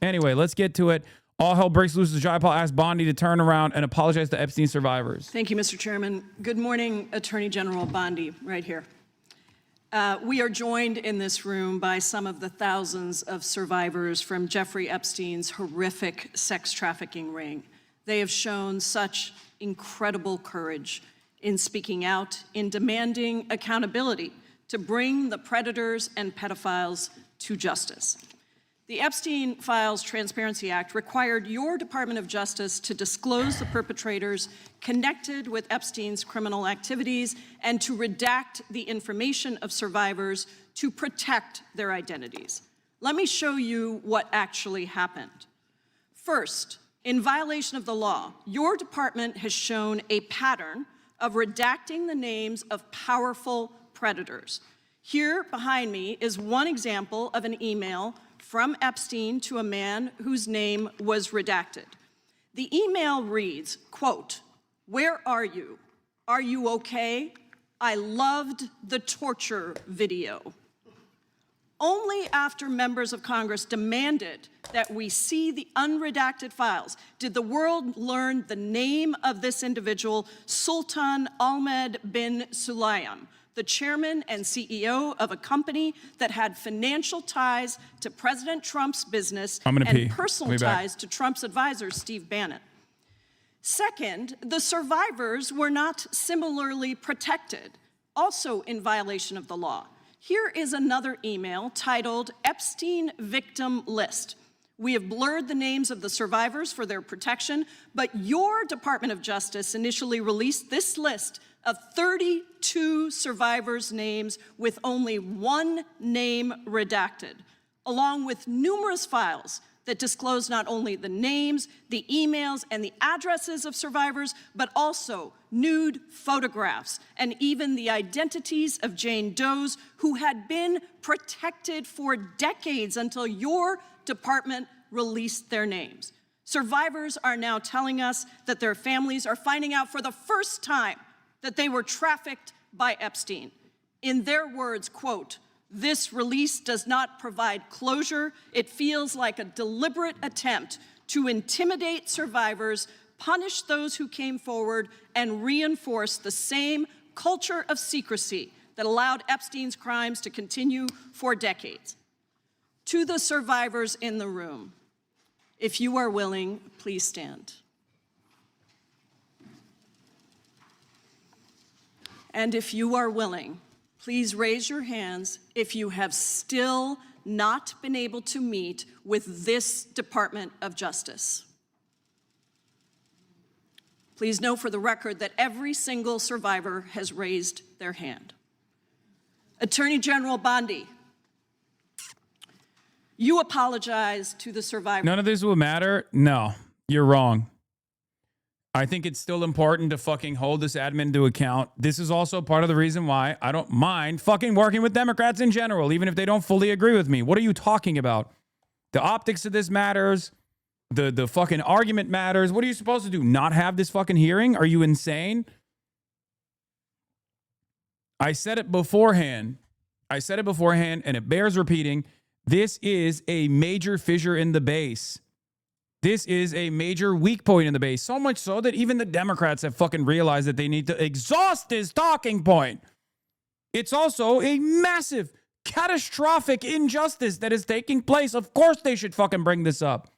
Anyway, let's get to it. All hell breaks loose as Jayapal asked Bondi to turn around and apologize to Epstein survivors. Thank you, Mr. Chairman. Good morning, Attorney General Bondi, right here. We are joined in this room by some of the thousands of survivors from Jeffrey Epstein's horrific sex trafficking ring. They have shown such incredible courage in speaking out, in demanding accountability to bring the predators and pedophiles to justice. The Epstein Files Transparency Act required your Department of Justice to disclose the perpetrators connected with Epstein's criminal activities and to redact the information of survivors to protect their identities. Let me show you what actually happened. First, in violation of the law, your department has shown a pattern of redacting the names of powerful predators. Here behind me is one example of an email from Epstein to a man whose name was redacted. The email reads, quote, "Where are you? Are you okay? I loved the torture video." Only after members of Congress demanded that we see the unredacted files did the world learn the name of this individual, Sultan Ahmed bin Sulayem, the chairman and CEO of a company that had financial ties to President Trump's business and personal ties to Trump's advisor, Steve Bannon. Second, the survivors were not similarly protected, also in violation of the law. Here is another email titled Epstein Victim List. We have blurred the names of the survivors for their protection, but your Department of Justice initially released this list of 32 survivors' names with only one name redacted, along with numerous files that disclose not only the names, the emails, and the addresses of survivors, but also nude photographs and even the identities of Jane Does who had been protected for decades until your department released their names. Survivors are now telling us that their families are finding out for the first time that they were trafficked by Epstein. In their words, quote, "This release does not provide closure. It feels like a deliberate attempt to intimidate survivors, punish those who came forward, and reinforce the same culture of secrecy that allowed Epstein's crimes to continue for decades." To the survivors in the room, if you are willing, please stand. And if you are willing, please raise your hands if you have still not been able to meet with this Department of Justice. Please know for the record that every single survivor has raised their hand. Attorney General Bondi, you apologize to the survivors. None of this will matter? No, you're wrong. I think it's still important to fucking hold this admin to account. This is also part of the reason why I don't mind fucking working with Democrats in general, even if they don't fully agree with me. What are you talking about? The optics of this matters. The fucking argument matters. What are you supposed to do? Not have this fucking hearing? Are you insane? I said it beforehand. And it bears repeating. This is a major fissure in the base. This is a major weak point in the base. So much so that even the Democrats have fucking realized that they need to exhaust this talking point. It's also a massive, catastrophic injustice that is taking place. Of course they should fucking bring this up.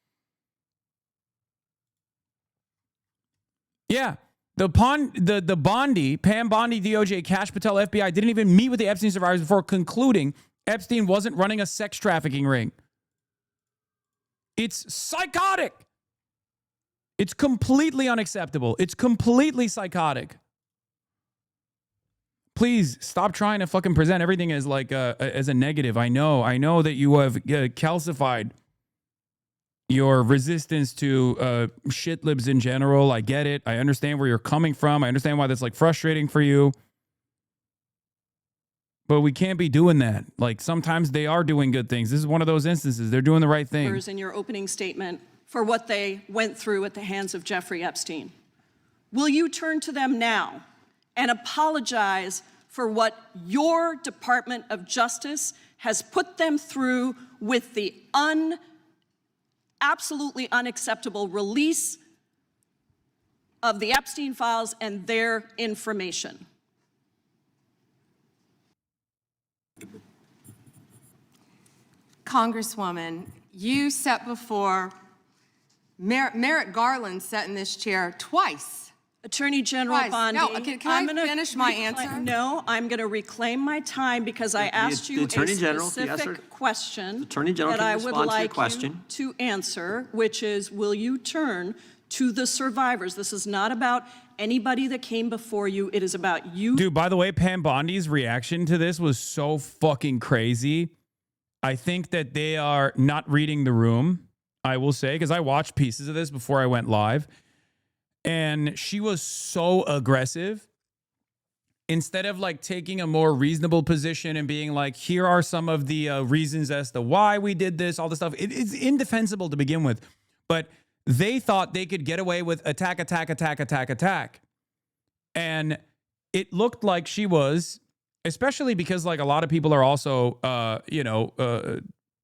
Yeah. The Bondi, Pam Bondi, DOJ, Kash Patel, FBI didn't even meet with the Epstein survivors before concluding Epstein wasn't running a sex trafficking ring. It's psychotic. It's completely unacceptable. It's completely psychotic. Please stop trying to fucking present everything as like as a negative. I know that you have calcified your resistance to shit libs in general. I get it. I understand where you're coming from. I understand why that's like frustrating for you. But we can't be doing that. Like, sometimes they are doing good things. This is one of those instances. They're doing the right thing. In your opening statement for what they went through at the hands of Jeffrey Epstein. Will you turn to them now and apologize for what your Department of Justice has put them through with the absolutely unacceptable release of the Epstein files and their information. Congresswoman, you sat before, Merrick Garland sat in this chair twice. Attorney General Twice. Bondi. No, can I finish my answer? No, I'm going to reclaim my time because I asked you a specific question that I would like you to answer, which is, will you turn to the survivors? This is not about anybody that came before you. It is about you. Dude, by the way, Pam Bondi's reaction to this was so fucking crazy. I think that they are not reading the room, I will say, because I watched pieces of this before I went live. And she was so aggressive. Instead of like taking a more reasonable position and being like, here are some of the reasons as to why we did this, all this stuff. It is indefensible to begin with. But they thought they could get away with attack. And it looked like she was, especially because like a lot of people are also,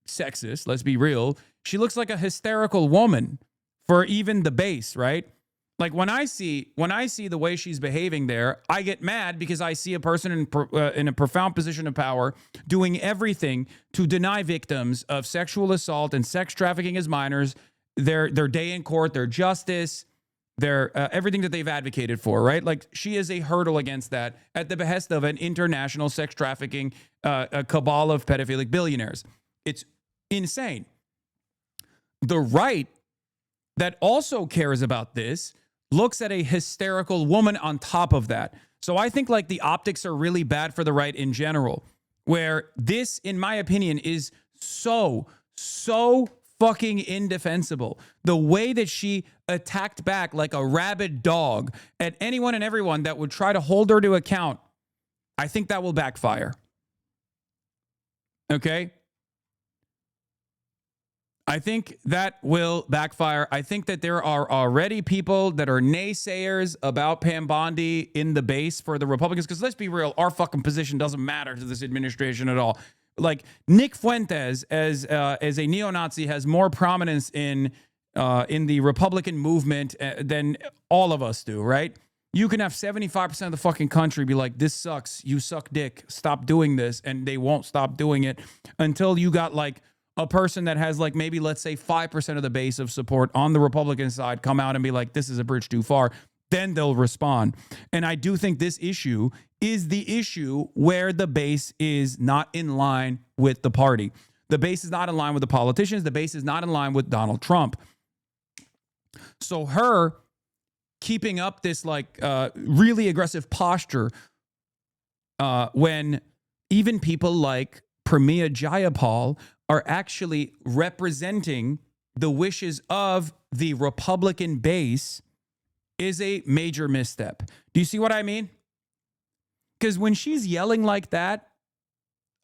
sexist. Let's be real. She looks like a hysterical woman for even the base, right? Like when I see the way she's behaving there, I get mad because I see a person in a profound position of power doing everything to deny victims of sexual assault and sex trafficking as minors their day in court, their justice, their everything that they've advocated for, right? Like she is a hurdle against that at the behest of an international sex trafficking a cabal of pedophilic billionaires. It's insane. The right that also cares about this looks at a hysterical woman on top of that. So I think like the optics are really bad for the right in general, where this, in my opinion, is so fucking indefensible. The way that she attacked back like a rabid dog at anyone and everyone that would try to hold her to account, I think that will backfire. Okay? I think that will backfire. I think that there are already people that are naysayers about Pam Bondi in the base for the Republicans. Because let's be real, our fucking position doesn't matter to this administration at all. Like Nick Fuentes, as a neo-Nazi, has more prominence in the Republican movement than all of us do, right? You can have 75% of the fucking country be like, this sucks, you suck dick, stop doing this, and they won't stop doing it until you got like a person that has like maybe, let's say, 5% of the base of support on the Republican side come out and be like, this is a bridge too far. Then they'll respond. And I do think this issue is the issue where the base is not in line with the party. The base is not in line with the politicians. The base is not in line with Donald Trump. So her keeping up this like really aggressive posture when even people like Pramila Jayapal are actually representing the wishes of the Republican base is a major misstep. Do you see what I mean? Because when she's yelling like that,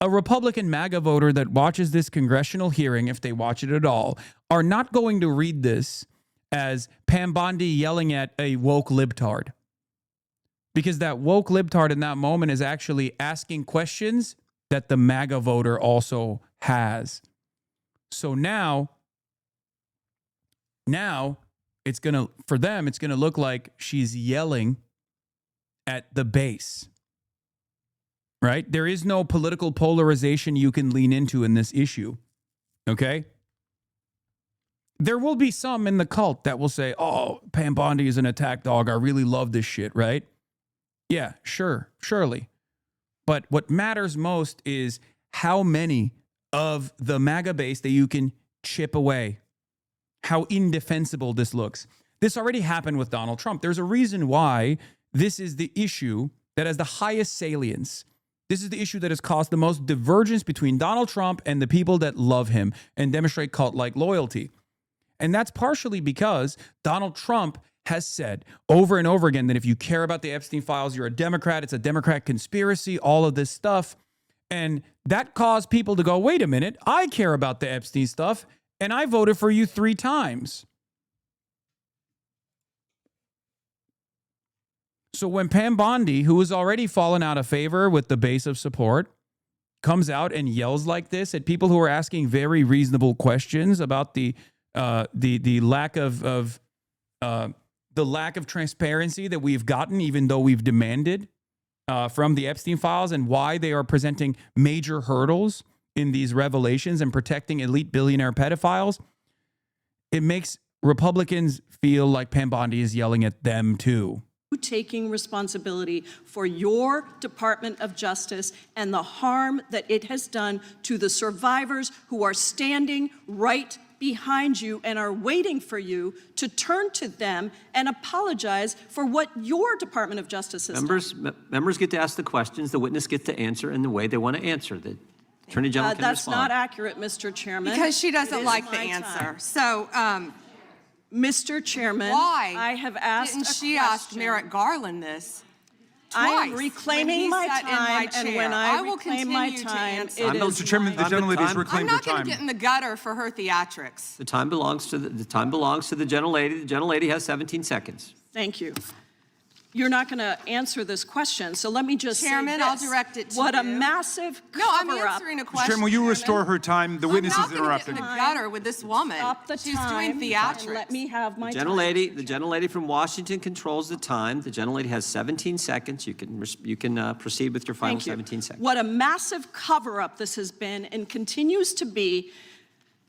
a Republican MAGA voter that watches this congressional hearing, if they watch it at all, are not going to read this as Pam Bondi yelling at a woke libtard. Because that woke libtard in that moment is actually asking questions that the MAGA voter also has. So now it's going to, for them, it's going to look like she's yelling at the base, right? There is no political polarization you can lean into in this issue, okay? There will be some in the cult that will say, oh, Pam Bondi is an attack dog. I really love this shit, right? Yeah, sure, surely. But what matters most is how many of the MAGA base that you can chip away. How indefensible this looks. This already happened with Donald Trump. There's a reason why this is the issue that has the highest salience. This is the issue that has caused the most divergence between Donald Trump and the people that love him and demonstrate cult-like loyalty. And that's partially because Donald Trump has said over and over again that if you care about the Epstein files, you're a Democrat, it's a Democrat conspiracy, all of this stuff. And that caused people to go, wait a minute, I care about the Epstein stuff, and I voted for you 3 times. So when Pam Bondi, who has already fallen out of favor with the base of support, comes out and yells like this at people who are asking very reasonable questions about the the lack of transparency that we've gotten, even though we've demanded from the Epstein files, and why they are presenting major hurdles in these revelations and protecting elite billionaire pedophiles, it makes Republicans feel like Pam Bondi is yelling at them too. Taking responsibility for your Department of Justice and the harm that it has done to the survivors who are standing right behind you and are waiting for you to turn to them and apologize for what your Department of Justice has done. Members get to ask the questions. The witness gets to answer in the way they want to answer. The Attorney General can That's respond. not accurate, Mr. Chairman. Because she It doesn't is like the my answer. time. So, Mr. Chairman, why I have asked didn't a she question. ask Merrick Garland this I am twice reclaiming when he my sat in my time, and chair? when I will reclaim my continue to time, answer. it Mr. is Chairman, my the gentlelady has time. reclaimed I'm her not going time. to get in the gutter for her theatrics. The time belongs to the gentlelady. The gentlelady has 17 seconds. Thank you. You're not going to answer this question, so let me just Chairman, say this. I'll direct it to What a you. massive No, I'm cover-up. answering a question. Chairman, will you Chairman. restore her time? The witness I'm is not gonna get in interrupting. the gutter with this woman. Stop the She's time. doing theatrics. And let me have my The time. gentlelady from Washington controls the time. The gentlelady has 17 seconds. You can proceed with your final Thank you. 17 seconds. What a massive cover-up this has been and continues to be.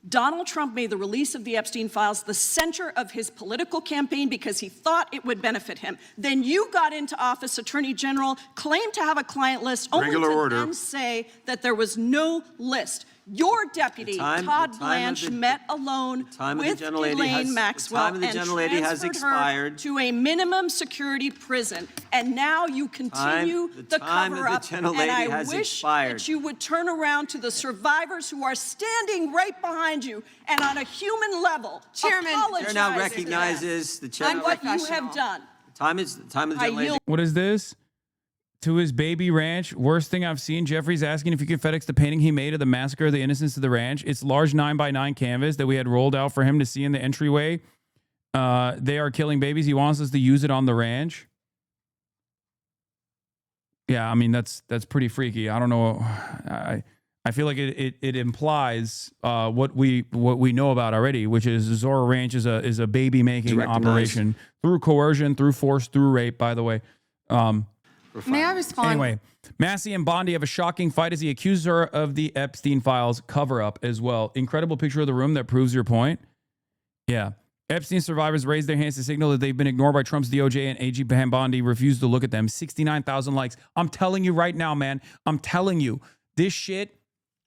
Donald Trump made the release of the Epstein files the center of his political campaign because he thought it would benefit him. Then you got into office, Attorney General, claimed to have a client list, only Regular to order. then say that there was no list. Your deputy, Todd Blanche, met alone with Ghislaine Maxwell and transferred her to a minimum security prison. And now you continue the cover-up. And I wish that you would turn around to the survivors who are standing right behind you and on a human level Chairman, apologize The chair now to them recognizes the chair. on what you have done. Time of the gentlelady. yield. What is this? To his baby ranch. Worst thing I've seen. Jeffrey's asking if you could FedEx the painting he made of the massacre of the innocents of the ranch. It's large 9x9 canvas that we had rolled out for him to see in the entryway. They are killing babies. He wants us to use it on the ranch. Yeah, I mean that's pretty freaky. I don't know. I feel like it implies what we know about already, which is Zora Ranch is a baby making operation through coercion, through force, through rape. By the way. May I respond? Anyway, Massey and Bondi have a shocking fight as he accuses her of the Epstein files cover-up as well. Incredible picture of the room that proves your point. Yeah. Epstein survivors raised their hands to signal that they've been ignored by Trump's DOJ, and AG Pam Bondi refused to look at them. 69,000 likes. I'm telling you right now, man. I'm telling you, this shit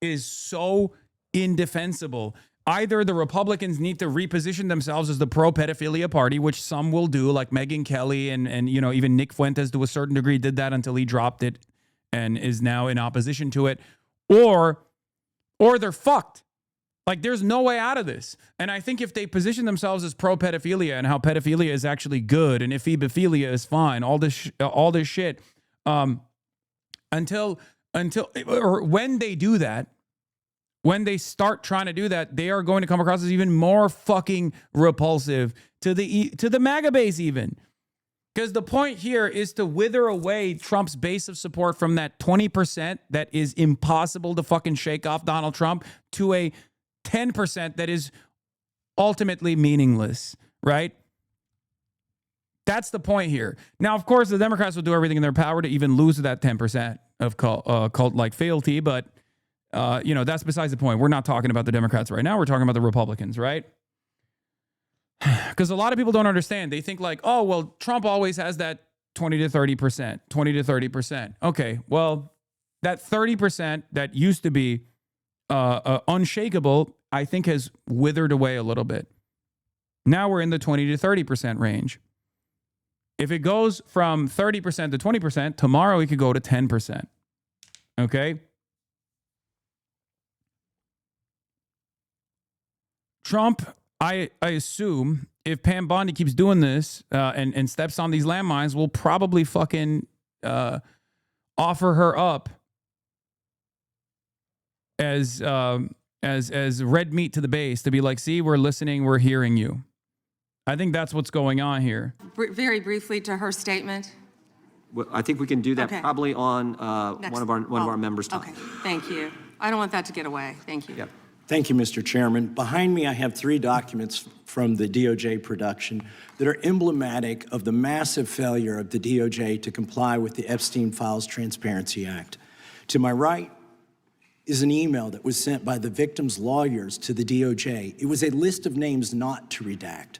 is so indefensible. Either the Republicans need to reposition themselves as the pro-pedophilia party, which some will do, like Megyn Kelly and you know, even Nick Fuentes to a certain degree did that until he dropped it and is now in opposition to it, or they're fucked. Like, there's no way out of this. And I think if they position themselves as pro-pedophilia and how pedophilia is actually good and if ebophilia is fine, all this shit, until or when they do that, when they start trying to do that, they are going to come across as even more fucking repulsive to the MAGA base even. Because the point here is to wither away Trump's base of support from that 20% that is impossible to fucking shake off Donald Trump to a 10% that is ultimately meaningless, right? That's the point here. Now, of course, the Democrats will do everything in their power to even lose that 10% of cult-like fealty, but you know, that's besides the point. We're not talking about the Democrats right now. We're talking about the Republicans, right? Because a lot of people don't understand. They think like, oh, well, Trump always has that 20 to 30%. Okay, well, that 30% that used to be unshakable, I think has withered away a little bit. Now we're in the 20 to 30% range. If it goes from 30% to 20%, tomorrow it could go to 10%. Okay? Trump, I assume, if Pam Bondi keeps doing this and steps on these landmines, will probably fucking offer her up as red meat to the base to be like, see, we're listening, we're hearing you. I think that's what's going on here. Very briefly to her statement. Well, I think we can do that Okay. probably on one of our members' time. Okay, thank you. I don't want that to get away. Thank you. Yep. Thank you, Mr. Chairman. Behind me, I have 3 documents from the DOJ production that are emblematic of the massive failure of the DOJ to comply with the Epstein Files Transparency Act. To my right is an email that was sent by the victim's lawyers to the DOJ. It was a list of names not to redact,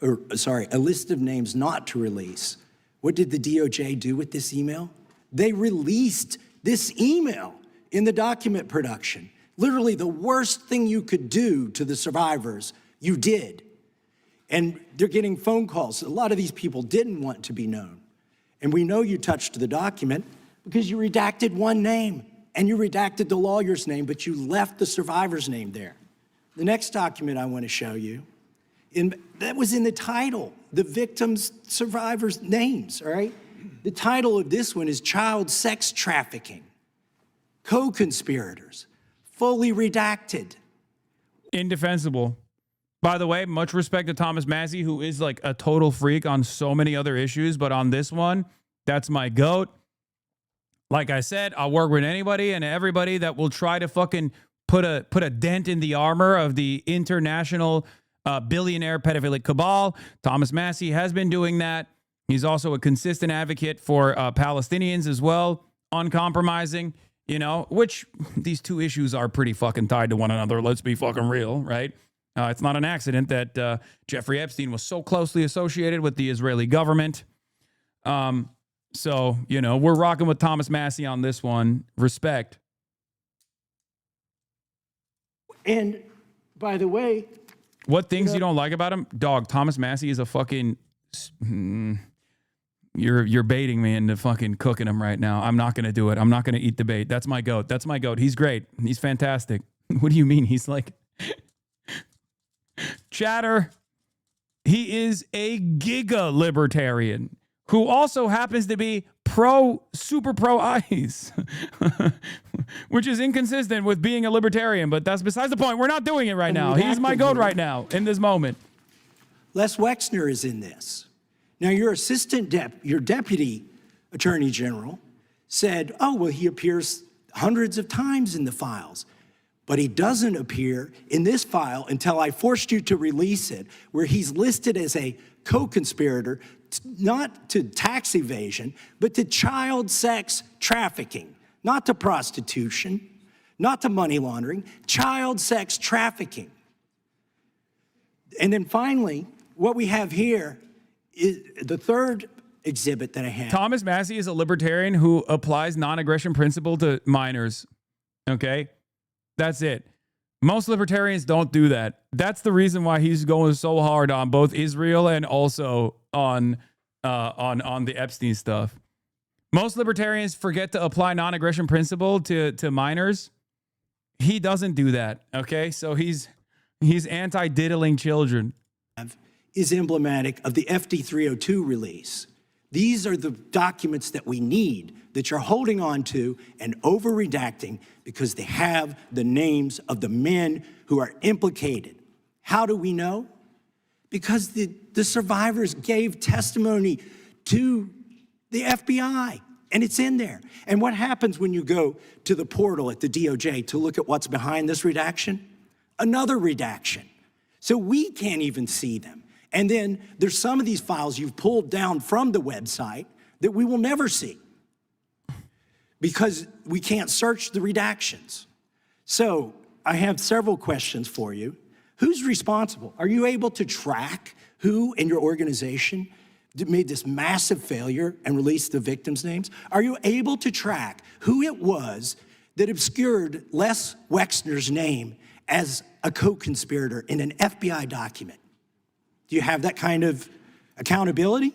a list of names not to release. What did the DOJ do with this email? They released this email in the document production. Literally the worst thing you could do to the survivors, you did. And they're getting phone calls. A lot of these people didn't want to be known. And we know you touched the document because you redacted one name and you redacted the lawyer's name, but you left the survivor's name there. The next document I want to show you, that was in the title, the victims' survivors' names, all right? The title of this one is Child Sex Trafficking, Co-Conspirators. Fully redacted. Indefensible. By the way, much respect to Thomas Massie, who is like a total freak on so many other issues, but on this one, that's my goat. Like I said, I'll work with anybody and everybody that will try to fucking put a dent in the armor of the international billionaire pedophilic cabal. Thomas Massie has been doing that. He's also a consistent advocate for Palestinians as well, uncompromising. You know, which these two issues are pretty fucking tied to one another. Let's be fucking real, right? It's not an accident that Jeffrey Epstein was so closely associated with the Israeli government. So, you know, we're rocking with Thomas Massie on this one. Respect. And by the way, what things you don't like about him? Dog, Thomas Massie is a fucking... You're baiting me into fucking cooking him right now. I'm not going to do it. I'm not going to eat the bait. That's my goat. That's my goat. He's great. He's fantastic. What do you mean? He's like... Chatter. He is a giga libertarian who also happens to be super pro ICE, which is inconsistent with being a libertarian, but that's besides the point. We're not doing it right now. He's my goat right now in this moment. Les Wexner is in this. Now, your your deputy attorney general said, oh, well, he appears hundreds of times in the files, but he doesn't appear in this file until I forced you to release it, where he's listed as a co-conspirator, not to tax evasion, but to child sex trafficking, not to prostitution, not to money laundering, child sex trafficking. And then finally, what we have here is the third exhibit that I have. Thomas Massie is a libertarian who applies non-aggression principle to minors. Okay? That's it. Most libertarians don't do that. That's the reason why he's going so hard on both Israel and also on the Epstein stuff. Most libertarians forget to apply non-aggression principle to minors. He doesn't do that. Okay? So he's anti-diddling children. Is emblematic of the FD 302 release. These are the documents that we need that you're holding on to and over redacting because they have the names of the men who are implicated. How do we know? Because the survivors gave testimony to the FBI and it's in there. And what happens when you go to the portal at the DOJ to look at what's behind this redaction? Another redaction. So we can't even see them. And then there's some of these files you've pulled down from the website that we will never see because we can't search the redactions. So I have several questions for you. Who's responsible? Are you able to track who in your organization made this massive failure and released the victims' names? Are you able to track who it was that obscured Les Wexner's name as a co-conspirator in an FBI document? Do you have that kind of accountability?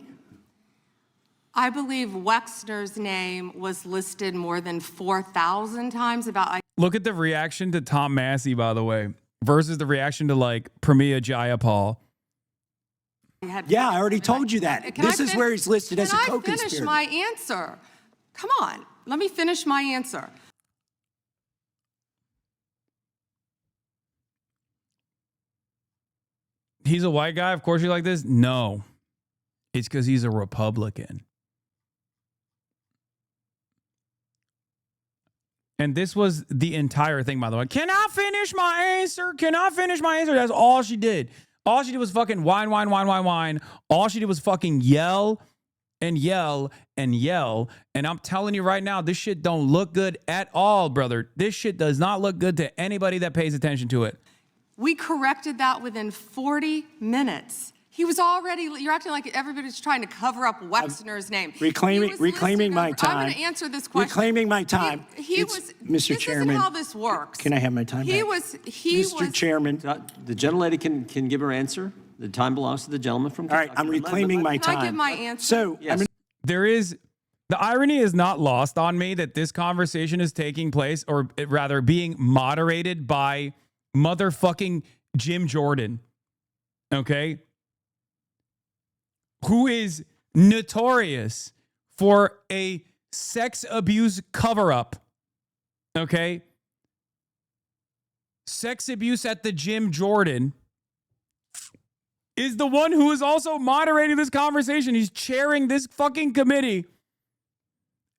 I believe Wexner's name was listed more than 4,000 times about... Look at the reaction to Tom Massie, by the way, versus the reaction to like Pramila Jayapal. Yeah, I already told you that. This is where he's listed as a co-conspirator. Can I finish my answer? Come on, let me finish my answer. He's a white guy. Of course you like this. No, it's because he's a Republican. And this was the entire thing, by the way. Can I finish my answer? Can I finish my answer? That's all she did. All she did was fucking whine. All she did was fucking yell and yell and yell. And I'm telling you right now, this shit don't look good at all, brother. This shit does not look good to anybody that pays attention to it. We corrected that within 40 minutes. He was already, you're acting like everybody's trying to cover up Wexner's name. Reclaiming my time. I'm going to answer this question. Reclaiming my time. He It's- was, Mr. Chairman. This is how this works. Can I have my time back? Mr. Chairman. The gentlelady can give her answer. The time belongs to the gentleman from All right, Kentucky. I'm reclaiming my Can time. I give my answer? So, Yes. The irony is not lost on me that this conversation is taking place, or rather being moderated by motherfucking Jim Jordan. Okay? Who is notorious for a sex abuse cover-up. Okay? Sex abuse at the Jim Jordan is the one who is also moderating this conversation. He's chairing this fucking committee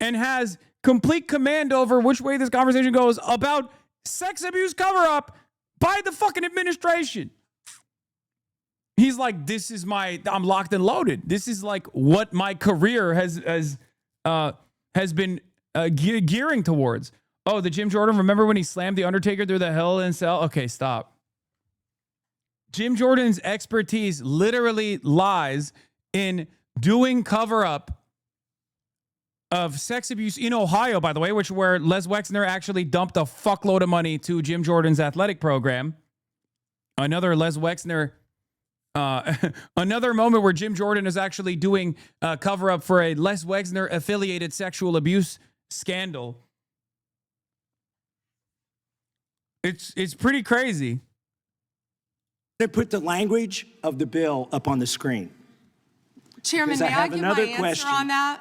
and has complete command over which way this conversation goes about sex abuse cover-up by the fucking administration. He's like, I'm locked and loaded. This is like what my career has been gearing towards. Oh, the Jim Jordan, remember when he slammed The Undertaker through the Hell in Cell? Okay, stop. Jim Jordan's expertise literally lies in doing cover-up of sex abuse in Ohio, by the way, where Les Wexner actually dumped a fuckload of money to Jim Jordan's athletic program. Another Les Wexner... another moment where Jim Jordan is actually doing a cover-up for a Les Wexner-affiliated sexual abuse scandal. It's pretty crazy. To put the language of the bill up on the screen. Chairman, Because may I give my answer question. on that?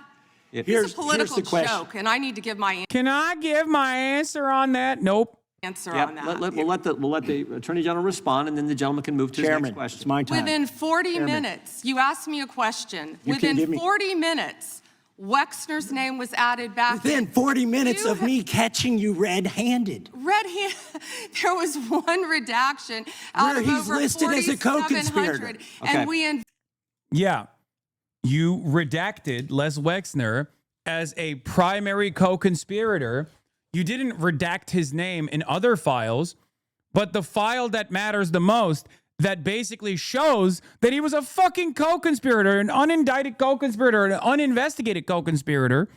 Here's It's a political the question. joke, and I need to give my Can I give my answer on that? Nope. answer Yeah, on that. we'll let the Attorney General respond, and then the gentleman can move to his Chairman, next question. it's my time. Within 40 minutes, you asked me a question. You can give Within me- 40 minutes, Wexner's name was added back. Within 40 minutes You of ha- me catching you red-handed. There was one redaction out Where of he's over listed as a 4,700, co-conspirator. Okay. and we Yeah. You redacted Les Wexner as a primary co-conspirator. You didn't redact his name in other files, but the file that matters the most, that basically shows that he was a fucking co-conspirator, an unindicted co-conspirator, an uninvestigated co-conspirator,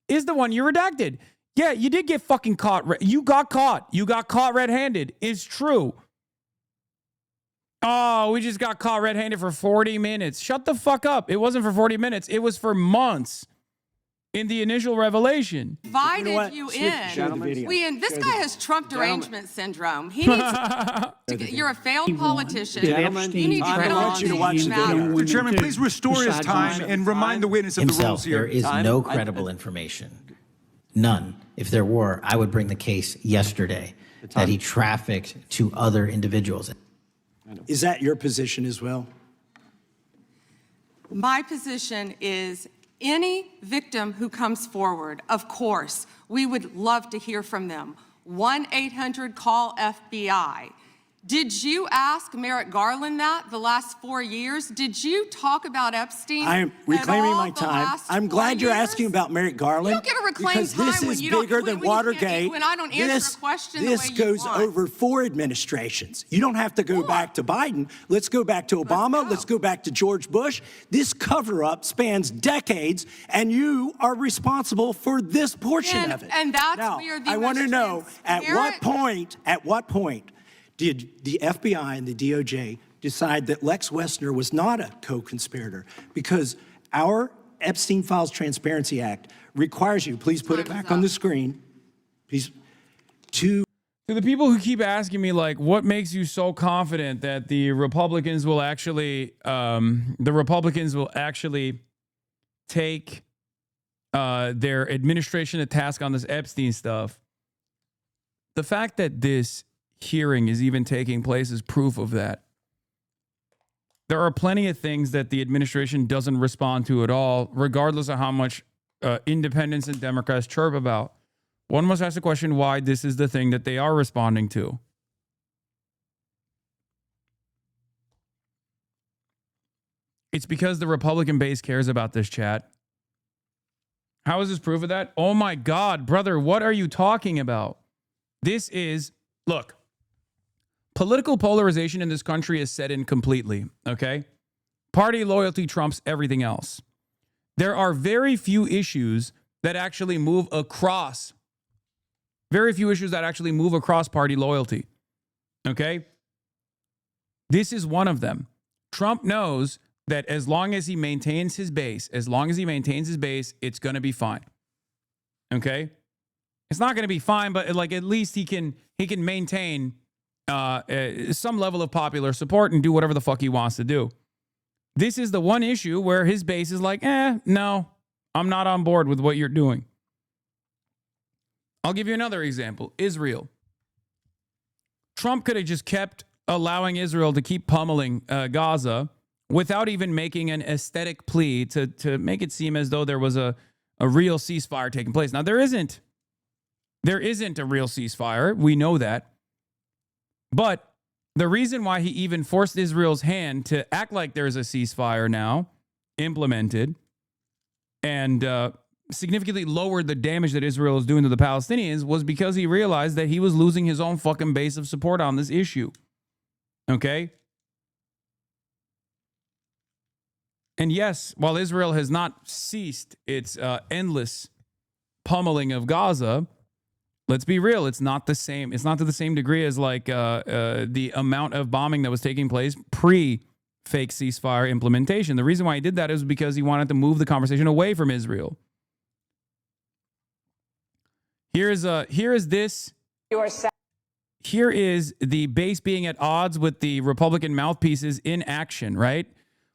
is the one you redacted. Yeah, you did get fucking caught. You got caught. You got caught red-handed. It's true. Oh, we just got caught red-handed for 40 minutes. Shut the fuck up. It wasn't for 40 minutes. It was for months in the initial revelation. invited what? you Show the in. video. This guy has Trump derangement syndrome. He needs you're a failed politician. Gentlemen, You need to I get want on you to these watch the video. matters. Mr. Chairman, please restore his time and remind the witness of the himself. rules here. There is Time. no credible information. None. If there were, I would bring the case yesterday that he trafficked to other individuals. Is that your position as well? My position is any victim who comes forward, of course, we would love to hear from them. 1-800-CALL-FBI. Did you ask Merrick Garland that the last 4 years? Did you talk about Epstein? I am reclaiming at all my the time. last I'm 4 glad you're years? asking about Merrick Garland. You don't get to reclaim because this time when is you don't- bigger than when you can't- Watergate. when I don't answer a question the way you goes want. over 4 administrations. You don't have to go back to Biden. Let's go back to Obama. Let's go back to George Bush. This cover-up spans decades, and you are responsible for this portion of it. And that's now, where the I want to most know at what transparent- point did the FBI and the DOJ decide that Lex Wessner was not a co-conspirator? Because our Epstein Files Transparency Act requires you, please put it Time is back on the up. screen, please, to To the people who keep asking me, like, what makes you so confident that the Republicans will actually take their administration to task on this Epstein stuff? The fact that this hearing is even taking place is proof of that. There are plenty of things that the administration doesn't respond to at all, regardless of how much independents and Democrats chirp about. One must ask the question why this is the thing that they are responding to. It's because the Republican base cares about this, chat. How is this proof of that? Oh my God, brother, what are you talking about? This is, look, political polarization in this country is set in completely, okay? Party loyalty trumps everything else. There are very few issues that actually move across. Very few issues that actually move across party loyalty, okay? This is one of them. Trump knows that as long as he maintains his base, it's going to be fine. Okay? It's not going to be fine, but like at least he can maintain some level of popular support and do whatever the fuck he wants to do. This is the one issue where his base is like, no, I'm not on board with what you're doing. I'll give you another example. Israel. Trump could have just kept allowing Israel to keep pummeling Gaza without even making an aesthetic plea to make it seem as though there was a real ceasefire taking place. Now, there isn't. There isn't a real ceasefire. We know that. But the reason why he even forced Israel's hand to act like there's a ceasefire now implemented and significantly lowered the damage that Israel is doing to the Palestinians was because he realized that he was losing his own fucking base of support on this issue. Okay? And yes, while Israel has not ceased its endless pummeling of Gaza, let's be real, it's not the same. It's not to the same degree as like the amount of bombing that was taking place pre-fake ceasefire implementation. The reason why he did that is because he wanted to move the conversation away from Israel. Here is the base being at odds with the Republican mouthpieces in action, right?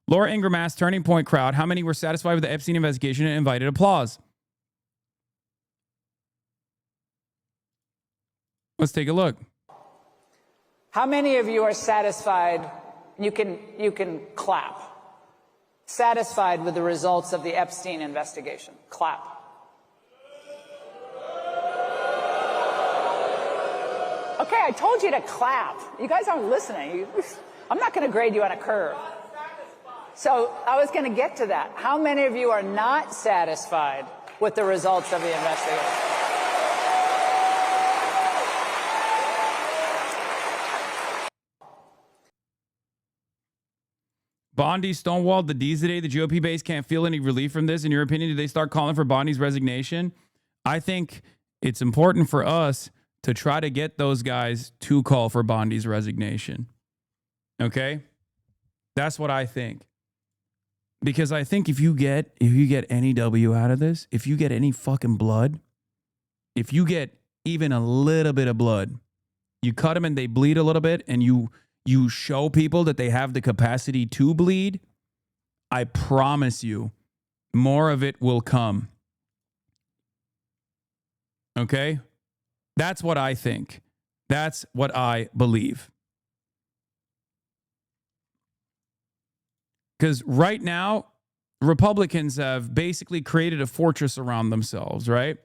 Laura Ingraham asked Turning Point crowd how many were satisfied with the Epstein investigation and invited applause. Let's take a look. How many of you are satisfied? You can clap. Satisfied with the results of the Epstein investigation? Clap. Okay, I told you to clap. You guys aren't listening. I'm not going to grade you on a curve. So I was going to get to that. How many of you are not satisfied with the results of the investigation? Bondi stonewalled the D's today. The GOP base can't feel any relief from this. In your opinion, do they start calling for Bondi's resignation? I think it's important for us to try to get those guys to call for Bondi's resignation. Okay? That's what I think. Because I think if you get any W out of this, if you get any fucking blood, if you get even a little bit of blood, you cut them and they bleed a little bit, and you show people that they have the capacity to bleed, I promise you, more of it will come. Okay? That's what I think. That's what I believe. Because right now, Republicans have basically created a fortress around themselves, right?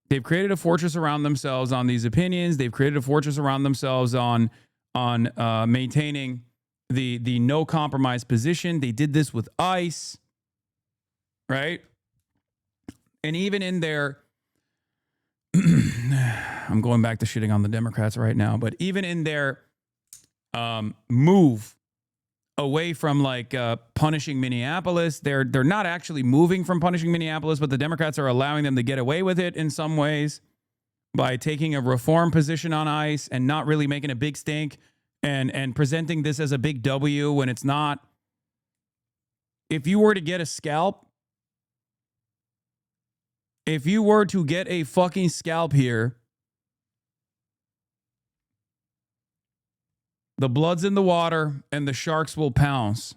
They've created a fortress around themselves on these opinions. They've created a fortress around themselves on maintaining the no compromise position. They did this with ICE, right? And even in their, I'm going back to shitting on the Democrats right now, but even in their move away from like punishing Minneapolis, they're not actually moving from punishing Minneapolis, but the Democrats are allowing them to get away with it in some ways by taking a reform position on ICE and not really making a big stink and presenting this as a big W when it's not. If you were to get a scalp, if you were to get a fucking scalp here, the blood's in the water and the sharks will pounce.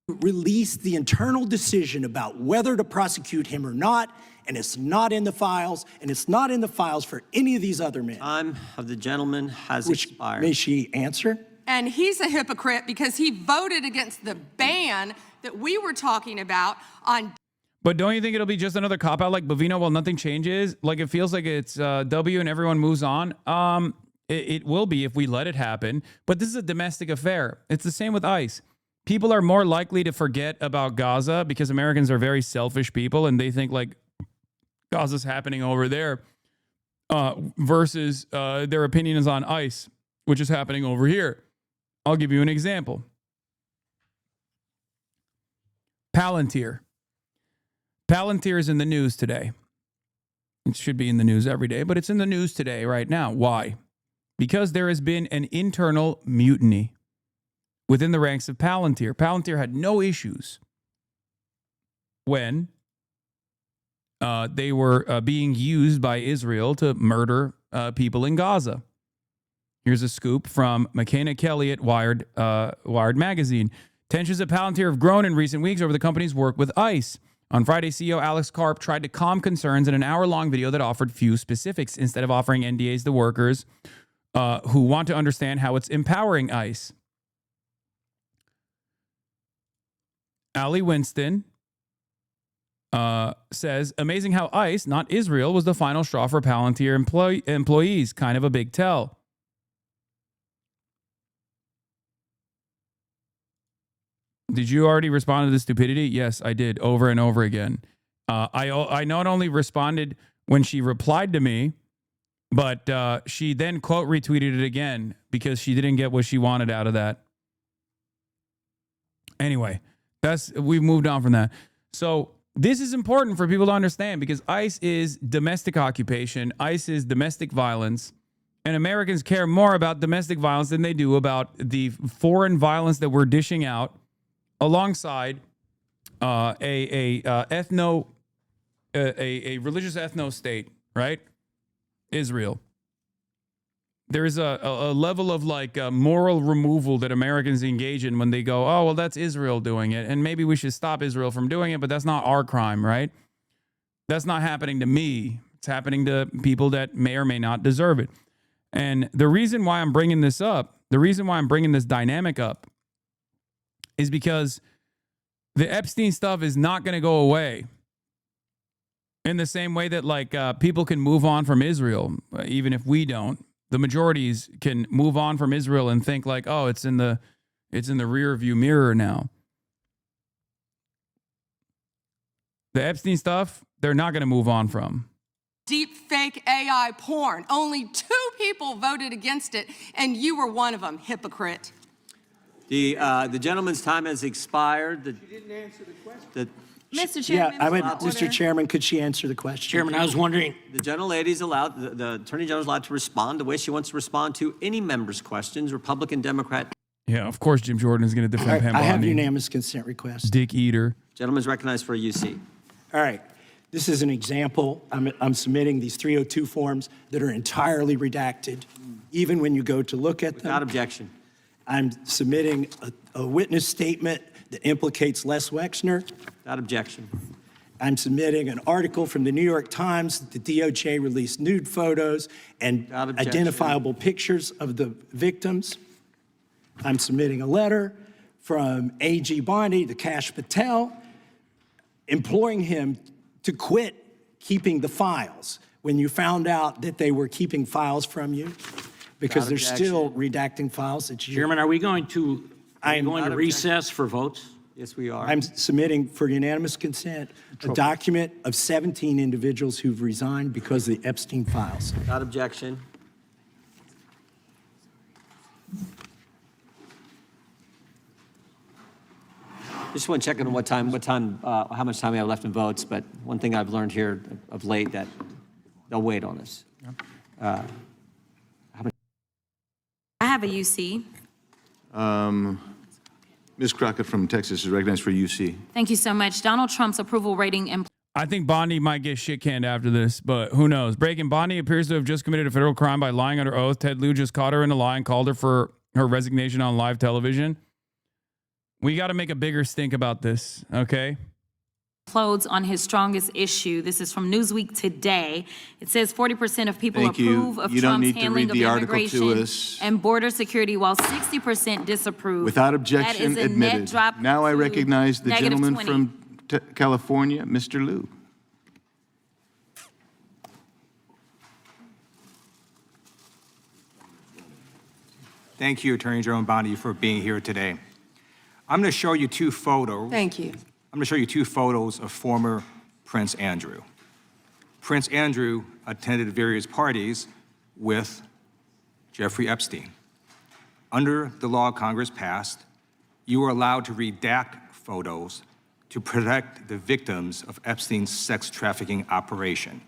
Release the internal decision about whether to prosecute him or not, and it's not in the files, and it's not in the files for any of these other men. Time of the gentleman has expired. May she answer? And he's a hypocrite because he voted against the ban that we were talking about on. But don't you think it'll be just another cop-out like Bovino? Well, nothing changes. Like, it feels like it's W and everyone moves on. It will be if we let it happen. But this is a domestic affair. It's the same with ICE. People are more likely to forget about Gaza because Americans are very selfish people and they think like Gaza's happening over there versus their opinion is on ICE, which is happening over here. I'll give you an example. Palantir. Palantir is in the news today. It should be in the news every day, but it's in the news today right now. Why? Because there has been an internal mutiny within the ranks of Palantir. Palantir had no issues when they were being used by Israel to murder people in Gaza. Here's a scoop from McKenna Kelly at Wired magazine. Tensions at Palantir have grown in recent weeks over the company's work with ICE. On Friday, CEO Alex Karp tried to calm concerns in an hour-long video that offered few specifics instead of offering NDAs to workers who want to understand how it's empowering ICE. Ali Winston says, amazing how ICE, not Israel, was the final straw for Palantir employees. Kind of a big tell. Did you already respond to the stupidity? Yes, I did, over and over again. I not only responded when she replied to me, but she then quote retweeted it again because she didn't get what she wanted out of that. Anyway, we've moved on from that. So this is important for people to understand because ICE is domestic occupation. ICE is domestic violence. And Americans care more about domestic violence than they do about the foreign violence that we're dishing out alongside a religious ethno state, right? Israel. There is a level of like moral removal that Americans engage in when they go, oh, well, that's Israel doing it. And maybe we should stop Israel from doing it, but that's not our crime, right? That's not happening to me. It's happening to people that may or may not deserve it. And the reason why I'm bringing this up, the reason why I'm bringing this dynamic up is because the Epstein stuff is not going to go away in the same way that like people can move on from Israel, even if we don't. The majorities can move on from Israel and think like, oh, it's in the rear view mirror now. The Epstein stuff, they're not going to move on from. Deep fake AI porn. Only 2 people voted against it, and you were one of them, hypocrite. The gentleman's time has expired. She didn't answer the question. Mr. Chairman, Mr. Chairman, could she answer the question? Chairman, I was wondering. The gentlelady's allowed, the Attorney General's allowed to respond the way she wants to respond to any member's questions, Republican, Democrat. Yeah, of course Jim Jordan is going to defend Pam I have Bondi. unanimous consent request. Dick eater. Gentleman's recognized for a UC. All right. This is an example. I'm submitting these 302 forms that are entirely redacted, even when you go to look at them. Without objection. I'm submitting a witness statement that implicates Les Wexner. Without objection. I'm submitting an article from the New York Times that the DOJ released nude photos and identifiable pictures of the victims. I'm submitting a letter from AG Bondi to Kash Patel, imploring him to quit keeping the files when you found out that they were keeping files from you, because they're still redacting files that you... Chairman, are we going to recess for votes? Yes, we are. I'm submitting for unanimous consent a document of 17 individuals who've resigned because of the Epstein files. Without objection. Just want to check on how much time we have left in votes, but one thing I've learned here of late that they'll wait on us. I have a UC. Ms. Crockett from Texas is recognized for UC. Thank you so much. Donald Trump's approval rating. I think Bondi might get shit canned after this, but who knows? Breaking, Bondi appears to have just committed a federal crime by lying under oath. Ted Lieu just caught her in a lie and called her for her resignation on live television. We got to make a bigger stink about this, okay? Implodes on his strongest issue. This is from Newsweek today. It says 40% of people approve of Trump's handling of immigration and border security, while 60% disapprove. Without objection, that is a admitted. net drop Now I recognize the gentleman -20. from California, Mr. Liu. Thank you, Attorney General Bondi, for being here today. I'm going to show you two photos. Thank you. I'm going to show you two photos of former Prince Andrew. Prince Andrew attended various parties with Jeffrey Epstein. Under the law Congress passed, you were allowed to redact photos to protect the victims of Epstein's sex trafficking operation.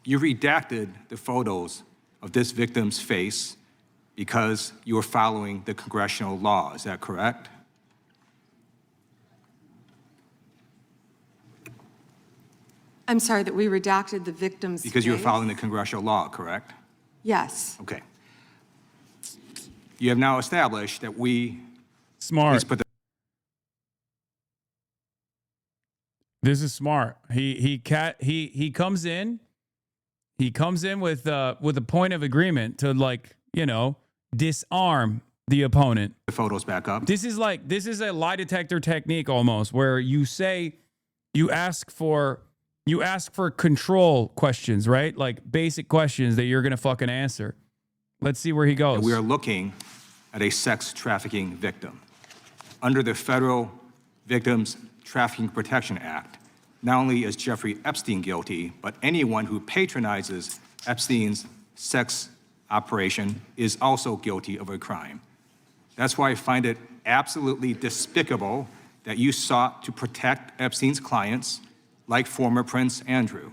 You redacted the photos of this victim's face because you were following the congressional law. Is that correct? I'm sorry that we redacted the victim's Because you were face? following the congressional law, correct? Yes. Okay. You have now established that we Smart. please put the This is smart. He comes in. He comes in with a point of agreement to, like, you know, disarm the opponent. photos back up. This is a lie detector technique almost, where you ask for control questions, right? Like basic questions that you're gonna fucking answer. Let's see where he goes. We are looking at a sex trafficking victim. Under the Federal Victims Trafficking Protection Act, not only is Jeffrey Epstein guilty, but anyone who patronizes Epstein's sex operation is also guilty of a crime. That's why I find it absolutely despicable that you sought to protect Epstein's clients, like former Prince Andrew.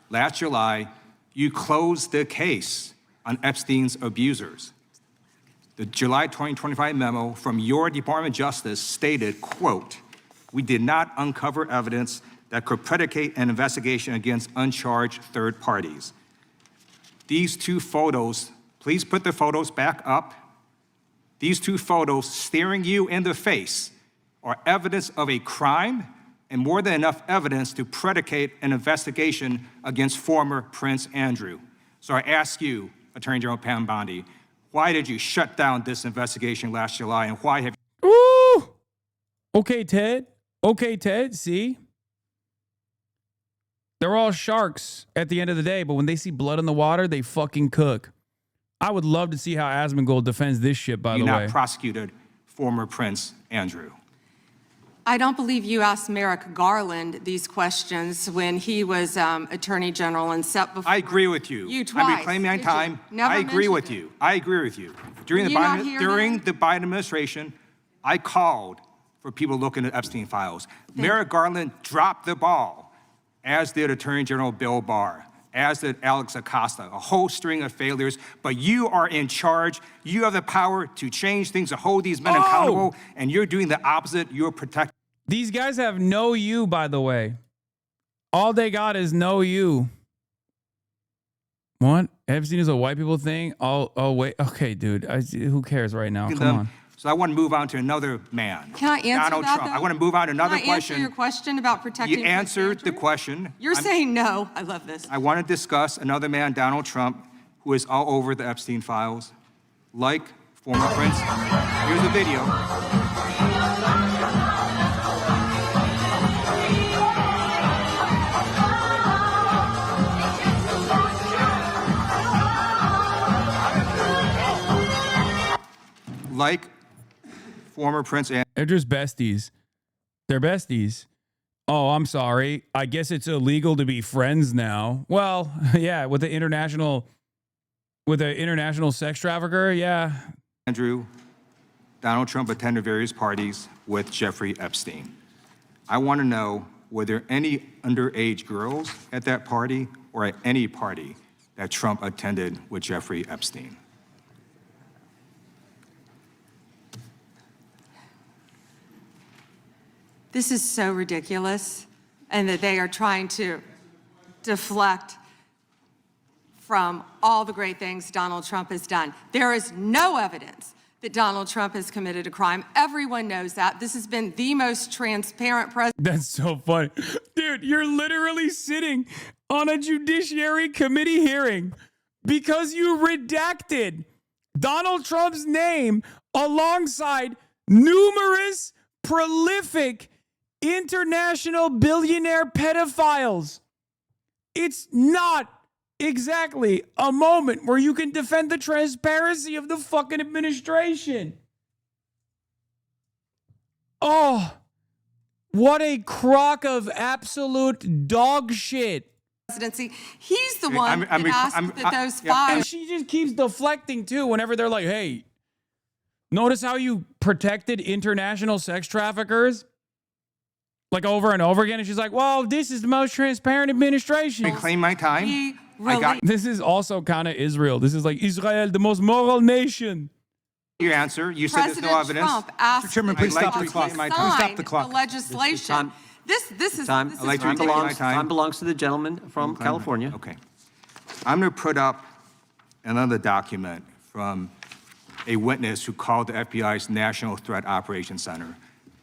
Last July, you closed the case on Epstein's abusers. The July 2025 memo from your Department of Justice stated, quote, "We did not uncover evidence that could predicate an investigation against uncharged third parties." These two photos, please put the photos back up. These two photos staring you in the face are evidence of a crime and more than enough evidence to predicate an investigation against former Prince Andrew. So I ask you, Attorney General Pam Bondi, why did you shut down this investigation last July, and why have Ooh! Okay, Ted. Okay, Ted. See? They're all sharks at the end of the day, but when they see blood in the water, they fucking cook. I would love to see how Asmongold defends this shit, by you the not way. prosecuted former Prince Andrew? I don't believe you asked Merrick Garland these questions when he was Attorney General and set before. I agree with you. You twice. I'm reclaiming my Did you? time. Never I agree mentioned with it. you. I agree with you. During Were the you not here the Biden administration, I called for people looking at Epstein files. Merrick Garland dropped the ball, as did Attorney General Bill Barr, as did Alex Acosta, a whole string of failures. But you are in charge. You have the power to change things, to hold these men accountable, and you're doing the opposite. You're protecting. These guys have no you, by the way. All they got is no you. What? Epstein is a white people thing? Oh wait. Okay, dude. Who cares right now? Come on. So I want to move on to another man. Can I answer Donald that, Trump. though? I want to move on to another Can I question. answer your question about protecting You Prince answered the Andrew? question. You're saying no. I love this. I want to discuss another man, Donald Trump, who is all over the Epstein files, like former Prince. Here's a video. Like former Prince Andrew. They're just besties. They're besties. Oh, I'm sorry. I guess it's illegal to be friends now. Well, yeah, with the international sex trafficker, yeah. Andrew, Donald Trump attended various parties with Jeffrey Epstein. I want to know, were there any underage girls at that party or at any party that Trump attended with Jeffrey Epstein? This is so ridiculous, and that they are trying to deflect from all the great things Donald Trump has done. There is no evidence that Donald Trump has committed a crime. Everyone knows that. This has been the most transparent president. That's so funny. Dude, you're literally sitting on a Judiciary Committee hearing because you redacted Donald Trump's name alongside numerous prolific international billionaire pedophiles. It's not exactly a moment where you can defend the transparency of the fucking administration. Oh, what a crock of absolute dog shit. Presidency. He's the one that asked that those And files. she just keeps deflecting too whenever they're like, hey, notice how you protected international sex traffickers? Like over and over again. And she's like, well, this is the most transparent administration. Reclaim my time. This is also kind of Israel. This is like Israel, the most moral nation. Your answer. You said there's no evidence. Trump asked Chairman, please stop the clock. Stop the clock. The legislation. This is Time ridiculous. time belongs to the gentleman from California. Okay. I'm going to put up another document from a witness who called the FBI's National Threat Operations Center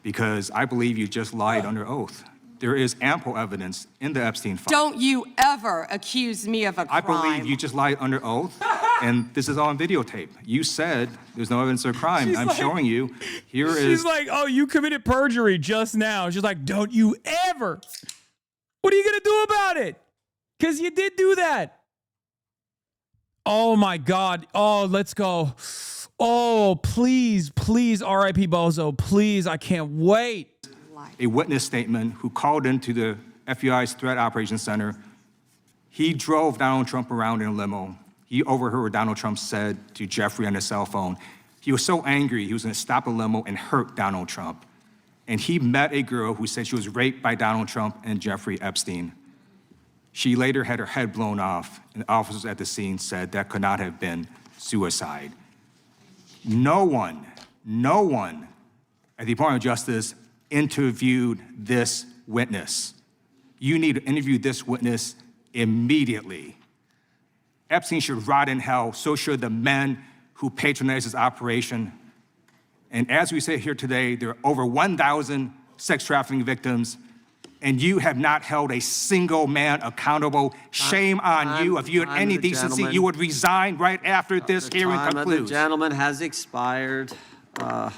because I believe you just lied under oath. There is ample evidence in the Epstein file. Don't you ever accuse me of a crime. I believe you just lied under oath, and this is all on videotape. You said there's no evidence of a crime. I'm showing you. She's like, oh, you committed perjury just now. She's like, don't you ever. What are you going to do about it? Because you did do that. Oh, my God. Oh, let's go. Oh, please, please, R.I.P. Bozo. Please, I can't wait. A witness statement who called into the FBI's Threat Operations Center. He drove Donald Trump around in a limo. He overheard what Donald Trump said to Jeffrey on his cell phone. He was so angry, he was going to stop the limo and hurt Donald Trump. And he met a girl who said she was raped by Donald Trump and Jeffrey Epstein. She later had her head blown off, and officers at the scene said that could not have been suicide. No one at the Department of Justice interviewed this witness. You need to interview this witness immediately. Epstein should rot in hell, so should the men who patronized his operation. And as we say here today, there are over 1,000 sex trafficking victims, and you have not held a single man accountable. Shame on you. If you had any decency, you would resign right after this hearing concludes. The gentleman has expired. May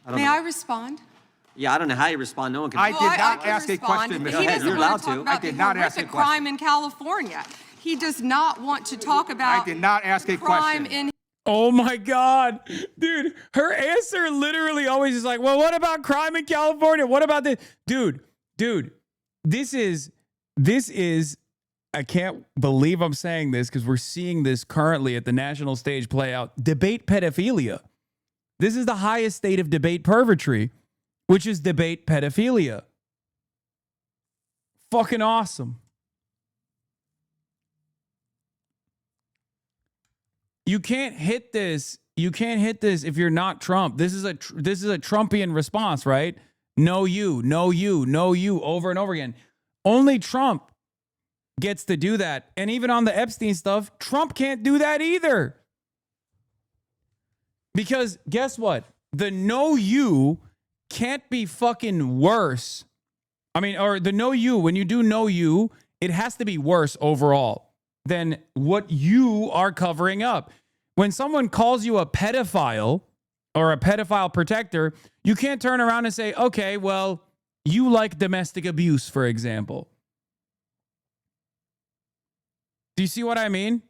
I respond? Yeah, I don't know how you respond. No one can. I did not can ask a respond. question, Ms. He doesn't You're want allowed to talk to. about I did the not ask a horrific question. crime in California. He does not want to talk about I did not ask a crime question. in. Oh my God. Dude, her answer literally always is like, well, what about crime in California? What about this? Dude, this is, I can't believe I'm saying this because we're seeing this currently at the national stage play out. Debate pedophilia. This is the highest state of debate pervertry, which is debate pedophilia. Fucking awesome. You can't hit this. You can't hit this if you're not Trump. This is a Trumpian response, right? No you, over and over again. Only Trump gets to do that. And even on the Epstein stuff, Trump can't do that either. Because guess what? The no you can't be fucking worse. I mean, or the no you, when you do no you, it has to be worse overall than what you are covering up. When someone calls you a pedophile or a pedophile protector, you can't turn around and say, okay, well, you like domestic abuse, for example. Do you see what I mean?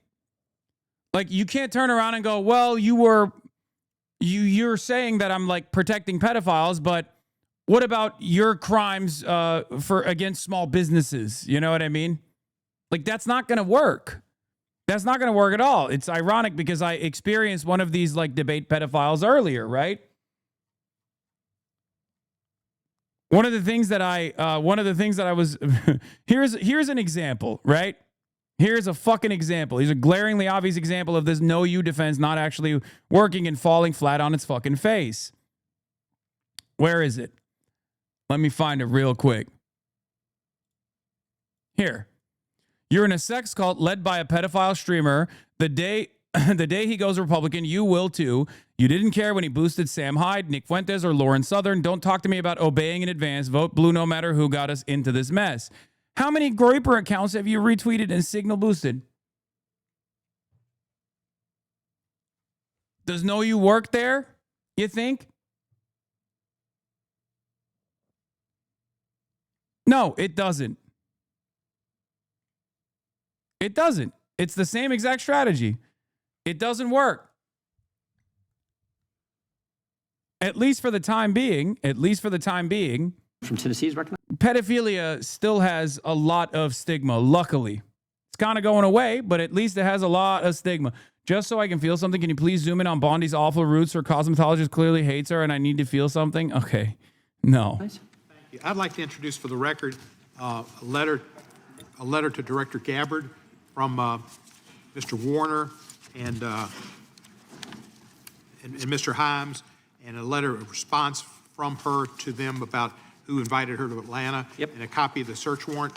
Like, you can't turn around and go, well, you're saying that I'm like protecting pedophiles, but what about your crimes against small businesses? You know what I mean? Like, that's not going to work. That's not going to work at all. It's ironic because I experienced one of these like debate pedophiles earlier, right? One of the things that I was, here's an example, right? Here's a fucking example. Here's a glaringly obvious example of this no you defense not actually working and falling flat on its fucking face. Where is it? Let me find it real quick. Here. You're in a sex cult led by a pedophile streamer. The day he goes Republican, you will too. You didn't care when he boosted Sam Hyde, Nick Fuentes, or Lauren Southern. Don't talk to me about obeying in advance. Vote blue no matter who got us into this mess. How many Groyper accounts have you retweeted and signal boosted? Does know you work there, you think? No, it doesn't. It doesn't. It's the same exact strategy. It doesn't work. At least for the time being, From Tennessee's recognized? pedophilia still has a lot of stigma, luckily. It's kind of going away, but at least it has a lot of stigma. Just so I can feel something, can you please zoom in on Bondi's awful roots? Her cosmetologist clearly hates her, and I need to feel something. Okay. No. Thank you. I'd like to introduce for the record a letter to Director Gabbard from Mr. Warner and Mr. Himes, and a letter of response from her to them about who invited her to Atlanta, and a copy of the search warrant.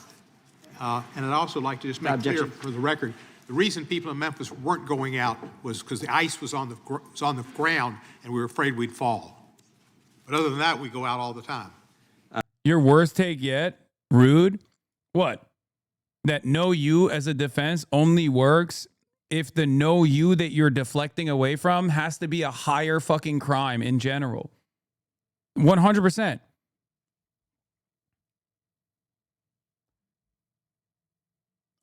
And I'd also like to just make clear for the record, the reason people in Memphis weren't going out was because the ice was on the ground, and we were afraid we'd fall. But other than that, we go out all the time. Your worst take yet? Rude? What? That know you as a defense only works if the know you that you're deflecting away from has to be a higher fucking crime in general. 100%.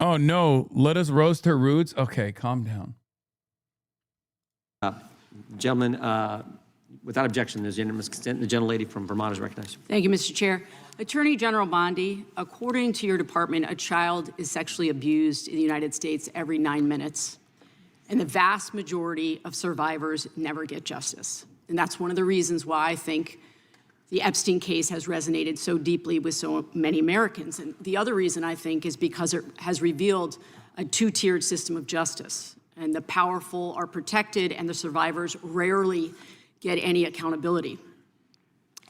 Oh no, let us roast her roots. Okay, calm down. Gentlemen, without objection, there's unanimous consent. The gentlelady from Vermont is recognized. Thank you, Mr. Chair. Attorney General Bondi, according to your department, a child is sexually abused in the United States every 9 minutes, and the vast majority of survivors never get justice. And that's one of the reasons why I think the Epstein case has resonated so deeply with so many Americans. And the other reason, I think, is because it has revealed a two-tiered system of justice. And the powerful are protected, and the survivors rarely get any accountability.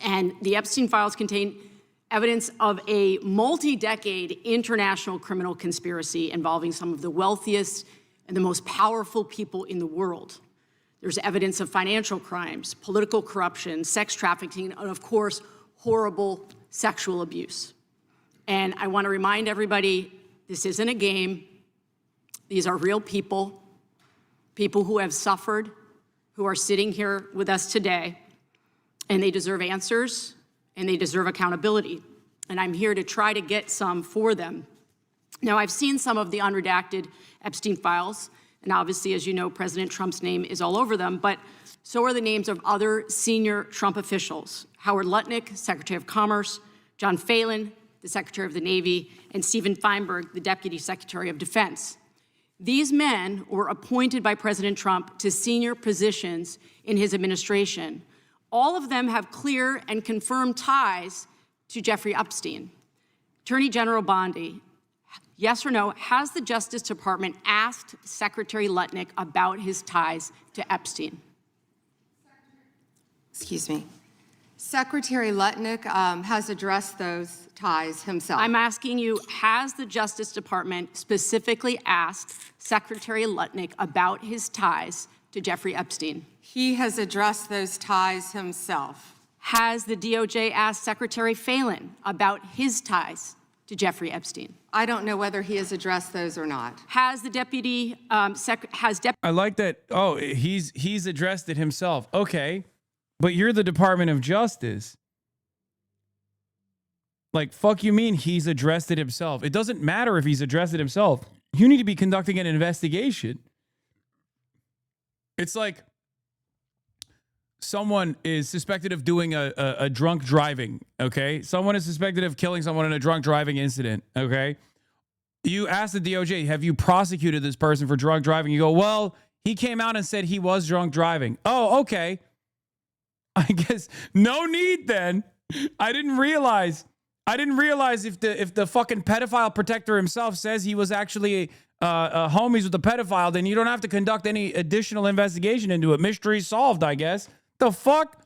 And the Epstein files contain evidence of a multi-decade international criminal conspiracy involving some of the wealthiest and the most powerful people in the world. There's evidence of financial crimes, political corruption, sex trafficking, and of course, horrible sexual abuse. And I want to remind everybody, this isn't a game. These are real people, people who have suffered, who are sitting here with us today, and they deserve answers, and they deserve accountability. And I'm here to try to get some for them. Now, I've seen some of the unredacted Epstein files, and obviously, as you know, President Trump's name is all over them, but so are the names of other senior Trump officials: Howard Lutnick, Secretary of Commerce; John Phelan, the Secretary of the Navy; and Stephen Feinberg, the Deputy Secretary of Defense. These men were appointed by President Trump to senior positions in his administration. All of them have clear and confirmed ties to Jeffrey Epstein. Attorney General Bondi, yes or no, has the Justice Department asked Secretary Lutnick about his ties to Epstein? Excuse me. Secretary Lutnick has addressed those ties himself. I'm asking you, has the Justice Department specifically asked Secretary Lutnick about his ties to Jeffrey Epstein? He has addressed those ties himself. Has the DOJ asked Secretary Phelan about his ties to Jeffrey Epstein? I don't know whether he has addressed those or not. Has the deputy, I like that. Oh, he's addressed it himself. Okay, but you're the Department of Justice. Like, fuck you mean he's addressed it himself? It doesn't matter if he's addressed it himself. You need to be conducting an investigation. It's like someone is suspected of doing a drunk driving, okay? Someone is suspected of killing someone in a drunk driving incident, okay? You ask the DOJ, have you prosecuted this person for drunk driving? You go, well, he came out and said he was drunk driving. Oh, okay. I guess no need then. I didn't realize if the fucking pedophile protector himself says he was actually homies with the pedophile, then you don't have to conduct any additional investigation into it. Mystery solved, I guess. The fuck?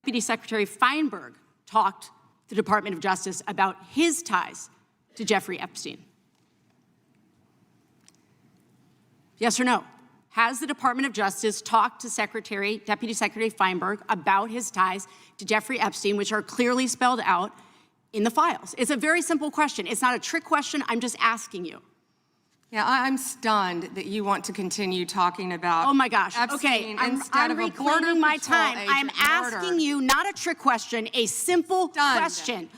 Deputy Secretary Feinberg talked to the Department of Justice about his ties to Jeffrey Epstein. Yes or no? Has the Department of Justice talked to Deputy Secretary Feinberg about his ties to Jeffrey Epstein, which are clearly spelled out in the files? It's a very simple question. It's not a trick question. I'm just asking you. Yeah, I'm stunned that you want to continue talking about. Oh my gosh. Epstein Okay, instead I'm of a Border reclaiming my Patrol time. agent I'm asking murdered. you not a trick question, a simple question.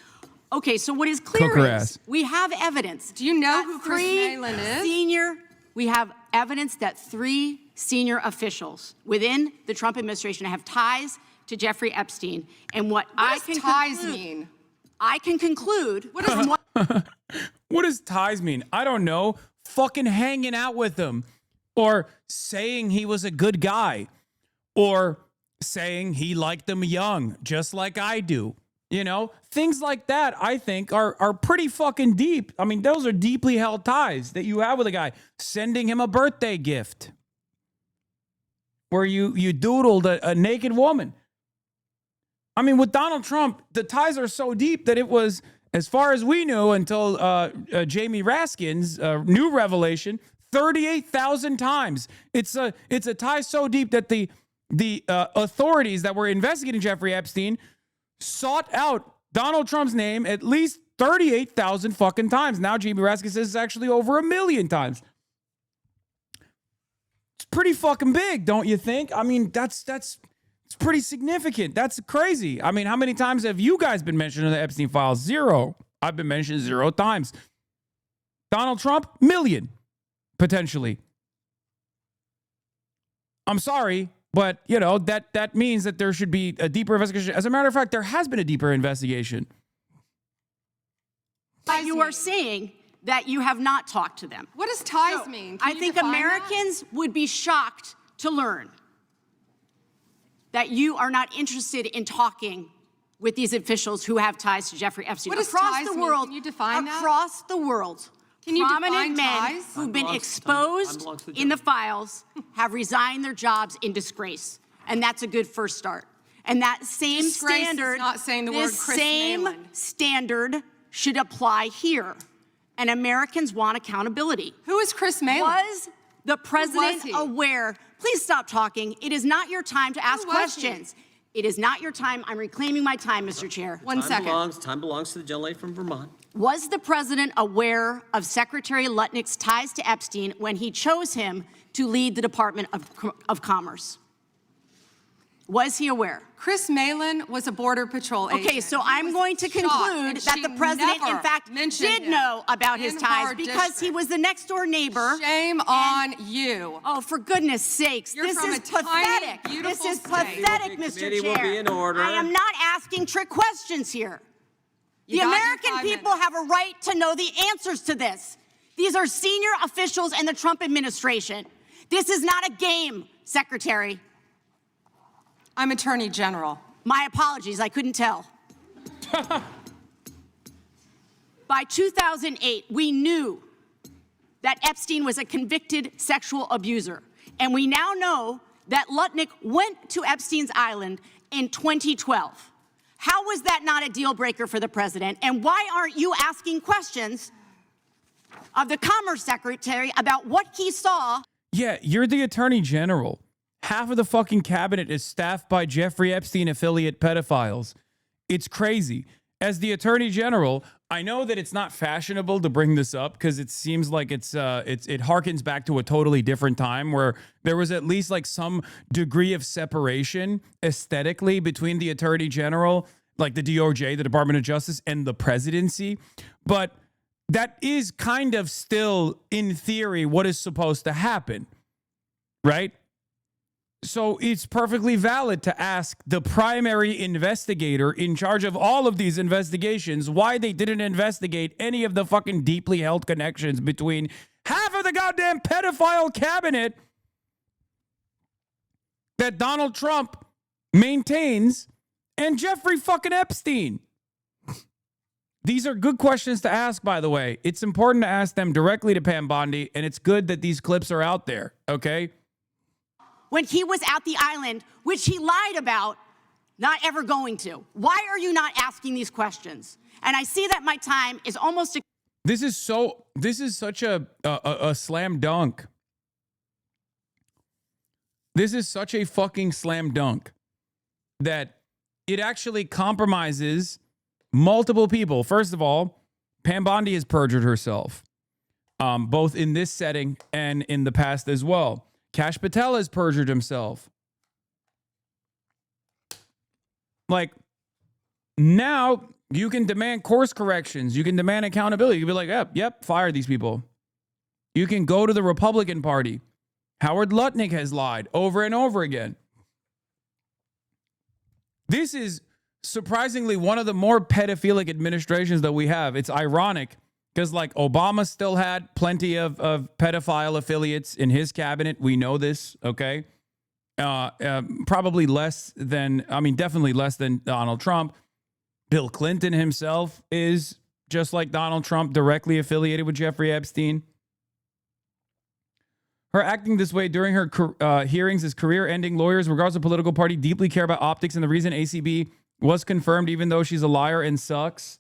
Okay, so what is clear Cook her is ass. we have evidence. Do you know that who Chris Malin is? We have evidence that 3 senior officials within the Trump administration have ties to Jeffrey Epstein. And what I does can ties conclude, mean? I can conclude What does What does ties mean? I don't know. Fucking hanging out with him, or saying he was a good guy, or saying he liked them young, just like I do. You know, things like that, I think, are pretty fucking deep. I mean, those are deeply held ties that you have with a guy. Sending him a birthday gift where you doodled a naked woman. I mean, with Donald Trump, the ties are so deep that it was, as far as we knew, until Jamie Raskin's new revelation, 38,000 times. It's a tie so deep that the authorities that were investigating Jeffrey Epstein sought out Donald Trump's name at least 38,000 fucking times. Now Jamie Raskin says it's actually over 1 million times. It's pretty fucking big, don't you think? I mean, it's pretty significant. That's crazy. I mean, how many times have you guys been mentioned in the Epstein files? 0. I've been mentioned 0 times. Donald Trump, 1 million, potentially. I'm sorry, but, you know, that means that there should be a deeper investigation. As a matter of fact, there has been a deeper investigation. But you are saying that you have not talked to them. What does ties mean? Can I you think define Americans would be shocked to learn that you are not interested in talking with these officials who have ties to Jeffrey Epstein. What does across ties the mean? world, Can you define that? across the world, Can you prominent define men ties? who've been Time exposed belongs to the in the files have resigned their jobs in disgrace, and that's a good first start. And that same Disgrace is standard, not saying the word this Chris same Malin. standard should apply here. And Americans want accountability. Who is Chris Malin? Was the president he? aware? Please stop talking. It is not your time to ask was questions. It is not your time. I'm reclaiming my time, Mr. Chair. One second. Time belongs to the gentlelady from Vermont. Was the president aware of Secretary Lutnick's ties to Epstein when he chose him to lead the Department of Commerce? Was he aware? Chris Malin was a Border Patrol agent. Okay, so He I'm was going to shot, conclude and that she the president, in never fact, mentioned did him know about his in ties her because he district. was the next door neighbor. Shame on you. Oh, for goodness sakes. You're this from is a tiny, pathetic. beautiful This is state. pathetic, Committee Mr. will Chair. be in order. I am not asking trick questions here. You The got your American 5 people minutes. have a right to know the answers to this. These are senior officials in the Trump administration. This is not a game, Secretary. I'm Attorney General. My apologies, I couldn't tell. By 2008, we knew that Epstein was a convicted sexual abuser. And we now know that Lutnick went to Epstein's Island in 2012. How was that not a deal breaker for the president? And why aren't you asking questions of the Commerce Secretary about what he saw? Yeah, you're the Attorney General. Half of the fucking cabinet is staffed by Jeffrey Epstein affiliate pedophiles. It's crazy. As the Attorney General, I know that it's not fashionable to bring this up because it seems like it harkens back to a totally different time where there was at least like some degree of separation aesthetically between the Attorney General, like the DOJ, the Department of Justice, and the presidency. But that is kind of still, in theory, what is supposed to happen, right? So it's perfectly valid to ask the primary investigator in charge of all of these investigations why they didn't investigate any of the fucking deeply held connections between half of the goddamn pedophile cabinet that Donald Trump maintains and Jeffrey fucking Epstein. These are good questions to ask, by the way. It's important to ask them directly to Pam Bondi, and it's good that these clips are out there, okay? When he was at the island, which he lied about not ever going to. Why are you not asking these questions? And I see that my time is almost. This is such a slam dunk. This is such a fucking slam dunk that it actually compromises multiple people. First of all, Pam Bondi has perjured herself, both in this setting and in the past as well. Kash Patel has perjured himself. Like, Now you can demand course corrections. You can demand accountability. You can be like, yep, fire these people. You can go to the Republican Party. Howard Lutnick has lied over and over again. This is surprisingly one of the more pedophilic administrations that we have. It's ironic because like Obama still had plenty of pedophile affiliates in his cabinet. We know this, okay? Probably less than, definitely less than Donald Trump. Bill Clinton himself is just like Donald Trump, directly affiliated with Jeffrey Epstein. Her acting this way during her hearings is career-ending. Lawyers, regardless of political party, deeply care about optics, and the reason ACB was confirmed, even though she's a liar and sucks.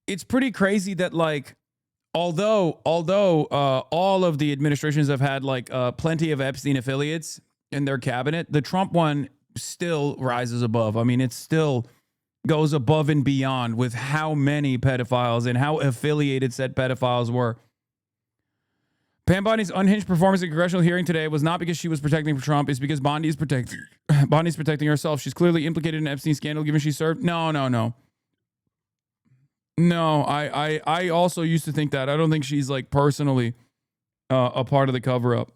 It's pretty crazy that, like, although all of the administrations have had like plenty of Epstein affiliates in their cabinet, the Trump one still rises above. I mean, it still goes above and beyond with how many pedophiles and how affiliated said pedophiles were. Pam Bondi's unhinged performance in congressional hearing today was not because she was protecting Trump. It's because Bondi's protecting herself. She's clearly implicated in Epstein scandal given she served. No. I also used to think that. I don't think she's like personally a part of the cover-up.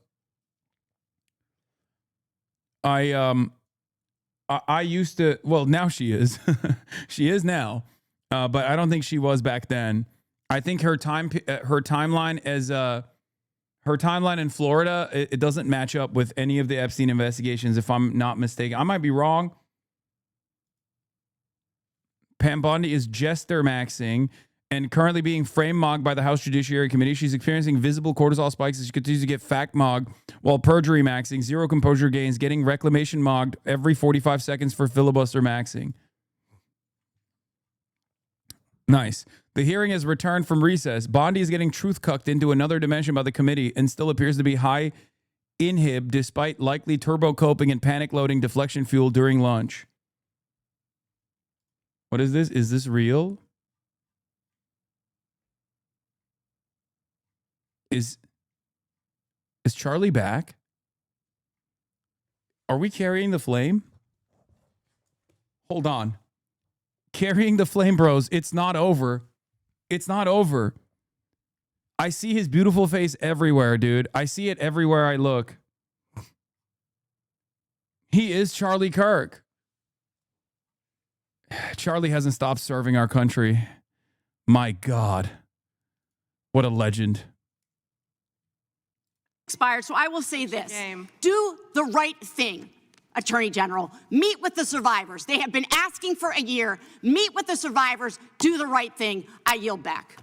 I used to, well, now she is. She is now. But I don't think she was back then. I think her timeline as her timeline in Florida, it doesn't match up with any of the Epstein investigations, if I'm not mistaken. I might be wrong. Pam Bondi is jester maxing and currently being frame mogged by the House Judiciary Committee. She's experiencing visible cortisol spikes as she continues to get fact mogged while perjury maxing, zero composure gains, getting reclamation mogged every 45 seconds for filibuster maxing. Nice. The hearing has returned from recess. Bondi is getting truth cucked into another dimension by the committee and still appears to be high inhib despite likely turbo coping and panic loading deflection fuel during lunch. What is this? Is this real? Is Charlie back? Are we carrying the flame? Hold on. Carrying the flame, bros. It's not over. It's not over. I see his beautiful face everywhere, dude. I see it everywhere I look. He is Charlie Kirk. Charlie hasn't stopped serving our country. My God. What a legend. Expired. So I will say this. Do the right thing, Attorney General. Meet with the survivors. They have been asking for a year. Meet with the survivors. Do the right thing. I yield back.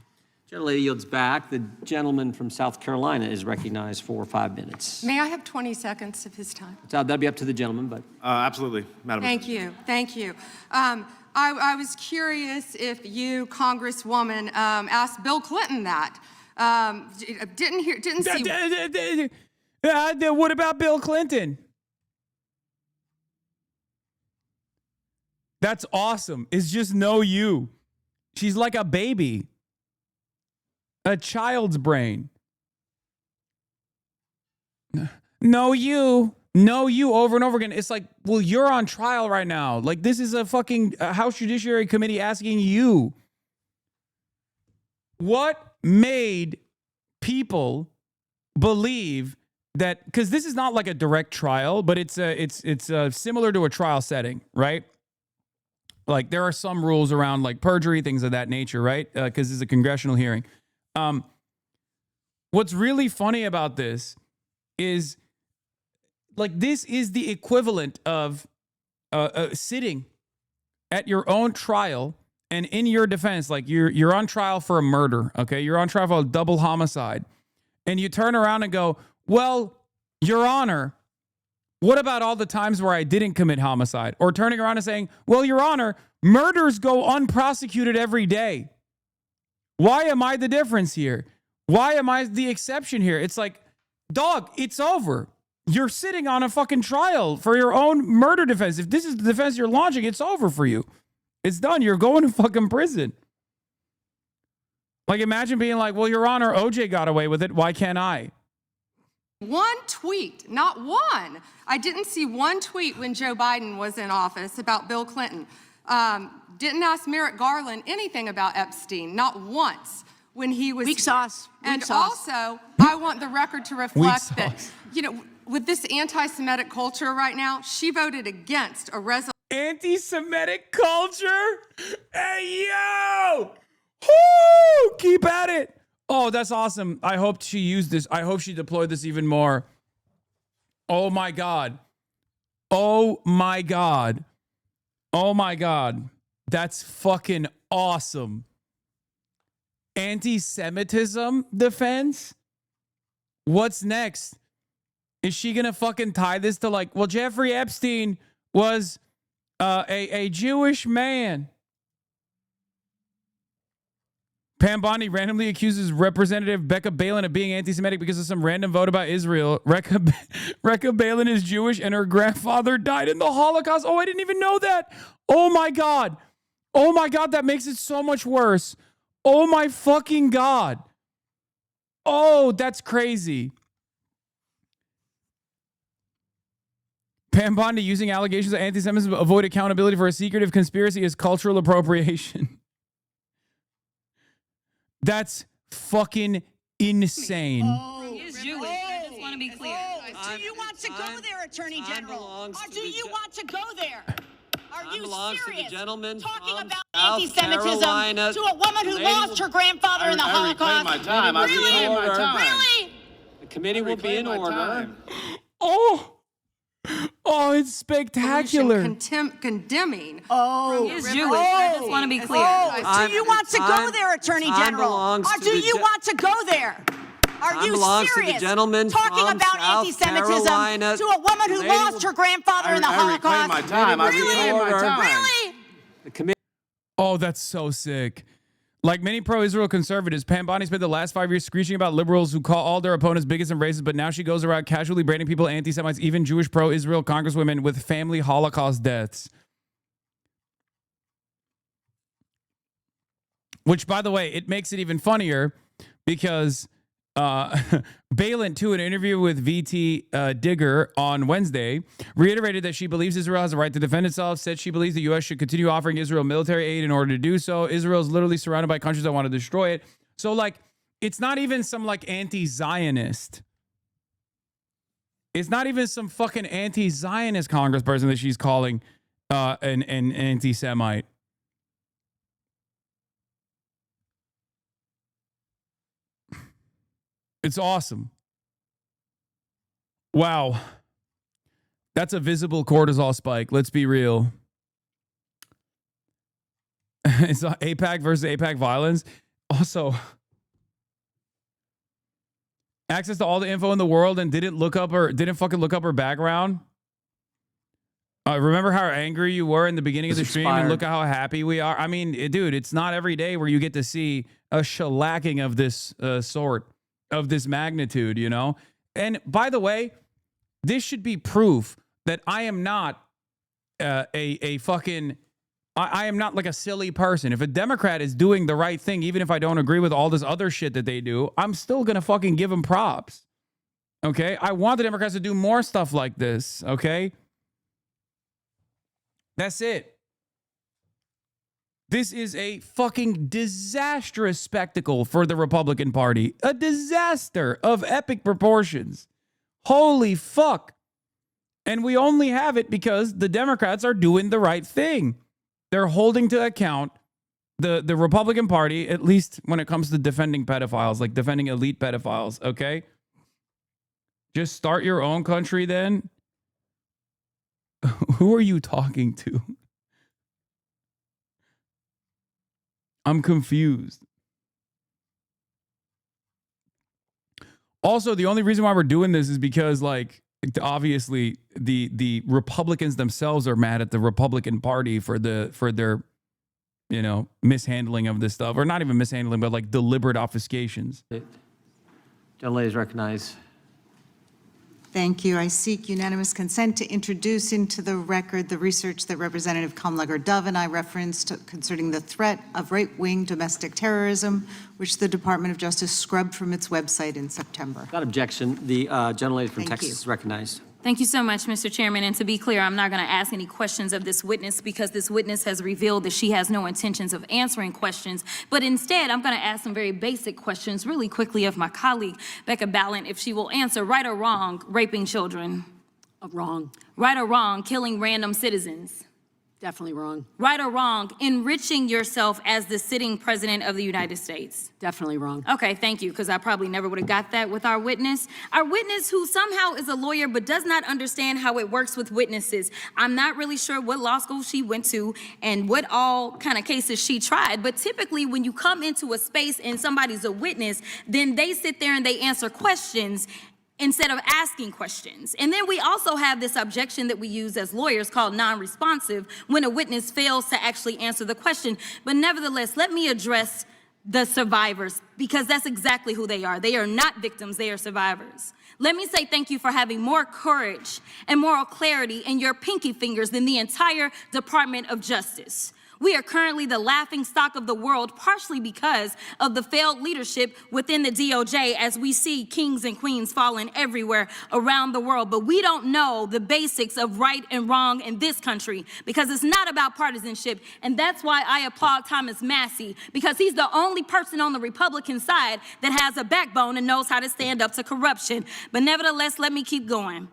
Gentlelady yields back. The gentleman from South Carolina is recognized for 5 minutes. May I have 20 seconds of his time? That'd be up to the gentleman, but. Absolutely, Madam Thank you. Thank you. I was curious if you, Congresswoman, asked Bill Clinton that. Didn't see. What about Bill Clinton? That's awesome. It's just no you. She's like a baby. A child's brain. No you. No you over and over again. It's like, well, you're on trial right now. Like, this is a fucking House Judiciary Committee asking you. What made people believe that, because this is not like a direct trial, but it's similar to a trial setting, right? Like, there are some rules around like perjury, things of that nature, right? Because it's a congressional hearing. What's really funny about this is, like, this is the equivalent of sitting at your own trial and in your defense, like you're on trial for a murder, okay? You're on trial for a double homicide. And you turn around and go, well, Your Honor, what about all the times where I didn't commit homicide? Or turning around and saying, well, Your Honor, murders go unprosecuted every day. Why am I the difference here? Why am I the exception here? It's like, dog, it's over. You're sitting on a fucking trial for your own murder defense. If this is the defense you're launching, it's over for you. It's done. You're going to fucking prison. Like, imagine being like, well, Your Honor, OJ got away with it. Why can't I? One tweet, not one. I didn't see one tweet when Joe Biden was in office about Bill Clinton. Didn't ask Merrick Garland anything about Epstein, not once when he was Weak sauce. And Weak sauce. also, I want the record to reflect that, you know, with this anti-Semitic culture right now, she voted against a resolution. Anti-Semitic culture? Hey, yo! Woo! Keep at it. Oh, that's awesome. I hope she used this. I hope she deployed this even more. Oh, my God. Oh, my God. Oh, my God. That's fucking awesome. Anti-Semitism defense? What's next? Is she going to fucking tie this to like, well, Jeffrey Epstein was a Jewish man. Pam Bondi randomly accuses Representative Becca Balin of being anti-Semitic because of some random vote about Israel. Recca Balin is Jewish and her grandfather died in the Holocaust. Oh, I didn't even know that. Oh my God. Oh my God, that makes it so much worse. Oh my fucking God. Oh, that's crazy. Pam Bondi using allegations of anti-Semitism to avoid accountability for a secretive conspiracy is cultural appropriation. That's fucking insane. He is Jewish. I just want to be clear. Do you want to go there, Attorney General? Or do you want to go there? Are you serious? Talking about anti-Semitism to a woman who lost her grandfather in the Holocaust. Really? The committee will be in order. Oh, it's spectacular. Condemning. Oh, he is Jewish. I just want to be clear. Do you want to go there, Attorney General? Or do you want to go there? Are you serious? Talking about anti-Semitism to a woman who lost her grandfather in the Holocaust. Really? The committee. Oh, that's so sick. Like many pro-Israel conservatives, Pam Bondi spent the last 5 years screeching about liberals who call all their opponents bigots and racist, but now she goes around casually branding people anti-Semites, even Jewish pro-Israel congresswomen with family Holocaust deaths. Which, by the way, it makes it even funnier because Balin, too, in an interview with VT Digger on Wednesday, reiterated that she believes Israel has a right to defend itself, said she believes the U.S. should continue offering Israel military aid in order to do so. Israel is literally surrounded by countries that want to destroy it. So, like, it's not even some, like, anti-Zionist. It's not even some fucking anti-Zionist congressperson that she's calling an anti-Semite. It's awesome. Wow. That's a visible cortisol spike. Let's be real. It's AIPAC versus AIPAC violence. Also, access to all the info in the world and didn't fucking look up her background. Remember how angry you were in the beginning of the stream and look at how happy we are? I mean, dude, it's not every day where you get to see a shellacking of this sort. Of this magnitude, you know? And by the way, this should be proof that I am not a fucking, I am not like a silly person. If a Democrat is doing the right thing, even if I don't agree with all this other shit that they do, I'm still gonna fucking give them props. Okay? I want the Democrats to do more stuff like this, okay? That's it. This is a fucking disastrous spectacle for the Republican Party. A disaster of epic proportions. Holy fuck. And we only have it because the Democrats are doing the right thing. They're holding to account the Republican Party, at least when it comes to defending pedophiles, like defending elite pedophiles, okay? Just start your own country then. Who are you talking to? I'm confused. Also, the only reason why we're doing this is because, like, obviously the Republicans themselves are mad at the Republican Party for their, you know, mishandling of this stuff, or not even mishandling, but like deliberate obfuscations. Gentlelady is recognized. Thank you. I seek unanimous consent to introduce into the record the research that Representative Kamlager-Dove and I referenced concerning the threat of right-wing domestic terrorism, which the Department of Justice scrubbed from its website in September. Without objection, the gentlelady from Thank Texas you. is recognized. Thank you so much, Mr. Chairman. And to be clear, I'm not going to ask any questions of this witness because this witness has revealed that she has no intentions of answering questions. But instead, I'm going to ask some very basic questions really quickly of my colleague, Becca Ballant, if she will answer right or wrong, raping children. Wrong. Right or wrong, killing random citizens. Definitely wrong. Right or wrong, enriching yourself as the sitting president of the United States. Definitely wrong. Okay, thank you, because I probably never would have got that with our witness. Our witness who somehow is a lawyer but does not understand how it works with witnesses. I'm not really sure what law school she went to and what all kind of cases she tried, but typically when you come into a space and somebody's a witness, then they sit there and they answer questions instead of asking questions. And then we also have this objection that we use as lawyers called non-responsive when a witness fails to actually answer the question. But nevertheless, let me address the survivors because that's exactly who they are. They are not victims, they are survivors. Let me say thank you for having more courage and moral clarity in your pinky fingers than the entire Department of Justice. We are currently the laughing stock of the world, partially because of the failed leadership within the DOJ as we see kings and queens falling everywhere around the world. But we don't know the basics of right and wrong in this country because it's not about partisanship. And that's why I applaud Thomas Massie, because he's the only person on the Republican side that has a backbone and knows how to stand up to corruption. But nevertheless, let me keep going.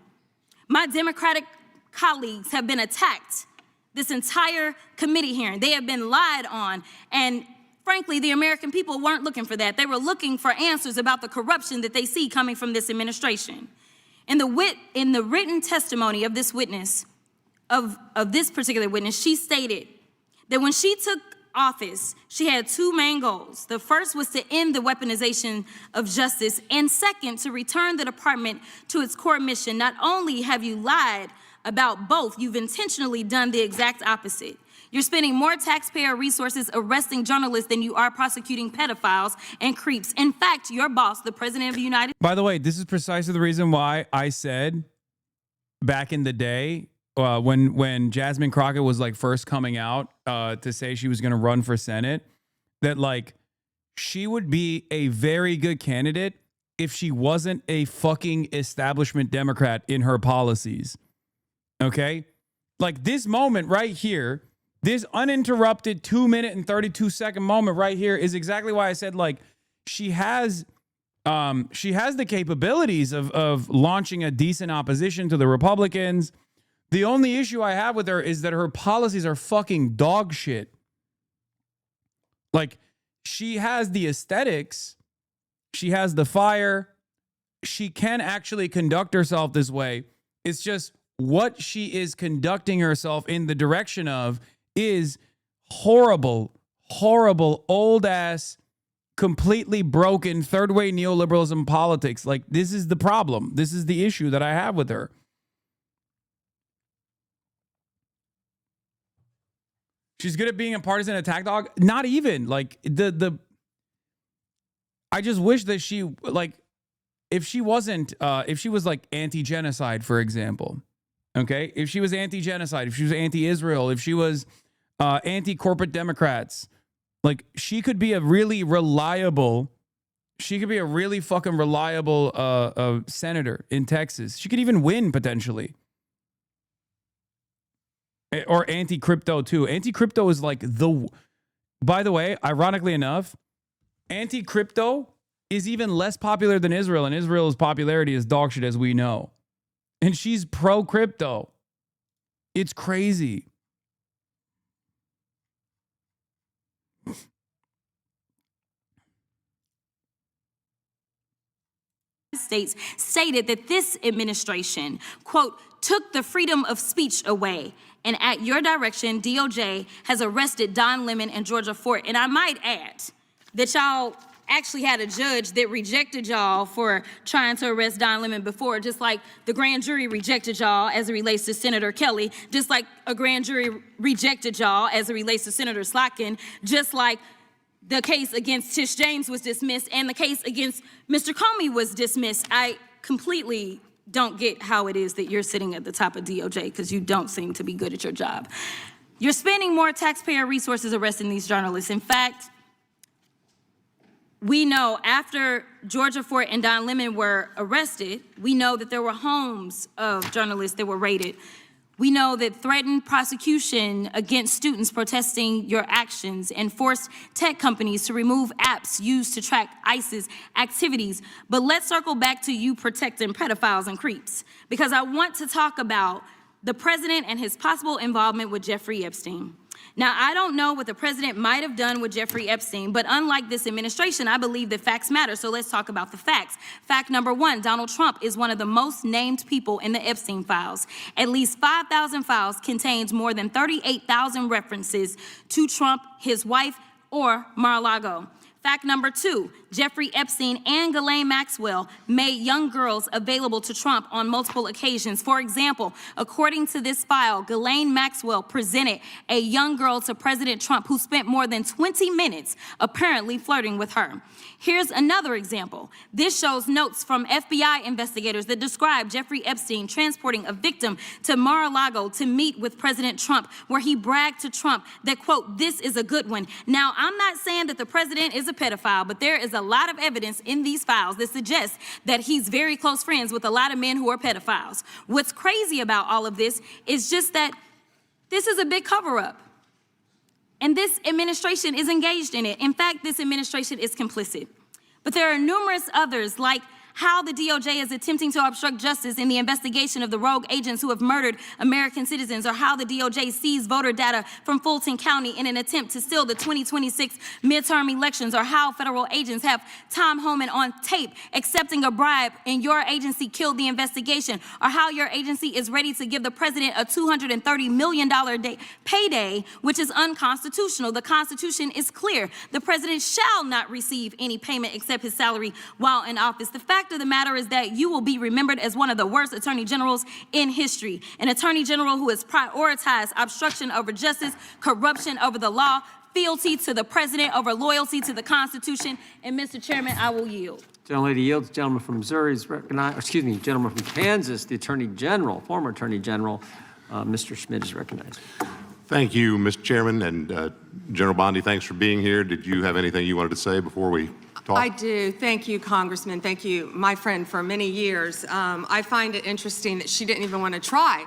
My Democratic colleagues have been attacked this entire committee hearing. They have been lied on. And frankly, the American people weren't looking for that. They were looking for answers about the corruption that they see coming from this administration. In the written testimony of this witness, of this particular witness, she stated that when she took office, she had two main goals. The first was to end the weaponization of justice, and second, to return the department to its core mission. Not only have you lied about both, you've intentionally done the exact opposite. You're spending more taxpayer resources arresting journalists than you are prosecuting pedophiles and creeps. In fact, your boss, the president of the United States. By the way, this is precisely the reason why I said back in the day when Jasmine Crockett was like first coming out to say she was going to run for Senate, that like she would be a very good candidate if she wasn't a fucking establishment Democrat in her policies. Okay? Like this moment right here, this uninterrupted 2-minute and 32-second moment right here is exactly why I said like she has the capabilities of launching a decent opposition to the Republicans. The only issue I have with her is that her policies are fucking dog shit. Like she has the aesthetics, she has the fire, she can actually conduct herself this way. It's just what she is conducting herself in the direction of is horrible, horrible, old ass, completely broken third way neoliberalism politics. Like this is the problem. This is the issue that I have with her. She's good at being a partisan attack dog. Not even like I just wish that she like if she wasn't if she was like anti-genocide, for example. Okay, if she was anti-genocide, if she was anti-Israel, if she was anti-corporate Democrats, like she could be a really reliable, fucking reliable senator in Texas. She could even win potentially. Or anti-crypto too. Anti-crypto is like by the way, ironically enough, anti-crypto is even less popular than Israel, and Israel's popularity is dog shit as we know. And she's pro-crypto. It's crazy. States stated that this administration, quote, took the freedom of speech away. And at your direction, DOJ has arrested Don Lemon and Georgia Fort. And I might add that y'all actually had a judge that rejected y'all for trying to arrest Don Lemon before, just like the grand jury rejected y'all as it relates to Senator Kelly, just like a grand jury rejected y'all as it relates to Senator Slotkin, just like the case against Tish James was dismissed and the case against Mr. Comey was dismissed. I completely don't get how it is that you're sitting at the top of DOJ, because you don't seem to be good at your job. You're spending more taxpayer resources arresting these journalists. In fact, we know after Georgia Fort and Don Lemon were arrested, we know that there were homes of journalists that were raided. We know that threatened prosecution against students protesting your actions and forced tech companies to remove apps used to track ISIS activities. But let's circle back to you protecting pedophiles and creeps, because I want to talk about the president and his possible involvement with Jeffrey Epstein. Now, I don't know what the president might have done with Jeffrey Epstein, but unlike this administration, I believe that facts matter, so let's talk about the facts. Fact number one, Donald Trump is one of the most named people in the Epstein files. At least 5,000 files contains more than 38,000 references to Trump, his wife, or Mar-a-Lago. Fact number two, Jeffrey Epstein and Ghislaine Maxwell made young girls available to Trump on multiple occasions. For example, according to this file, Ghislaine Maxwell presented a young girl to President Trump who spent more than 20 minutes apparently flirting with her. Here's another example. This shows notes from FBI investigators that describe Jeffrey Epstein transporting a victim to Mar-a-Lago to meet with President Trump, where he bragged to Trump that, quote, "This is a good one." Now, I'm not saying that the president is a pedophile, but there is a lot of evidence in these files that suggests that he's very close friends with a lot of men who are pedophiles. What's crazy about all of this is just that this is a big cover-up, and this administration is engaged in it. In fact, this administration is complicit. But there are numerous others, like how the DOJ is attempting to obstruct justice in the investigation of the rogue agents who have murdered American citizens, or how the DOJ seized voter data from Fulton County in an attempt to steal the 2026 midterm elections, or how federal agents have Tom Homan on tape accepting a bribe and your agency killed the investigation, or how your agency is ready to give the president a $230 million payday, which is unconstitutional. The Constitution is clear. The president shall not receive any payment except his salary while in office. The fact of the matter is that you will be remembered as one of the worst attorney generals in history, an attorney general who has prioritized obstruction over justice, corruption over the law, fealty to the president over loyalty to the Constitution. And Mr. Chairman, I will yield. Gentlelady yields. Gentleman from Missouri is recognized. Excuse me, gentleman from Kansas, the Attorney General, former Attorney General, Mr. Schmidt is recognized. Thank you, Mr. Chairman, and General Bondi, thanks for being here. Did you have anything you wanted to say before we talk? I do. Thank you, Congressman. Thank you, my friend, for many years. I find it interesting that she didn't even want to try,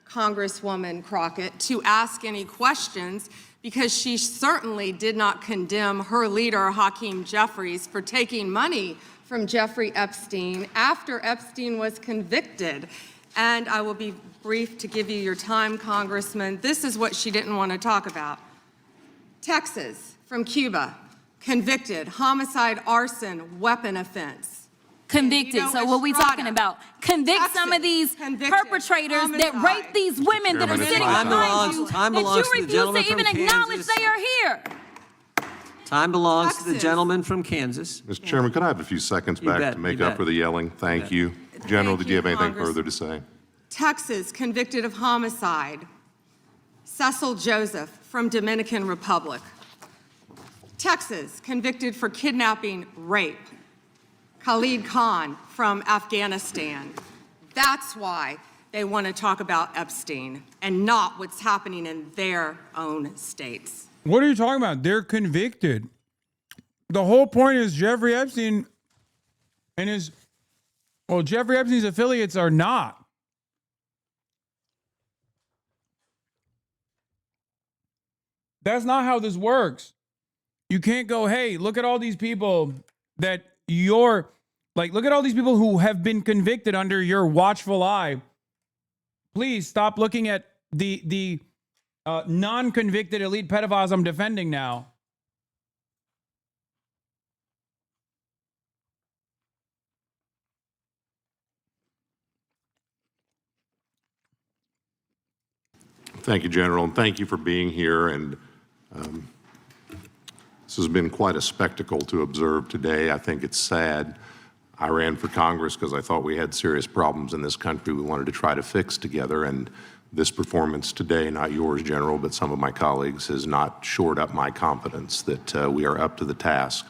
Congresswoman Crockett, to ask any questions, because she certainly did not condemn her leader, Hakeem Jeffries, for taking money from Jeffrey Epstein after Epstein was convicted. And I will be brief to give you your time, Congressman. This is what she didn't want to talk about. Texas, from Cuba, convicted, homicide, arson, weapon offense. Convicted. So what we talking about? Convict Texas, some of these perpetrators homicide. That rape these women that are sitting behind you, that you refuse to even acknowledge they are here. Time belongs to the gentleman from Kansas. Mr. Chairman, could I have a few seconds back to make up for the yelling? Thank you. General, did you have anything further to say? Texas, convicted of homicide. Cecil Joseph from Dominican Republic. Texas, convicted for kidnapping, rape. Khalid Khan from Afghanistan. That's why they want to talk about Epstein and not what's happening in their own states. What are you talking about? They're convicted. The whole point is Jeffrey Epstein and his, well, Jeffrey Epstein's affiliates are not. That's not how this works. You can't go, hey, look at all these people that you're, like, look at all these people who have been convicted under your watchful eye. Please stop looking at the non-convicted elite pedophiles I'm defending now. Thank you, General, and thank you for being here. And this has been quite a spectacle to observe today. I think it's sad. I ran for Congress because I thought we had serious problems in this country we wanted to try to fix together. And this performance today, not yours, General, but some of my colleagues, has not shored up my confidence that we are up to the task.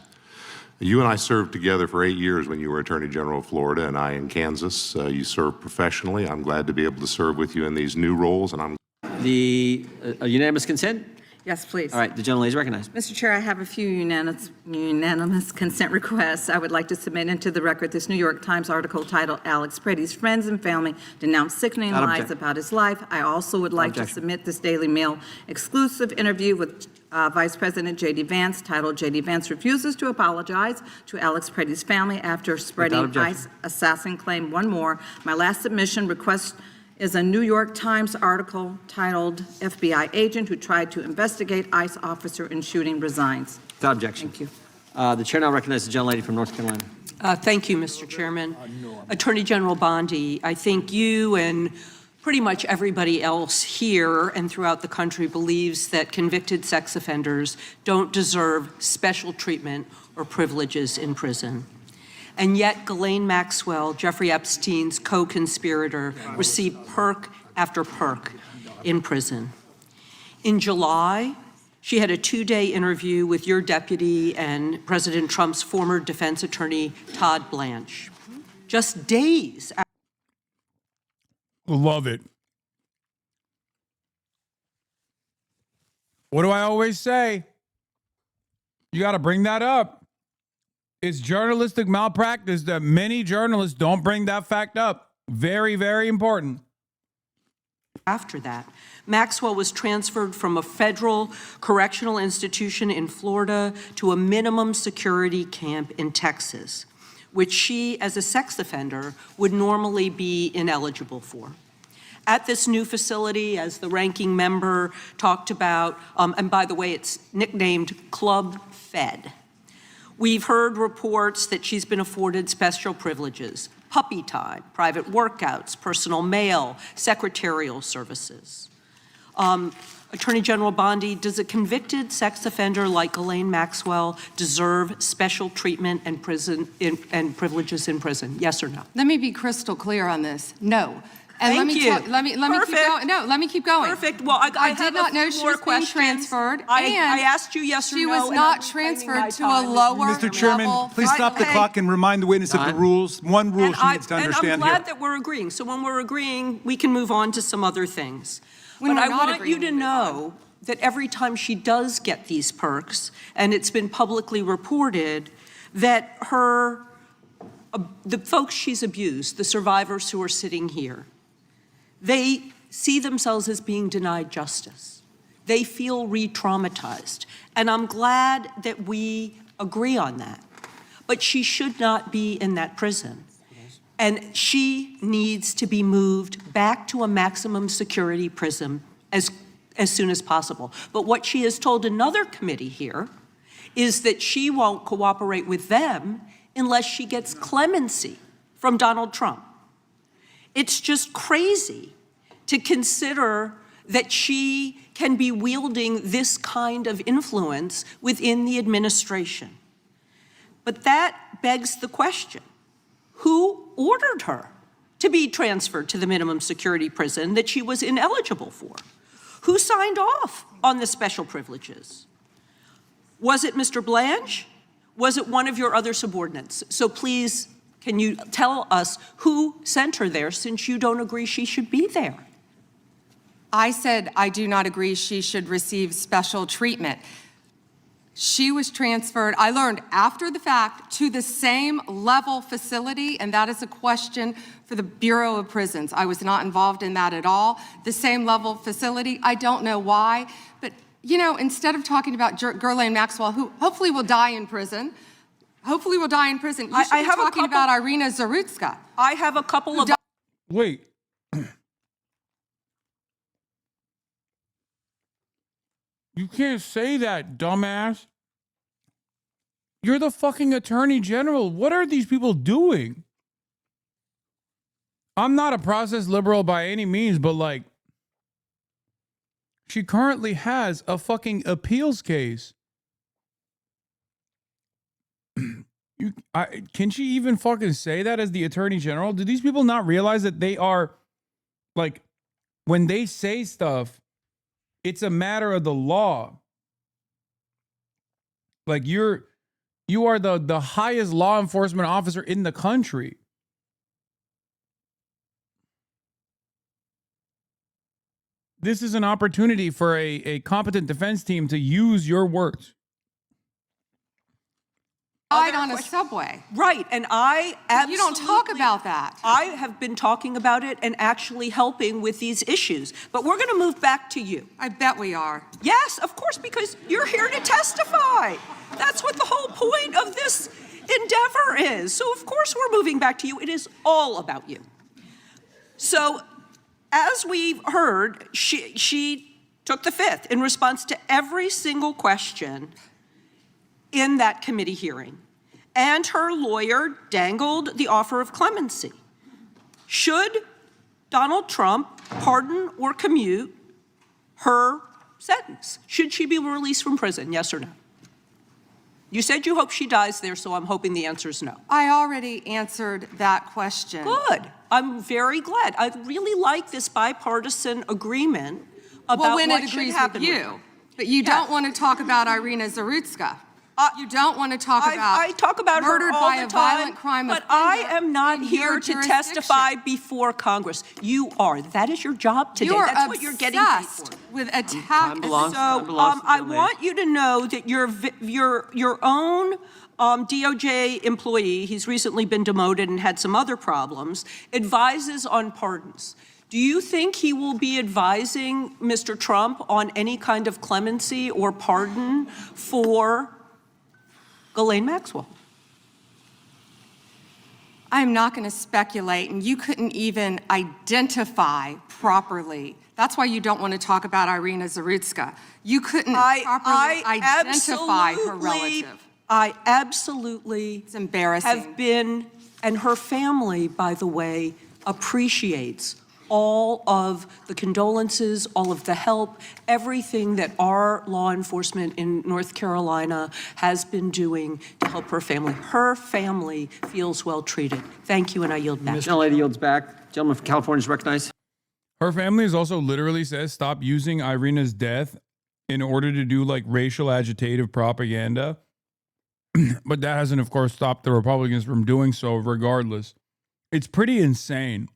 You and I served together for 8 years when you were Attorney General of Florida and I in Kansas. You served professionally. I'm glad to be able to serve with you in these new roles, and I'm The unanimous consent? Yes, please. All right, the gentlelady is recognized. Mr. Chair, I have a few unanimous consent requests. I would like to submit into the record this New York Times article titled "Alex Pretty's Friends and Family Denounce Sickening Not Lies object. About His Life." I also would like to Objection. submit this Daily Mail exclusive interview with Vice President J.D. Vance titled "J.D. Vance Refuses to Apologize to Alex Pretty's Family After Spreading objection. ICE Assassin Claim." One more. My last submission request is a New York Times article titled "FBI Agent Who Tried to Investigate ICE Officer in Shooting Resigns." Without objection. Thank you. The chair now recognizes the gentlelady from North Carolina. Thank you, Mr. Chairman. Attorney General Bondi, I think you and pretty much everybody else here and throughout the country believes that convicted sex offenders don't deserve special treatment or privileges in prison. And yet Ghislaine Maxwell, Jeffrey Epstein's co-conspirator, received perk after perk in prison. In July, she had a 2-day interview with your deputy and President Trump's former defense attorney, Todd Blanche. Just days after. Love it. What do I always say? You got to bring that up. It's journalistic malpractice that many journalists don't bring that fact up. Very, very important. After that, Maxwell was transferred from a federal correctional institution in Florida to a minimum security camp in Texas, which she, as a sex offender, would normally be ineligible for. At this new facility, as the ranking member talked about, and by the way, it's nicknamed Club Fed, we've heard reports that she's been afforded special privileges: puppy time, private workouts, personal mail, secretarial services. Attorney General Bondi, does a convicted sex offender like Ghislaine Maxwell deserve special treatment and privileges in prison? Yes or no? Let me be crystal clear on this. No. And Thank you. let me keep going. No, let me keep going. Perfect. Well, I did not know she was being transferred. I asked you yes or no. She was not transferred to a lower Mr. Chairman, level. please stop the clock and remind the witness of the rules. One rule she needs to And I'm understand glad here. that we're agreeing. So when we're agreeing, we can move on to some other things. When But I we're not want you to know that every time she does get these perks, and it's been publicly reported, that the folks she's abused, the survivors who are sitting here, they see themselves as being denied justice. They feel re-traumatized. And I'm glad that we agree on that. But she should not be in that prison. And she needs to be moved back to a maximum security prison as soon as possible. But what she has told another committee here is that she won't cooperate with them unless she gets clemency from Donald Trump. It's just crazy to consider that she can be wielding this kind of influence within the administration. But that begs the question, who ordered her to be transferred to the minimum security prison that she was ineligible for? Who signed off on the special privileges? Was it Mr. Blanche? Was it one of your other subordinates? So please, can you tell us who sent her there, since you don't agree she should be there? I said I do not agree she should receive special treatment. She was transferred, I learned after the fact, to the same level facility, and that is a question for the Bureau of Prisons. I was not involved in that at all. The same level facility, I don't know why, but you know, instead of talking about Ghislaine Maxwell, who hopefully will die in prison, you should be talking about Irina Zarutska. I have a couple of... Wait. You can't say that, dumbass. You're the fucking attorney general. What are these people doing? I'm not a process liberal by any means, but like, she currently has a fucking appeals case. Can she even fucking say that as the attorney general? Do these people not realize that they are, like, when they say stuff, it's a matter of the law. Like, you're You are the highest law enforcement officer in the country. This is an opportunity for a competent defense team to use your words. Died on a subway. Right, and I absolutely... You don't talk about that. I have been talking about it and actually helping with these issues. But we're going to move back to you. I bet we are. Yes, of course, because you're here to testify. That's what the whole point of this endeavor is. So, of course, we're moving back to you. It is all about you. So, as we've heard, she took the fifth in response to every single question in that committee hearing. And her lawyer dangled the offer of clemency. Should Donald Trump pardon or commute her sentence? Should she be released from prison, yes or no? You said you hope she dies there, so I'm hoping the answer is no. I already answered that question. Good. I'm very glad. I really like this bipartisan agreement about when what it should agrees happen with you. But you don't want to talk about Irina Zarutska. You don't want to talk about I talk about murdered her all by the a time, violent crime but offender I am not in here your to testify before Congress. You are. That is your job today. You're That's what you're getting paid for. obsessed with attack. I want you to know that your own DOJ employee, he's recently been demoted and had some other problems, advises on pardons. Do you think he will be advising Mr. Trump on any kind of clemency or pardon for Ghislaine Maxwell? I'm not going to speculate, and you couldn't even identify properly. That's why you don't want to talk about Irina Zarutska. You couldn't properly identify her relative. I absolutely it's embarrassing. Have been, and her family, by the way, appreciates all of the condolences, all of the help, everything that our law enforcement in North Carolina has been doing to help her family. Her family feels well treated. Thank you, and I yield back. Ms. Lady yields back. Gentleman from California is recognized. Her family is also literally says stop using Irina's death in order to do like racial agitative propaganda. But that hasn't, of course, stopped the Republicans from doing so regardless. It's pretty insane.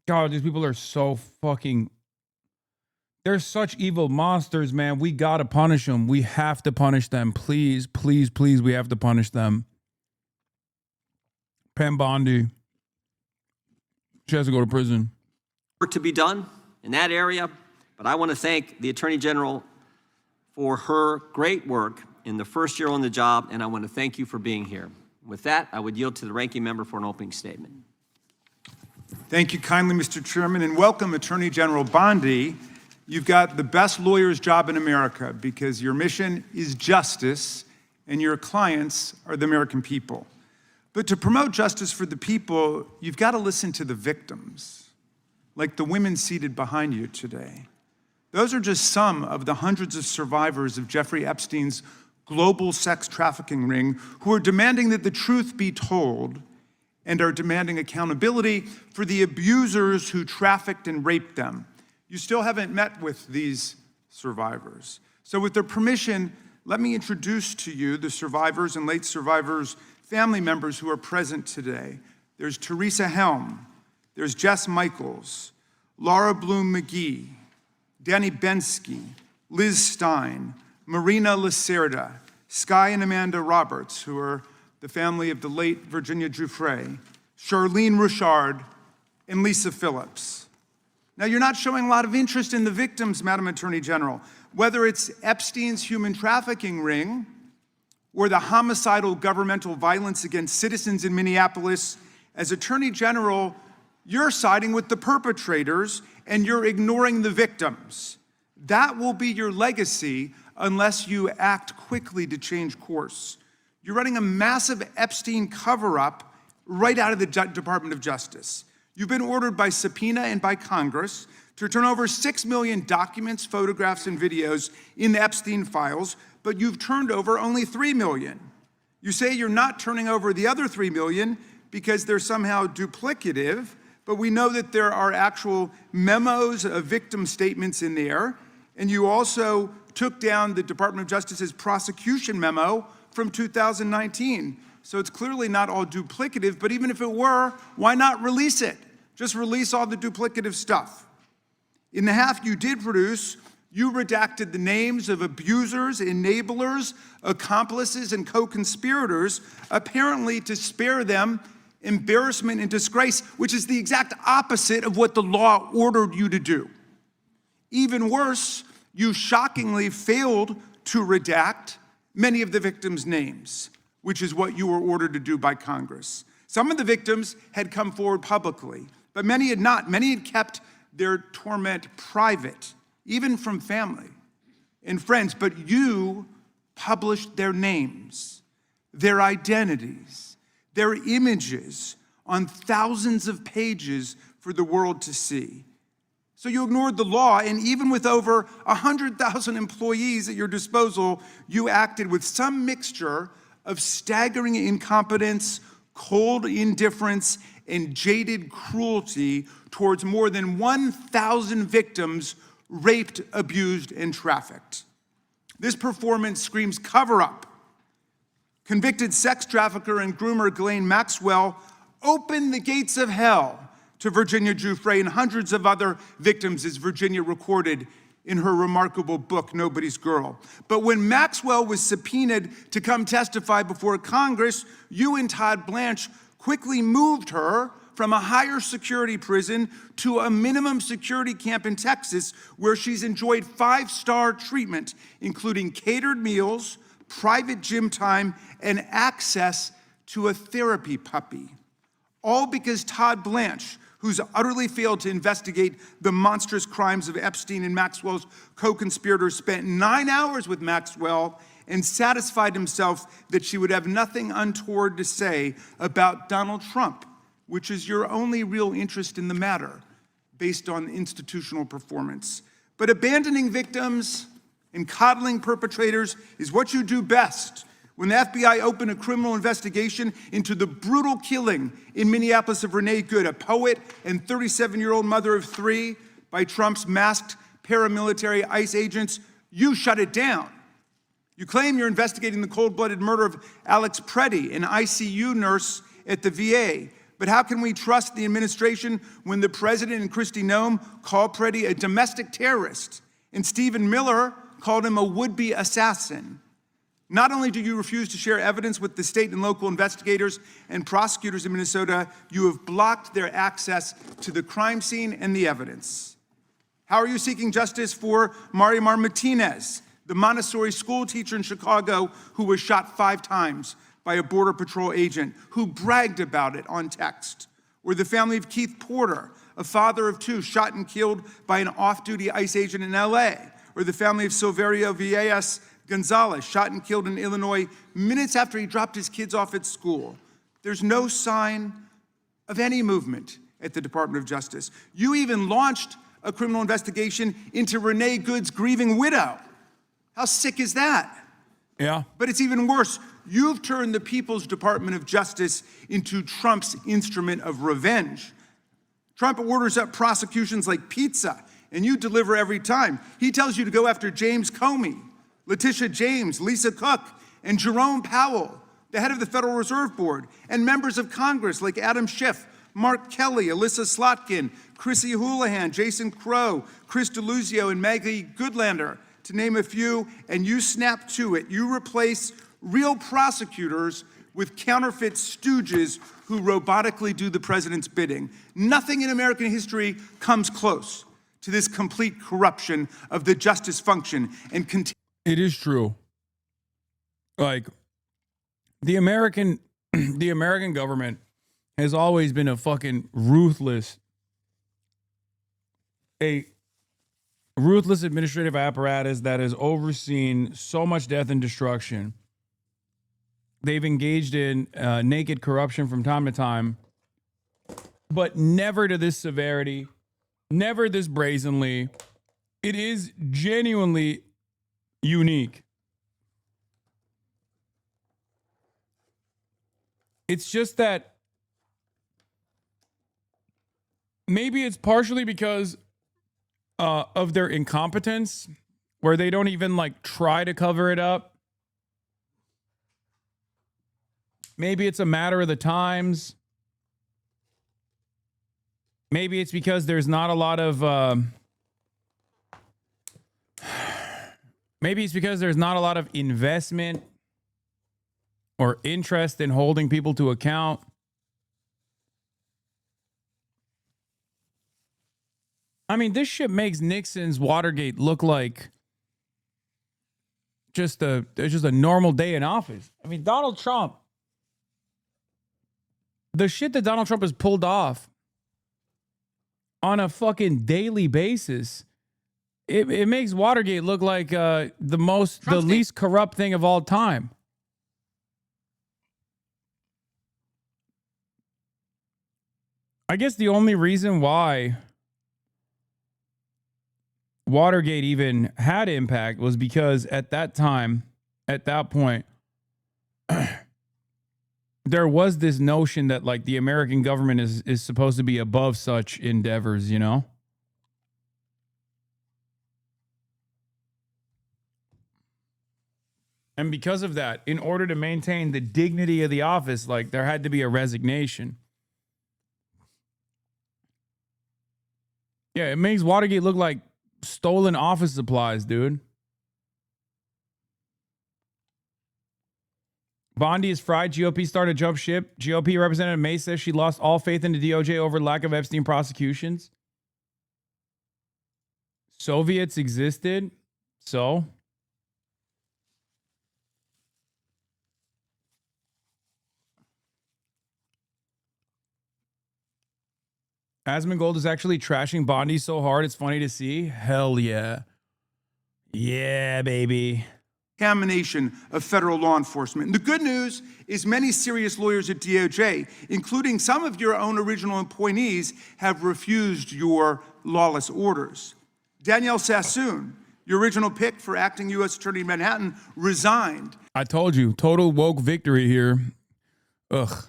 God, these people are so fucking... They're such evil monsters, man. We gotta punish them. We have to punish them. Please, please, please, we have to punish them. Pam Bondi. She has to go to prison. Work to be done in that area, but I want to thank the Attorney General for her great work in the first year on the job, and I want to thank you for being here. With that, I would yield to the ranking member for an opening statement. Thank you kindly, Mr. Chairman, and welcome, Attorney General Bondi. You've got the best lawyer's job in America because your mission is justice and your clients are the American people. But to promote justice for the people, you've got to listen to the victims, like the women seated behind you today. Those are just some of the hundreds of survivors of Jeffrey Epstein's global sex trafficking ring who are demanding that the truth be told and are demanding accountability for the abusers who trafficked and raped them. You still haven't met with these survivors. So with their permission, let me introduce to you the survivors and late survivors' family members who are present today. There's Teresa Helm, there's Jess Michaels, Laura Bloom McGee, Danny Bensky, Liz Stein, Marina Lacerda, Sky and Amanda Roberts, who are the family of the late Virginia Giuffre, Charlene Richard, and Lisa Phillips. Now, you're not showing a lot of interest in the victims, Madam Attorney General, whether it's Epstein's human trafficking ring or the homicidal governmental violence against citizens in Minneapolis. As Attorney General, you're siding with the perpetrators and you're ignoring the victims. That will be your legacy unless you act quickly to change course. You're running a massive Epstein cover-up right out of the Department of Justice. You've been ordered by subpoena and by Congress to turn over 6 million documents, photographs, and videos in the Epstein files, but you've turned over only 3 million. You say you're not turning over the other 3 million because they're somehow duplicative, but we know that there are actual memos of victim statements in there, and you also took down the Department of Justice's prosecution memo from 2019. So it's clearly not all duplicative, but even if it were, why not release it? Just release all the duplicative stuff. In the half you did produce, you redacted the names of abusers, enablers, accomplices, and co-conspirators, apparently to spare them embarrassment and disgrace, which is the exact opposite of what the law ordered you to do. Even worse, you shockingly failed to redact many of the victims' names, which is what you were ordered to do by Congress. Some of the victims had come forward publicly, but many had not. Many had kept their torment private, even from family and friends. But you published their names, their identities, their images on thousands of pages for the world to see. So you ignored the law, and even with over 100,000 employees at your disposal, you acted with some mixture of staggering incompetence, cold indifference, and jaded cruelty towards more than 1,000 victims raped, abused, and trafficked. This performance screams cover-up. Convicted sex trafficker and groomer Ghislaine Maxwell opened the gates of hell to Virginia Giuffre and hundreds of other victims, as Virginia recorded in her remarkable book, Nobody's Girl. But when Maxwell was subpoenaed to come testify before Congress, you and Todd Blanche quickly moved her from a higher security prison to a minimum security camp in Texas, where she's enjoyed 5-star treatment, including catered meals, private gym time, and access to a therapy puppy. All because Todd Blanche, who's utterly failed to investigate the monstrous crimes of Epstein and Maxwell's co-conspirators, spent 9 hours with Maxwell and satisfied himself that she would have nothing untoward to say about Donald Trump, which is your only real interest in the matter, based on institutional performance. But abandoning victims and coddling perpetrators is what you do best. When the FBI opened a criminal investigation into the brutal killing in Minneapolis of Renee Good, a poet and 37-year-old mother of 3, by Trump's masked paramilitary ICE agents, you shut it down. You claim you're investigating the cold-blooded murder of Alex Preddy, an ICU nurse at the VA. But how can we trust the administration when the president and Kristi Noem called Preddy a domestic terrorist and Stephen Miller called him a would-be assassin? Not only do you refuse to share evidence with the state and local investigators and prosecutors in Minnesota, you have blocked their access to the crime scene and the evidence. How are you seeking justice for Marimar Martinez, the Montessori school teacher in Chicago who was shot 5 times by a Border Patrol agent who bragged about it on text? Or the family of Keith Porter, a father of 2 shot and killed by an off-duty ICE agent in LA? Or the family of Silverio Villegas Gonzalez, shot and killed in Illinois minutes after he dropped his kids off at school? There's no sign of any movement at the Department of Justice. You even launched a criminal investigation into Renee Good's grieving widow. How sick is that? Yeah. But it's even worse. You've turned the People's Department of Justice into Trump's instrument of revenge. Trump orders up prosecutions like pizza, and you deliver every time. He tells you to go after James Comey, Letitia James, Lisa Cook, and Jerome Powell, the head of the Federal Reserve Board, and members of Congress like Adam Schiff, Mark Kelly, Alyssa Slotkin, Chrissy Houlihan, Jason Crow, Chris Deluzio, and Maggie Goodlander, to name a few, and you snap to it. You replace real prosecutors with counterfeit stooges who robotically do the president's bidding. Nothing in American history comes close to this complete corruption of the justice function and It is true. Like, the American government has always been a fucking ruthless administrative apparatus that has overseen so much death and destruction. They've engaged in naked corruption from time to time, but never to this severity, never this brazenly. It is genuinely unique. It's just that maybe it's partially because of their incompetence, where they don't even like try to cover it up. Maybe it's a matter of the times. Maybe it's because there's not a lot of maybe it's because there's not a lot of investment or interest in holding people to account. I mean, this shit makes Nixon's Watergate look like just a normal day in office. I mean, Donald Trump, the shit that Donald Trump has pulled off on a fucking daily basis, it makes Watergate look like the least corrupt thing of all time. I guess the only reason why Watergate even had impact was because at that time, at that point, there was this notion that like the American government is supposed to be above such endeavors, you know? And because of that, in order to maintain the dignity of the office, like there had to be a resignation. Yeah, it makes Watergate look like stolen office supplies, dude. Bondi is fried. GOP started jump ship. GOP Representative May says she lost all faith in the DOJ over lack of Epstein prosecutions. Soviets existed. So? Asmongold is actually trashing Bondi so hard it's funny to see. Hell yeah. Yeah, baby. Contamination of federal law enforcement. And the good news is many serious lawyers at DOJ, including some of your own original appointees, have refused your lawless orders. Danielle Sassoon, your original pick for acting U.S. Attorney in Manhattan, resigned. I told you, total woke victory here. Ugh.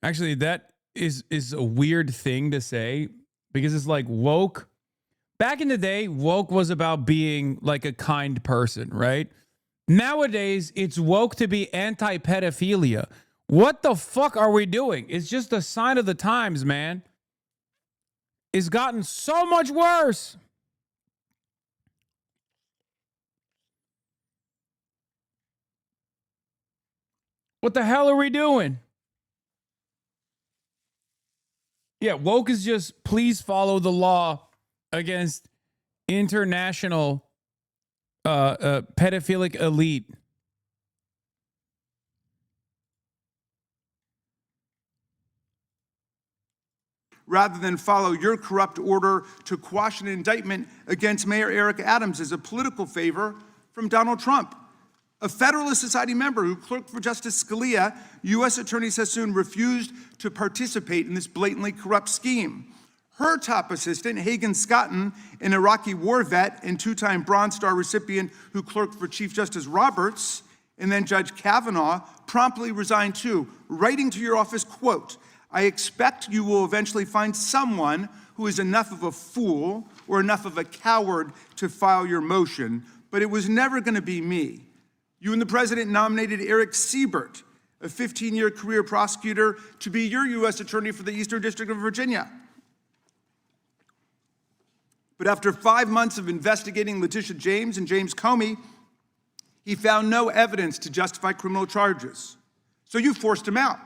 Actually, that is a weird thing to say because it's like woke. Back in the day, woke was about being like a kind person, right? Nowadays, it's woke to be anti-pedophilia. What the fuck are we doing? It's just a sign of the times, man. It's gotten so much worse. What the hell are we doing? Yeah, woke is just please follow the law against international pedophilic elite. Rather than follow your corrupt order to quash an indictment against Mayor Eric Adams as a political favor from Donald Trump. A Federalist Society member who clerked for Justice Scalia, U.S. Attorney Sassoon refused to participate in this blatantly corrupt scheme. Her top assistant, Hagen Scotton, an Iraqi war vet and two-time Bronze Star recipient who clerked for Chief Justice Roberts, and then Judge Kavanaugh, promptly resigned too, writing to your office, quote, "I expect you will eventually find someone who is enough of a fool or enough of a coward to file your motion, but it was never going to be me." You and the president nominated Eric Siebert, a 15-year career prosecutor, to be your U.S. attorney for the Eastern District of Virginia. But after 5 months of investigating Letitia James and James Comey, he found no evidence to justify criminal charges. So you forced him out.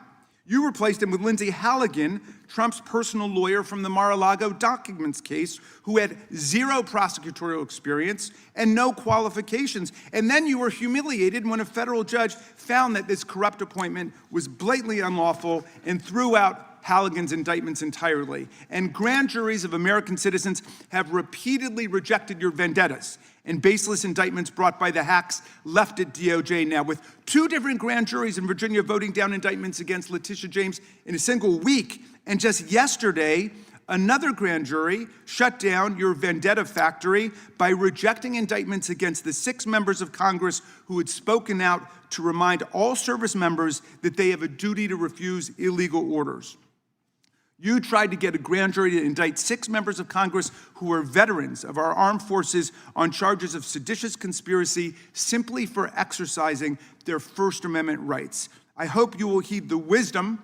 You replaced him with Lindsay Halligan, Trump's personal lawyer from the Mar-a-Lago documents case, who had zero prosecutorial experience and no qualifications. And then you were humiliated when a federal judge found that this corrupt appointment was blatantly unlawful and threw out Halligan's indictments entirely. And grand juries of American citizens have repeatedly rejected your vendettas and baseless indictments brought by the hacks left at DOJ now, with 2 different grand juries in Virginia voting down indictments against Letitia James in a single week. And just yesterday, another grand jury shut down your vendetta factory by rejecting indictments against the 6 members of Congress who had spoken out to remind all service members that they have a duty to refuse illegal orders. You tried to get a grand jury to indict 6 members of Congress who were veterans of our armed forces on charges of seditious conspiracy simply for exercising their First Amendment rights. I hope you will heed the wisdom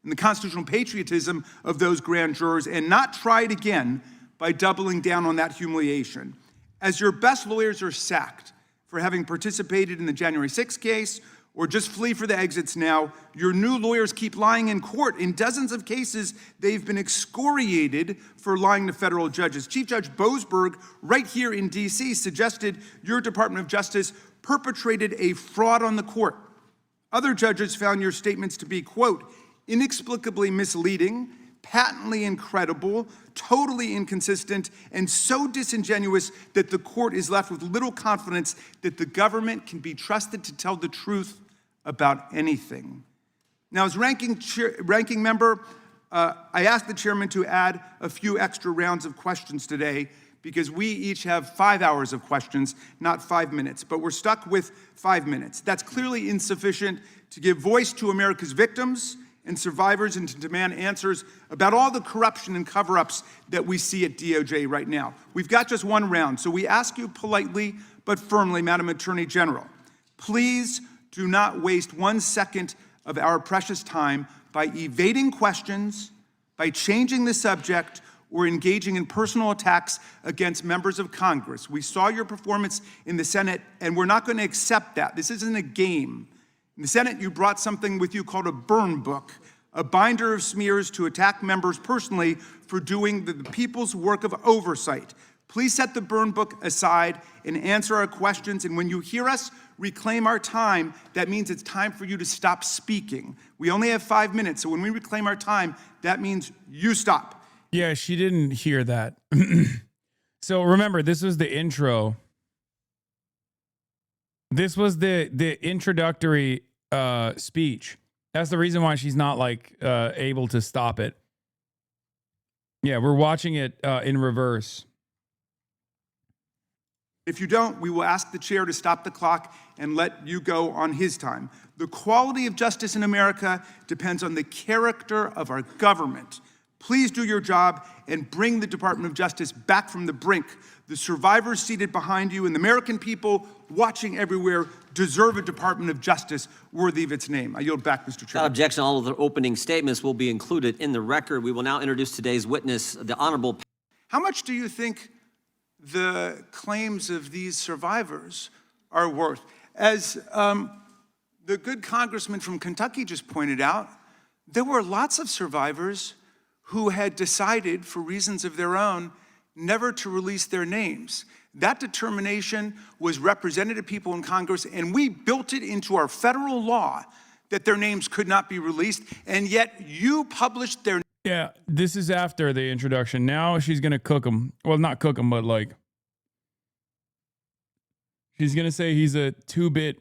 and the constitutional patriotism of those grand jurors and not try it again by doubling down on that humiliation. As your best lawyers are sacked for having participated in the January 6th case or just flee for the exits now, your new lawyers keep lying in court. In dozens of cases, they've been excoriated for lying to federal judges. Chief Judge Boasberg, right here in D.C., suggested your Department of Justice perpetrated a fraud on the court. Other judges found your statements to be, quote, inexplicably misleading, patently incredible, totally inconsistent, and so disingenuous that the court is left with little confidence that the government can be trusted to tell the truth about anything. Now, as ranking member, I asked the chairman to add a few extra rounds of questions today because we each have 5 hours of questions, not 5 minutes, but we're stuck with 5 minutes. That's clearly insufficient to give voice to America's victims and survivors and to demand answers about all the corruption and cover-ups that we see at DOJ right now. We've got just one round, so we ask you politely but firmly, Madam Attorney General, please do not waste 1 second of our precious time by evading questions, by changing the subject, or engaging in personal attacks against members of Congress. We saw your performance in the Senate, and we're not going to accept that. This isn't a game. In the Senate, you brought something with you called a burn book, a binder of smears to attack members personally for doing the people's work of oversight. Please set the burn book aside and answer our questions. And when you hear us reclaim our time, that means it's time for you to stop speaking. We only have 5 minutes, so when we reclaim our time, that means you stop. Yeah, she didn't hear that. So remember, this was the intro. This was the introductory speech. That's the reason why she's not able to stop it. Yeah, we're watching it in reverse. If you don't, we will ask the chair to stop the clock and let you go on his time. The quality of justice in America depends on the character of our government. Please do your job and bring the Department of Justice back from the brink. The survivors seated behind you and the American people watching everywhere deserve a Department of Justice worthy of its name. I yield back, Mr. Chairman. Without objection, all of the opening statements will be included in the record. We will now introduce today's witness, the Honorable. How much do you think the claims of these survivors are worth? As the good congressman from Kentucky just pointed out, there were lots of survivors who had decided, for reasons of their own, never to release their names. That determination was represented to people in Congress, and we built it into our federal law that their names could not be released, and yet you published their. Yeah, this is after the introduction. Now she's going to cook him. Well, not cook him, but she's going to say he's a 2-bit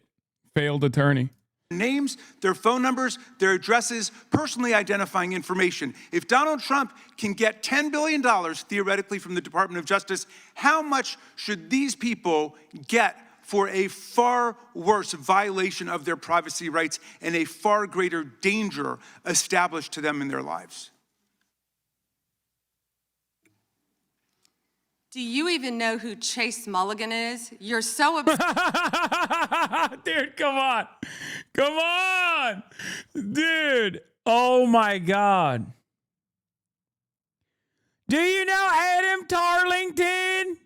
failed attorney. Names, their phone numbers, their addresses, personally identifying information. If Donald Trump can get $10 billion theoretically from the Department of Justice, how much should these people get for a far worse violation of their privacy rights and a far greater danger established to them in their lives? Do you even know who Chase Mulligan is? You're so Dude, come on. Come on. Dude. Oh my God. Do you know Adam Tarlington?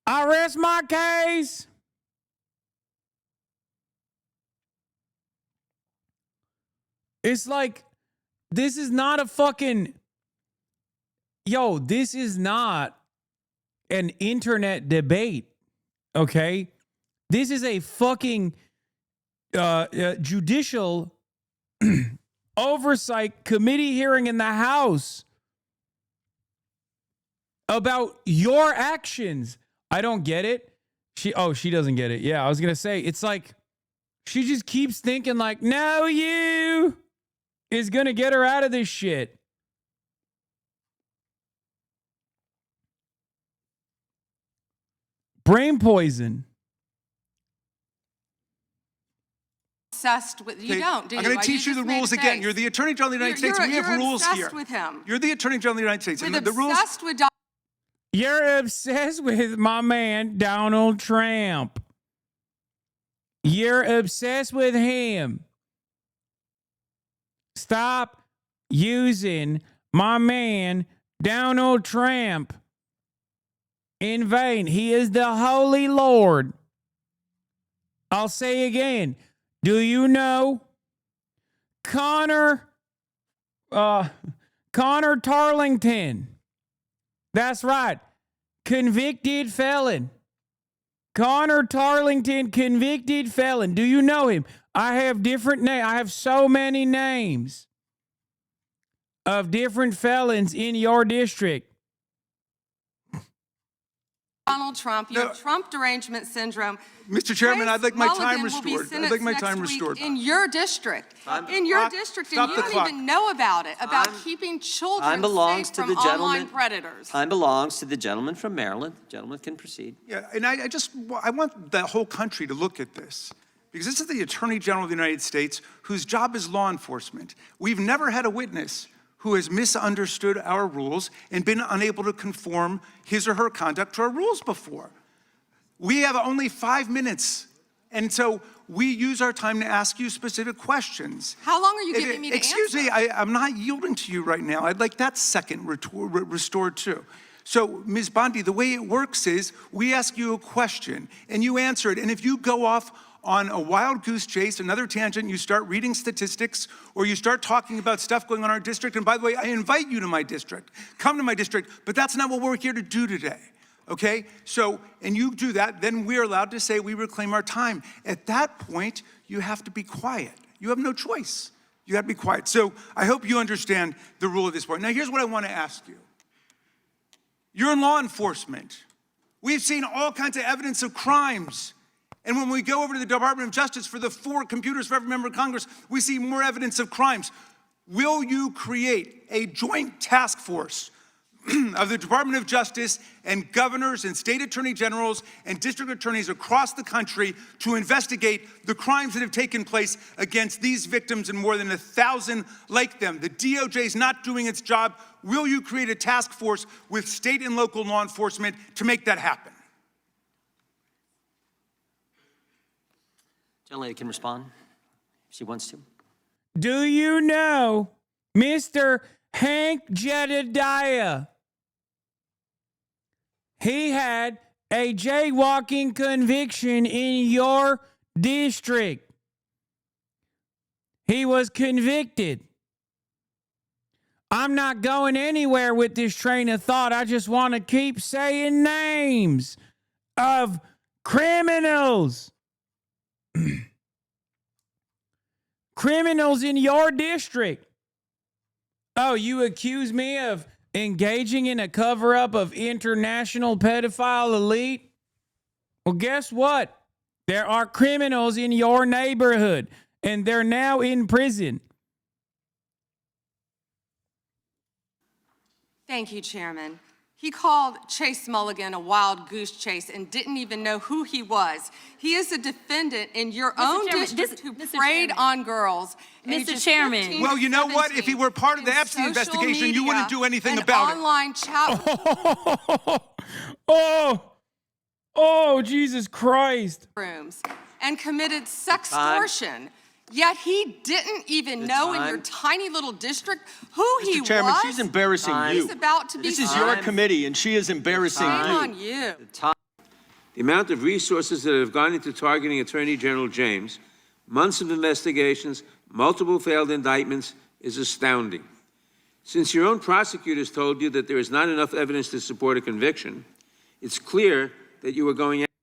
I rest my case. It's like, this is not a fucking, this is not an internet debate, okay? This is a fucking judicial oversight committee hearing in the House about your actions. I don't get it. She doesn't get it. Yeah, I was going to say, it's like, she just keeps thinking no, you is going to get her out of this shit. Brain poison. Obsessed with you. Don't, do you? I'm going to teach you the rules again. You're the Attorney General of the United States. We have rules here. With him. You're the Attorney General of the United States. With And the rules. Obsessed with You're obsessed with my man, Donald Trump. You're obsessed with him. Stop using my man, Donald Trump, in vain. He is the Holy Lord. I'll say again. Do you know Connor Tarlington? That's right. Convicted felon. Connor Tarlington, convicted felon. Do you know him? I have different names. I have so many names of different felons in your district. Donald Trump, you have Trump derangement syndrome. Mr. Chairman, I'd like my time Mulligan will be restored. I'd like my time restored. In your district. In your district, and you don't even know about it, about keeping children safe from online predators. Time belongs to the gentleman from Maryland. The gentleman can proceed. Yeah, and I want the whole country to look at this, because this is the Attorney General of the United States, whose job is law enforcement. We've never had a witness who has misunderstood our rules and been unable to conform his or her conduct to our rules before. We have only 5 minutes, and so we use our time to ask you specific questions. How long are you giving me to answer? Excuse me, I'm not yielding to you right now. I'd like that second restored too. So, Ms. Bondi, the way it works is we ask you a question and you answer it, and if you go off on a wild goose chase, another tangent, you start reading statistics, or you start talking about stuff going on in our district. And by the way, I invite you to my district. Come to my district, but that's not what we're here to do today, okay? So, and you do that, then we're allowed to say we reclaim our time. At that point, you have to be quiet. You have no choice. You have to be quiet. So I hope you understand the rule at this point. Now, here's what I want to ask you. You're in law enforcement. We've seen all kinds of evidence of crimes. And when we go over to the Department of Justice for the 4 computers for every member of Congress, we see more evidence of crimes. Will you create a joint task force of the Department of Justice and governors and state attorney generals and district attorneys across the country to investigate the crimes that have taken place against these victims and more than 1,000 like them? The DOJ is not doing its job. Will you create a task force with state and local law enforcement to make that happen? Gentlelady can respond if she wants to. Do you know Mr. Hank Jedediah? He had a jaywalking conviction in your district. He was convicted. I'm not going anywhere with this train of thought. I just want to keep saying names of criminals. Criminals in your district. Oh, you accuse me of engaging in a cover-up of international pedophile elite? Well, guess what? There are criminals in your neighborhood, and they're now in prison. Thank you, Chairman. He called Chase Mulligan a wild goose chase and didn't even know who he was. He is a defendant in your own district who preyed on girls. Mr. Chairman. Well, you know what? If he were part of the Epstein investigation, you wouldn't do anything about it. Online chat Oh, Jesus Christ. Rooms and committed sextortion. Yet he didn't even know in your tiny little district who he was. Mr. Chairman, she's embarrassing you. He's about to be This is your committee, and she is embarrassing you. Shame on you. The amount of resources that have gone into targeting Attorney General James, months of investigations, multiple failed indictments, is astounding. Since your own prosecutors told you that there is not enough evidence to support a conviction, it's clear that you were going after.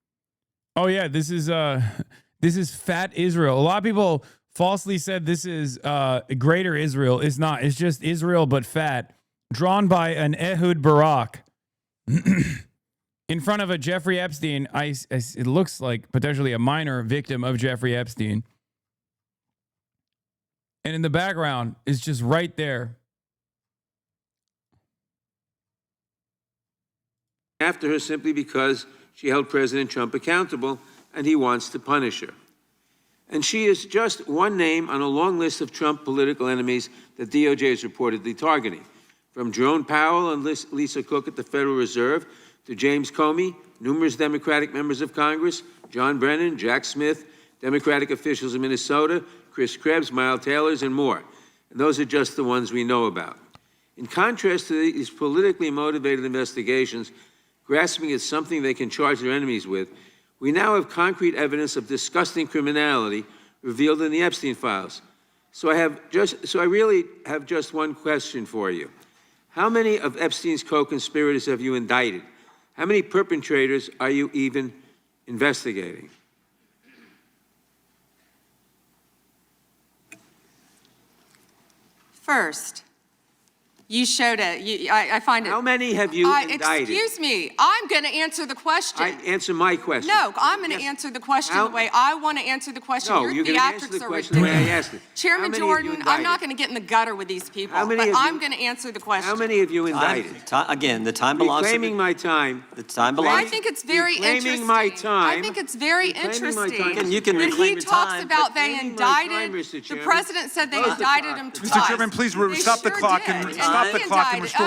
Oh yeah, this is fat Israel. A lot of people falsely said this is greater Israel. It's not. It's just Israel, but fat. Drawn by an Ehud Barak. In front of a Jeffrey Epstein, it looks like potentially a minor victim of Jeffrey Epstein. And in the background is just right there. After her simply because she held President Trump accountable and he wants to punish her. And she is just one name on a long list of Trump political enemies that DOJ is reportedly targeting. from Jerome Powell and Lisa Cook at the Federal Reserve to James Comey, numerous Democratic members of Congress, John Brennan, Jack Smith, Democratic officials in Minnesota, Chris Krebs, Miles Taylors, and more. And those are just the ones we know about. In contrast to these politically motivated investigations, grasping at something they can charge their enemies with, we now have concrete evidence of disgusting criminality revealed in the Epstein files. So I really have just one question for you. How many of Epstein's co-conspirators have you indicted? How many perpetrators are you even investigating? First, you showed it. I find it. How many have you indicted? Excuse me. I'm going to answer the question. Answer my question. No, I'm going to answer the question the way I want to answer the question. No, Your you're going to answer the question the way I asked it. Chairman Jordan, I'm not going to get in the gutter with these people, but I'm going to answer the question. How many have you indicted? Again, the time belongs to Reclaiming my time. The time belongs. I think it's very interesting. Reclaiming my time. I think it's very interesting. You can when reclaim he your talks time. about they indicted, the president said they indicted him twice. Mr. Chairman, please stop the clock and restore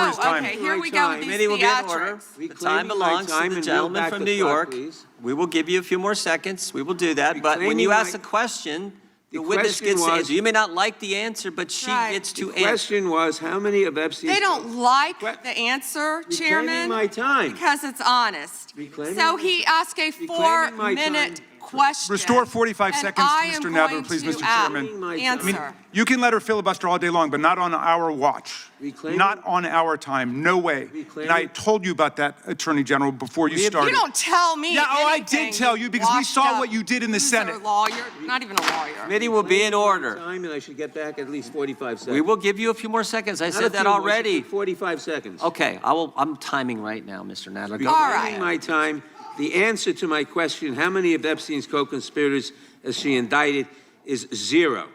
his time. Okay, here we go with these Committee will be in order. theatrics. The time belongs to the gentleman from New York. We will give you a few more seconds. We will do that. But when you ask a question, the witness gets to answer. You may not like the answer, but she gets to answer. The question was, how many of Epstein's... They don't like the answer, Chairman, my time. because it's honest. So he asked a 4-minute question. Restore 45 and seconds I to am Mr. Nadler, going please, to Mr. Chairman. Answer. You can let her filibuster all day long, but not on our watch. Not on our time. No way. And I told you about that, Attorney General, before you started. You don't tell me Yeah, anything, I did tell you because we saw what you did in the Senate. Lawyer, not even a lawyer. Committee will be in order. Time, and I should get back at least 45 seconds. We will give you a few more seconds. I said that already. 45 seconds. Okay, I'm timing right now, Mr. Nadler. Go. All right. My time. The answer to my question, how many of Epstein's co-conspirators has she indicted, is 0.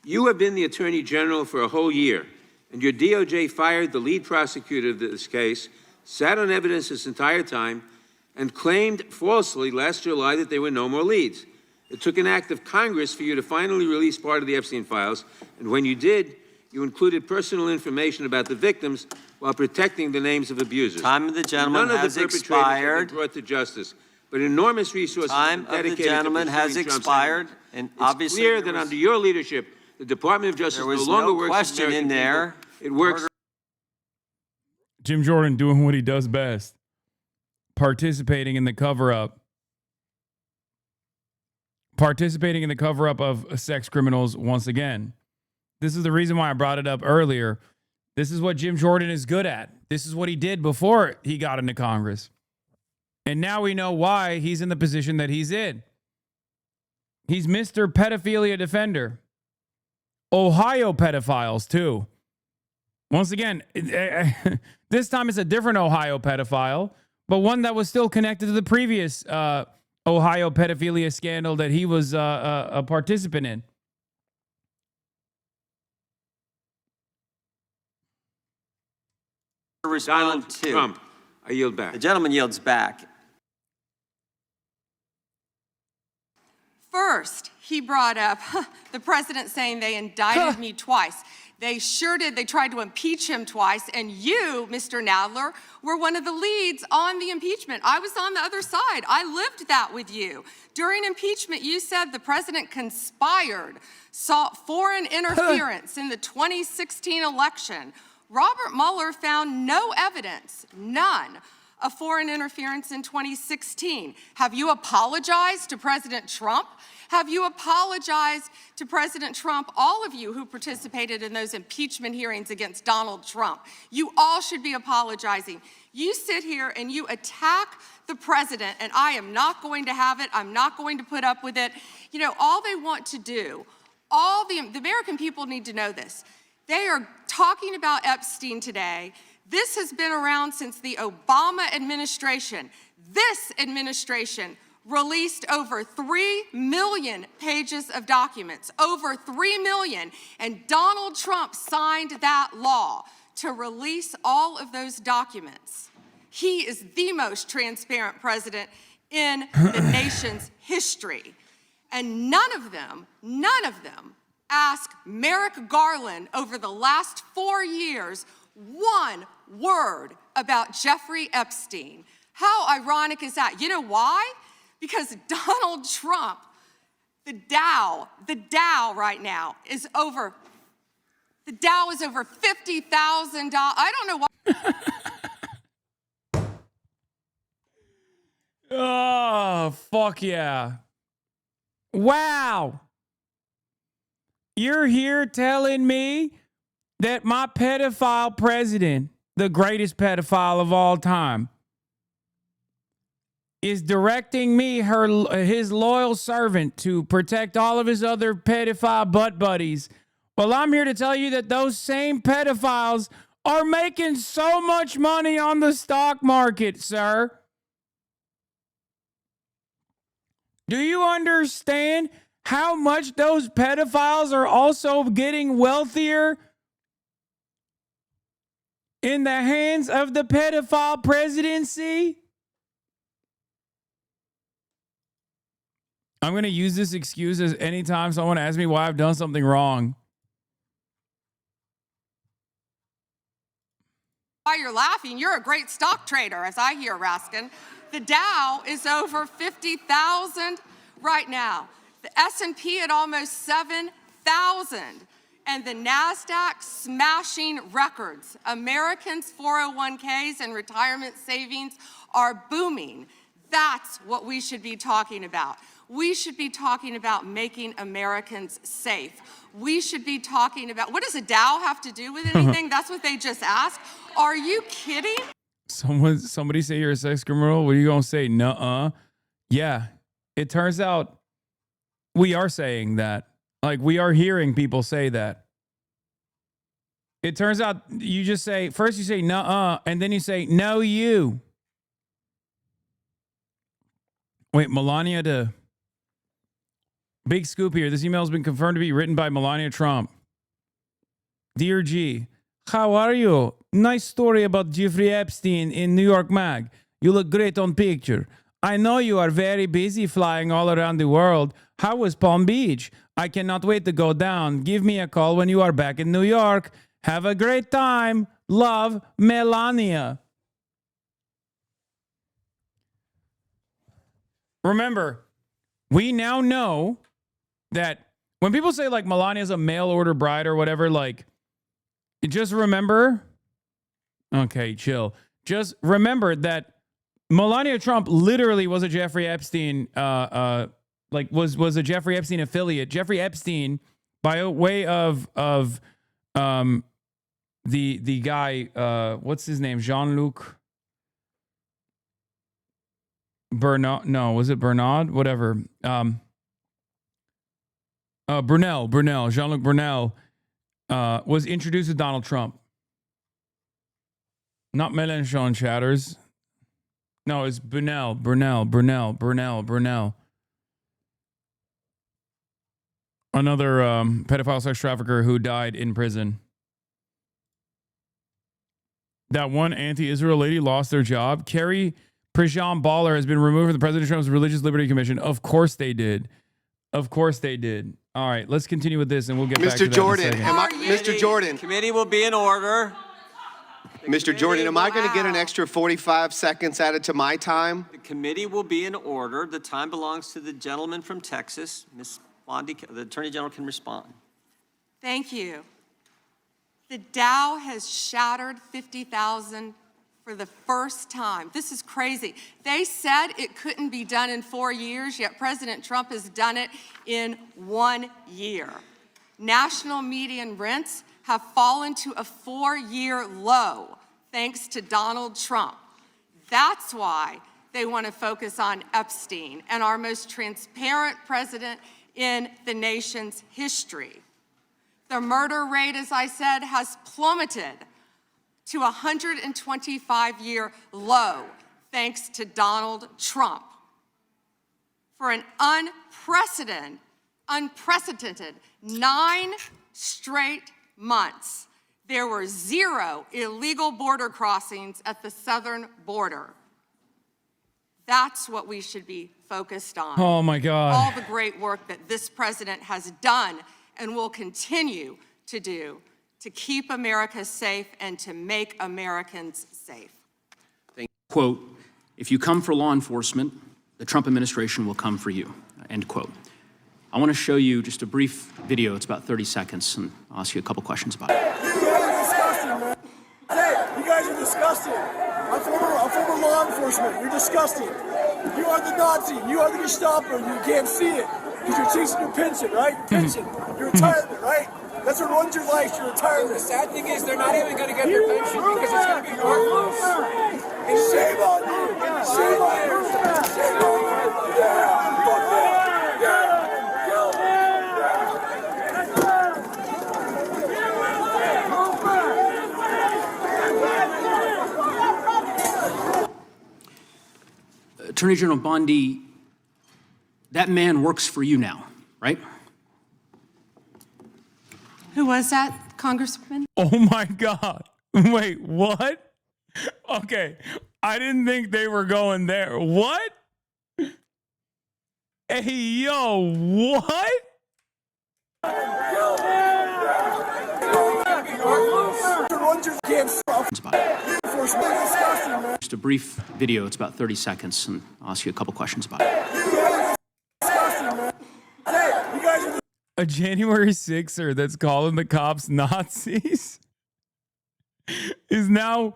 You have been the Attorney General for a whole year, and your DOJ fired the lead prosecutor of this case, sat on evidence this entire time, and claimed falsely last July that there were no more leads. It took an act of Congress for you to finally release part of the Epstein files, and when you did, you included personal information about the victims while protecting the names of abusers. Time of the gentleman has expired. Have been brought to justice, but enormous resources Time are of the dedicated gentleman to has pursuing Trump's expired, enemies. and It's obviously clear that under your leadership, the Department of Justice there no was longer no works question for in American there. people. It works. Jim Jordan doing what he does best, participating in the cover-up. Participating in the cover-up of sex criminals once again. This is the reason why I brought it up earlier. This is what Jim Jordan is good at. This is what he did before he got into Congress. And now we know why he's in the position that he's in. He's Mr. Pedophilia Defender. Ohio pedophiles, too. Once again, this time it's a different Ohio pedophile, but one that was still connected to the previous Ohio pedophilia scandal that he was a participant in. Donald Trump. I yield back. The gentleman yields back. First, he brought up the president saying they indicted me twice. They sure did. They tried to impeach him twice. And you, Mr. Nadler, were one of the leads on the impeachment. I was on the other side. I lived that with you. During impeachment, you said the president conspired, sought foreign interference in the 2016 election. Robert Mueller found no evidence, none, of foreign interference in 2016. Have you apologized to President Trump? Have you apologized to President Trump, all of you who participated in those impeachment hearings against Donald Trump? You all should be apologizing. You sit here and you attack the president, and I am not going to have it. I'm not going to put up with it. You know, all they want to do, the American people need to know this. They are talking about Epstein today. This has been around since the Obama administration. This administration released over 3 million pages of documents, over 3 million, and Donald Trump signed that law to release all of those documents. He is the most transparent president in the nation's history. And none of them ask Merrick Garland over the last 4 years one word about Jeffrey Epstein. How ironic is that? You know why? Because Donald Trump, the Dow right now is over, the Dow is over $50,000. I don't know why. Oh, fuck yeah. Wow. You're here telling me that my pedophile president, the greatest pedophile of all time, is directing me, his loyal servant, to protect all of his other pedophile butt buddies. Well, I'm here to tell you that those same pedophiles are making so much money on the stock market, sir. Do you understand how much those pedophiles are also getting wealthier in the hands of the pedophile presidency? I'm going to use this excuse as anytime someone asks me why I've done something wrong. Why you're laughing, you're a great stock trader, as I hear, Raskin. The Dow is over 50,000 right now. The S&P at almost 7,000. And the NASDAQ smashing records. Americans' 401ks and retirement savings are booming. That's what we should be talking about. We should be talking about making Americans safe. We should be talking about, what does a Dow have to do with anything? That's what they just asked. Are you kidding? Somebody say you're a sex criminal. What are you going to say? Nuh-uh. Yeah. It turns out we are saying that. Like, we are hearing people say that. It turns out you just say, first you say nuh-uh, and then you say, no, you. Wait, Melania to... Big scoop here. This email has been confirmed to be written by Melania Trump. Dear G, how are you? Nice story about Jeffrey Epstein in New York Mag. You look great on picture. I know you are very busy flying all around the world. How was Palm Beach? I cannot wait to go down. Give me a call when you are back in New York. Have a great time. Love, Melania. Remember, we now know that when people say like Melania's a mail order bride or whatever, like, just remember, okay, chill. Just remember that Melania Trump literally was a Jeffrey Epstein, was a Jeffrey Epstein affiliate. Jeffrey Epstein, by way of the guy, what's his name? Jean-Luc Bernard? No, was it Bernard? Whatever. Brunel, Jean-Luc Brunel, was introduced to Donald Trump. Not Mélenchon chatters. No, it's Brunel. Another pedophile sex trafficker who died in prison. That one anti-Israel lady lost their job. Carrie Prejean Baller has been removed from the President Trump's Religious Liberty Commission. Of course they did. Of course they did. All right, let's continue with this and we'll get back to that in a second. Mr. Jordan. Committee will be in order. Mr. Jordan, am I going to get an extra 45 seconds added to my time? The committee will be in order. The time belongs to the gentleman from Texas. Ms. Bondi, the Attorney General can respond. Thank you. The Dow has shattered 50,000 for the first time. This is crazy. They said it couldn't be done in 4 years, yet President Trump has done it in 1 year. National median rents have fallen to a 4-year low thanks to Donald Trump. That's why they want to focus on Epstein and our most transparent president in the nation's history. The murder rate, as I said, has plummeted to a 125-year low thanks to Donald Trump. For an unprecedented 9 straight months, there were 0 illegal border crossings at the southern border. That's what we should be focused on. Oh my God. All the great work that this president has done and will continue to do to keep America safe and to make Americans safe. Quote, if you come for law enforcement, the Trump administration will come for you, end quote. I want to show you just a brief video. It's about 30 seconds, and I'll ask you a couple questions about it. You guys are disgusting, man. Hey, you guys are disgusting. I'm former law enforcement. You're disgusting. You are the Nazi. You are the Gestapo. You can't see it because you're chasing your pension, right? Pension. Your retirement, right? That's what runs your life, your retirement. The sad thing is they're not even going to get their pension because it's going to be worthless. And shame on you. Shame on you. Shame on you. Yeah. Fuck that. Yeah. Attorney General Bondi, that man works for you now, right? Who was that, Congressman? Oh my God. Wait, what? Okay. I didn't think they were going there. What? Hey, yo, what? Just a brief video. It's about 30 seconds, and I'll ask you a couple questions about it. A January 6er that's calling the cops Nazis is now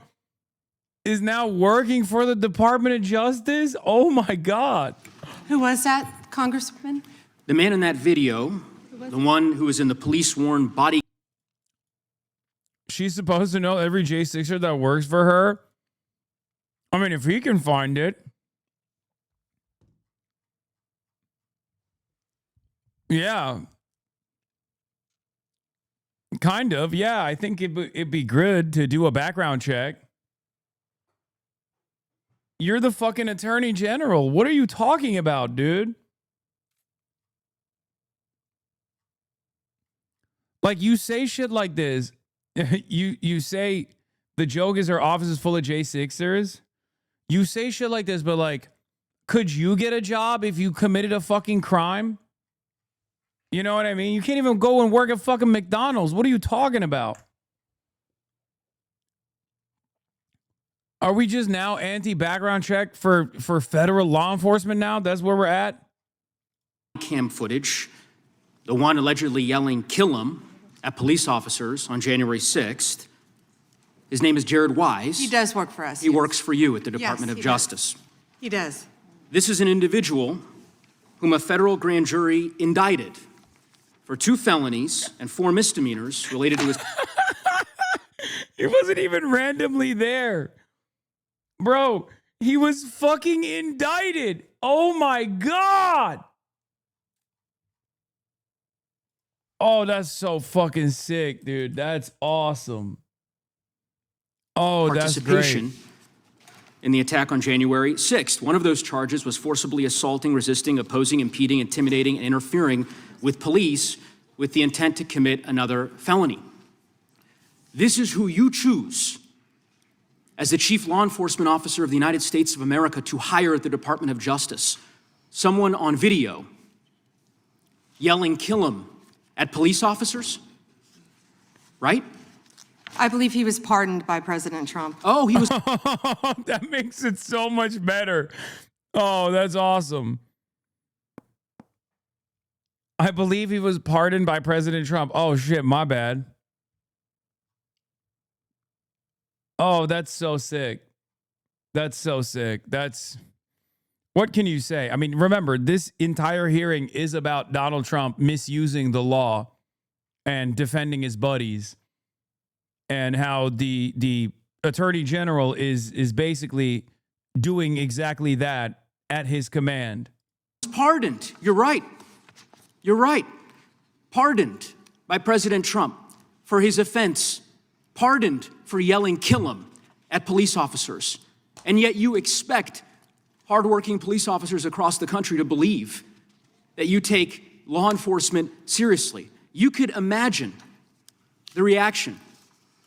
working for the Department of Justice? Oh my God. Who was that, Congressman? The man in that video, the one who was in the police-worn body. She's supposed to know every J6er that works for her. I mean, if he can find it. Yeah. Kind of. Yeah, I think it'd be good to do a background check. You're the fucking attorney general. What are you talking about, dude? Like, you say shit like this. You say the joke is our office is full of J6ers. You say shit like this, but like, could you get a job if you committed a fucking crime? You know what I mean? You can't even go and work at fucking McDonald's. What are you talking about? Are we just now anti-background check for federal law enforcement now? That's where we're at? Cam footage, the one allegedly yelling, "Kill him," at police officers on January 6th. His name is Jared Wise. He does work for us. He works for you at the Department of Justice. He does. This is an individual whom a federal grand jury indicted for 2 felonies and 4 misdemeanors related to his... He wasn't even randomly there. Bro, he was fucking indicted. Oh my God. Oh, that's so fucking sick, dude. That's awesome. Oh, that's great. In the attack on January 6th. One of those charges was forcibly assaulting, resisting, opposing, impeding, intimidating, and interfering with police with the intent to commit another felony. This is who you choose as the chief law enforcement officer of the United States of America to hire at the Department of Justice. Someone on video yelling, "Kill him," at police officers, right? I believe he was pardoned by President Trump. Oh, he was. That makes it so much better. Oh, that's awesome. I believe he was pardoned by President Trump. Oh, shit, my bad. Oh, that's so sick. That's so sick. What can you say? I mean, remember, this entire hearing is about Donald Trump misusing the law and defending his buddies, and how the attorney general is basically doing exactly that at his command. Pardoned. You're right. You're right. Pardoned by President Trump for his offense. Pardoned for yelling, "Kill him," at police officers. And yet you expect hardworking police officers across the country to believe that you take law enforcement seriously. You could imagine the reaction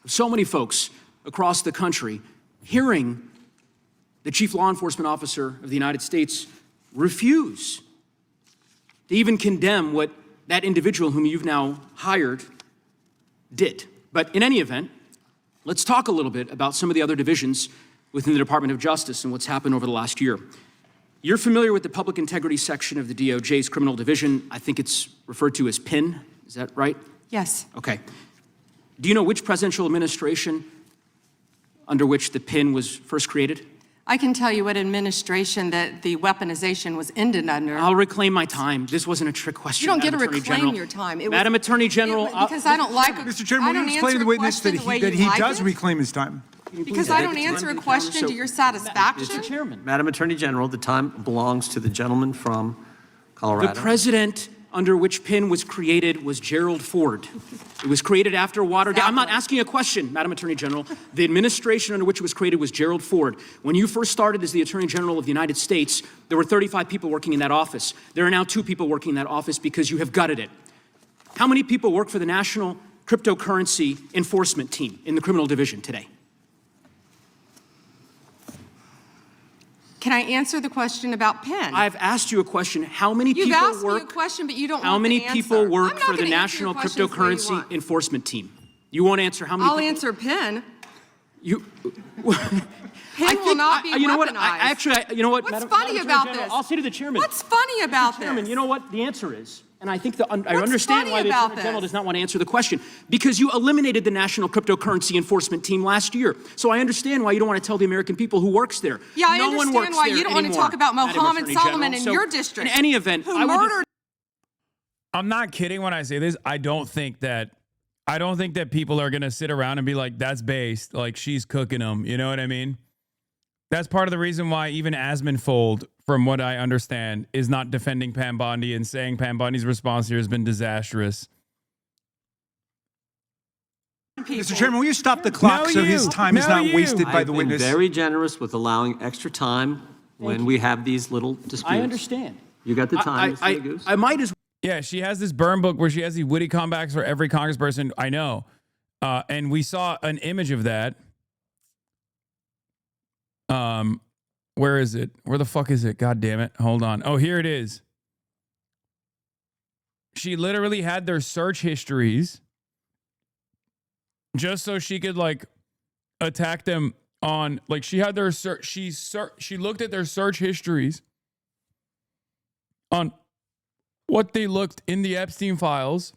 of so many folks across the country hearing the chief law enforcement officer of the United States refuse to even condemn what that individual whom you've now hired did. But in any event, let's talk a little bit about some of the other divisions within the Department of Justice and what's happened over the last year. You're familiar with the Public Integrity section of the DOJ's criminal division. I think it's referred to as PIN. Is that right? Yes. Okay. Do you know which presidential administration under which the PIN was first created? I can tell you what administration that the weaponization was ended under. I'll reclaim my time. This wasn't a trick question. You don't get to Madam Attorney reclaim General. your time. It Madam was, Attorney General. because I don't like Mr. Chairman, I will don't you explain answer to the witness question that the way he you like does it. reclaim his time? Because I don't answer a question to your satisfaction. Mr. Chairman. Madam Attorney General, the time belongs to the gentleman from Colorado. The president under which PIN was created was Gerald Ford. It was created after Watergate. I'm not asking a question, Madam Attorney General. The administration under which it was created was Gerald Ford. When you first started as the Attorney General of the United States, there were 35 people working in that office. There are now 2 people working in that office because you have gutted it. How many people work for the National Cryptocurrency Enforcement Team in the criminal division today? Can I answer the question about PIN? I've asked you a question. How many You've people asked work? me a question, but you don't How want many the answer. people work I'm not for the gonna answer your National questions the way you Cryptocurrency want. Enforcement Team? You won't answer how many I'll people? answer PIN. You. PIN will not be you know what? weaponized. You know what? What's Madam funny Attorney about General, this? I'll say to the chairman. What's funny about this? Chairman, you know what the answer is? And I think I What's understand funny why the about Attorney General this? does not want to answer the question. Because you eliminated the National Cryptocurrency Enforcement Team last year. So I understand why you don't want to tell the American people who works there. Yeah, I no one understand works why there you don't want to anymore, talk about Madam Mohammed Attorney Solomon General. in So your district. In any event, who I would murdered. I'm not kidding when I say this. I don't think that people are going to sit around and be like, that's based. Like, she's cooking them. You know what I mean? That's part of the reason why even Asmonfold, from what I understand, is not defending Pam Bondi and saying Pam Bondi's response here has been disastrous. Mr. Chairman, will you stop the clock so his time is not wasted by the witness? I've been very generous with allowing extra time when we have these little disputes. I understand. You got the time, Mr. Goose? I might as Yeah, she has this burn book where she has these witty comebacks for every congressperson. I know. And we saw an image of that. Where is it? Where the fuck is it? God damn it. Hold on. Oh, here it is. She literally had their search histories just so she could like attack them on, like, she had their search. She looked at their search histories on what they looked in the Epstein files.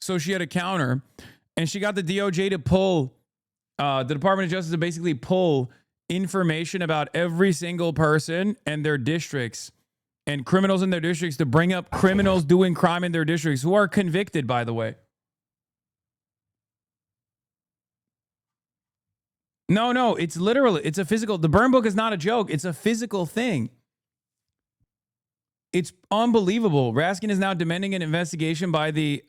So she had a counter, and she got the DOJ to pull, the Department of Justice to basically pull information about every single person and their districts and criminals in their districts to bring up criminals doing crime in their districts who are convicted, by the way. No, it's literally, it's a physical, the burn book is not a joke. It's a physical thing. It's unbelievable. Raskin is now demanding an investigation by the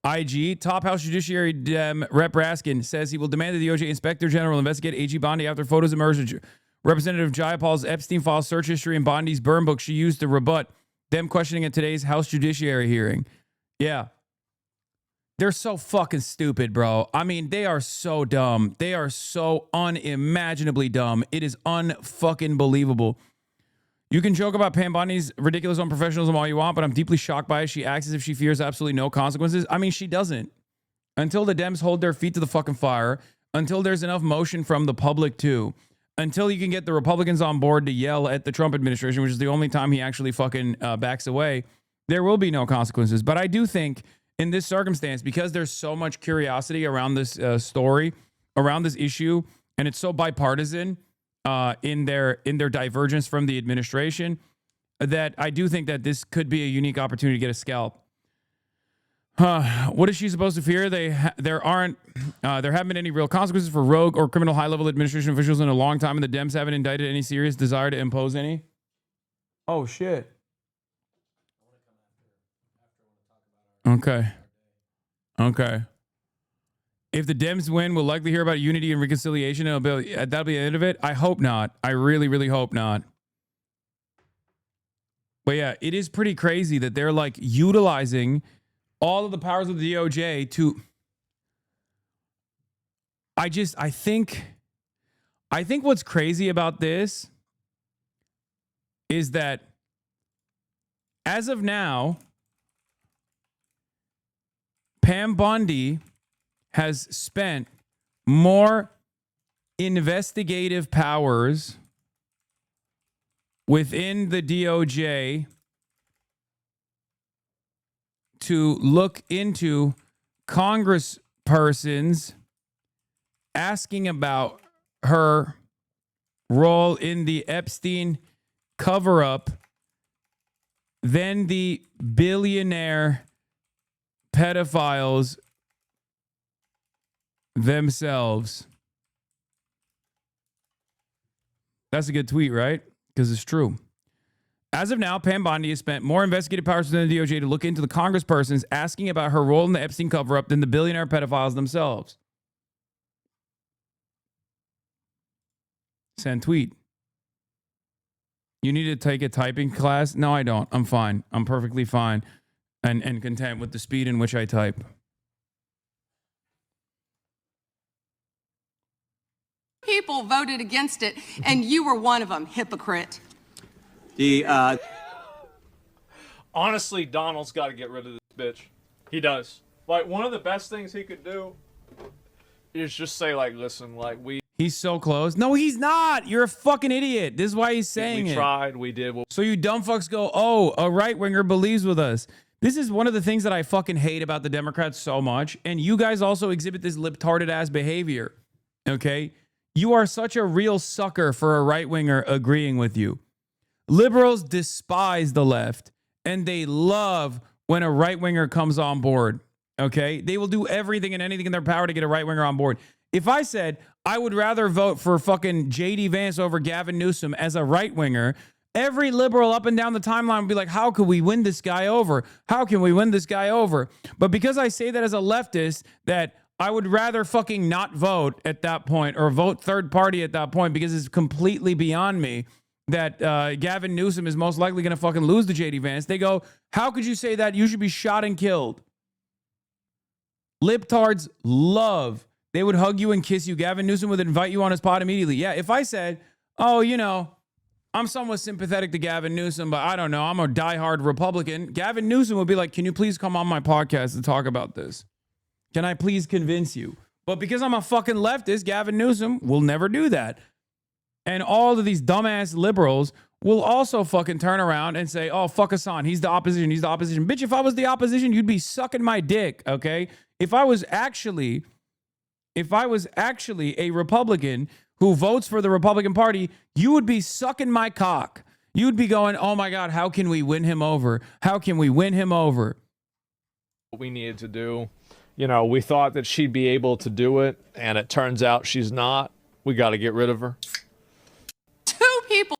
IG. Top House Judiciary Rep Raskin says he will demand the DOJ Inspector General investigate AG Bondi after photos emerged. Representative Jayapal's Epstein file search history and Bondi's burn book she used to rebut them questioning at today's House Judiciary hearing. Yeah. They're so fucking stupid, bro. I mean, they are so dumb. They are so unimaginably dumb. It is unfucking believable. You can joke about Pam Bondi's ridiculous unprofessionalism all you want, but I'm deeply shocked by it. She acts as if she fears absolutely no consequences. I mean, she doesn't. Until the Dems hold their feet to the fucking fire, until there's enough motion from the public too, until you can get the Republicans on board to yell at the Trump administration, which is the only time he actually fucking backs away, there will be no consequences. But I do think in this circumstance, because there's so much curiosity around this story, around this issue, and it's so bipartisan, in their divergence from the administration, that I do think that this could be a unique opportunity to get a scalp. What is she supposed to fear? There haven't been any real consequences for rogue or criminal high-level administration officials in a long time, and the Dems haven't indicted any serious desire to impose any. Oh shit. Okay. If the Dems win, we'll likely hear about unity and reconciliation. That'll be the end of it. I hope not. I really, really hope not. But yeah, it is pretty crazy that they're like utilizing all of the powers of the DOJ to. I think what's crazy about this is that as of now, Pam Bondi has spent more investigative powers within the DOJ to look into congresspersons asking about her role in the Epstein cover-up than the billionaire pedophiles themselves. That's a good tweet, right? Because it's true. As of now, Pam Bondi has spent more investigative powers within the DOJ to look into the congresspersons asking about her role in the Epstein cover-up than the billionaire pedophiles themselves. Send tweet. You need to take a typing class? No, I don't. I'm fine. I'm perfectly fine and content with the speed in which I type. People voted against it, and you were one of them, hypocrite. Honestly, Donald's got to get rid of this bitch. He does. Like, one of the best things he could do is just say, like, listen, like, He's so close. No, he's not. You're a fucking idiot. This is why he's saying we it. tried, we did. So you dumb fucks go, oh, a right-winger believes with us. This is one of the things that I fucking hate about the Democrats so much. And you guys also exhibit this libtarded-ass behavior. Okay? You are such a real sucker for a right-winger agreeing with you. Liberals despise the left, and they love when a right-winger comes on board. Okay? They will do everything and anything in their power to get a right-winger on board. If I said I would rather vote for fucking J.D. Vance over Gavin Newsom as a right-winger, every liberal up and down the timeline would be like, how could we win this guy over? How can we win this guy over? But because I say that as a leftist, that I would rather fucking not vote at that point or vote third party at that point because it's completely beyond me that Gavin Newsom is most likely going to fucking lose to J.D. Vance. They go, how could you say that? You should be shot and killed. Libtards love. They would hug you and kiss you. Gavin Newsom would invite you on his pod immediately. Yeah, if I said, oh, you know, I'm somewhat sympathetic to Gavin Newsom, but I don't know, I'm a diehard Republican, Gavin Newsom would be like, can you please come on my podcast to talk about this? Can I please convince you? But because I'm a fucking leftist, Gavin Newsom will never do that. And all of these dumbass liberals will also fucking turn around and say, oh, fuck Hassan. He's the opposition. He's the opposition. Bitch, if I was the opposition, you'd be sucking my dick, okay? If I was actually a Republican who votes for the Republican Party, you would be sucking my cock. You would be going, oh my God, how can we win him over? How can we win him over? what we needed to do. You know, we thought that she'd be able to do it, and it turns out she's not. We got to get rid of her. Two people.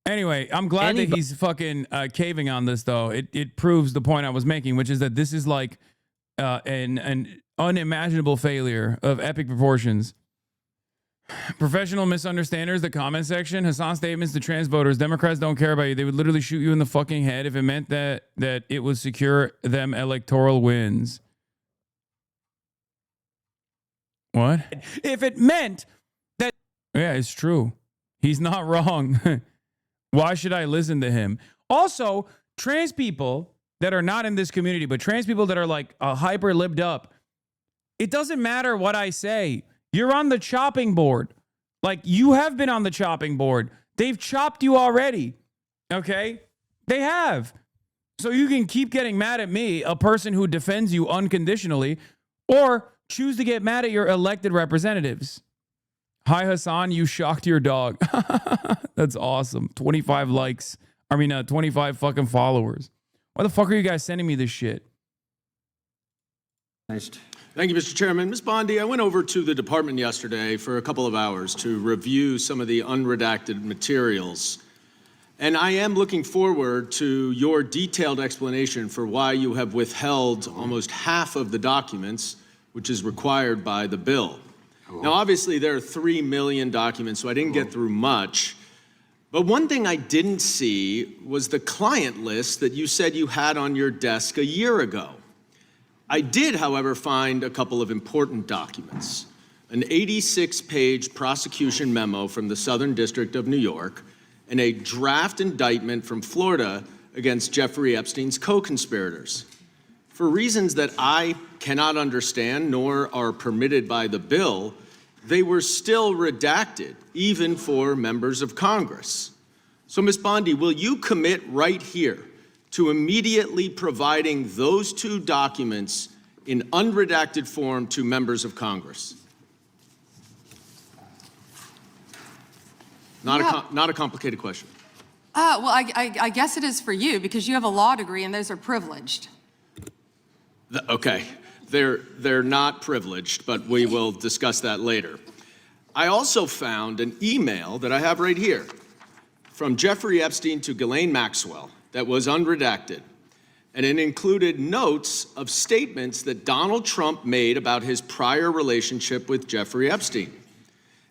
Anyway, I'm glad that he's fucking caving on this, though. It proves the point I was making, which is that this is like an unimaginable failure of epic proportions. Professional misunderstanders, the comment section, Hassan statements to trans voters, Democrats don't care about you. They would literally shoot you in the fucking head if it meant that it would secure them electoral wins. What? If it meant that... Yeah, it's true. He's not wrong. Why should I listen to him? Also, trans people that are not in this community, but trans people that are like hyper libbed up, it doesn't matter what I say. You're on the chopping board. Like, you have been on the chopping board. They've chopped you already. Okay? They have. So you can keep getting mad at me, a person who defends you unconditionally, or choose to get mad at your elected representatives. Hi, Hassan, you shocked your dog. That's awesome. 25 likes. 25 fucking followers. Why the fuck are you guys sending me this shit? Nice. Thank you, Mr. Chairman. Ms. Bondi, I went over to the department yesterday for a couple of hours to review some of the unredacted materials. And I am looking forward to your detailed explanation for why you have withheld almost half of the documents, which is required by the bill. Now, obviously, there are 3 million documents, so I didn't get through much. But one thing I didn't see was the client list that you said you had on your desk a year ago. I did, however, find a couple of important documents. An 86-page prosecution memo from the Southern District of New York and a draft indictment from Florida against Jeffrey Epstein's co-conspirators. For reasons that I cannot understand nor are permitted by the bill, they were still redacted, even for members of Congress. So, Ms. Bondi, will you commit right here to immediately providing those two documents in unredacted form to members of Congress? Not a complicated question. Well, I guess it is for you because you have a law degree and those are privileged. Okay, they're not privileged, but we will discuss that later. I also found an email that I have right here from Jeffrey Epstein to Ghislaine Maxwell that was unredacted, and it included notes of statements that Donald Trump made about his prior relationship with Jeffrey Epstein.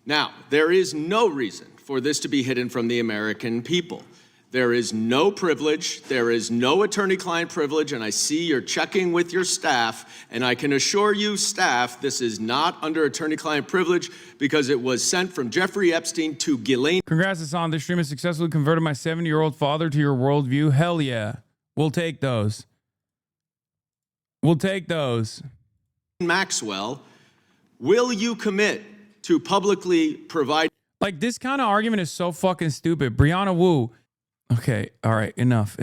Now, there is no reason for this to be hidden from the American people. There is no privilege, there is no attorney-client privilege, and I see you're checking with your staff, and I can assure you, staff, this is not under attorney-client privilege because it was sent from Jeffrey Epstein to Ghislaine. Congrats, Hassan. This stream has successfully converted my 70-year-old father to your worldview. Hell yeah. We'll take those. We'll take those. Maxwell, will you commit to publicly provide... Like, this kind of argument is so fucking stupid. Brianna Wu... Okay, all right, enough.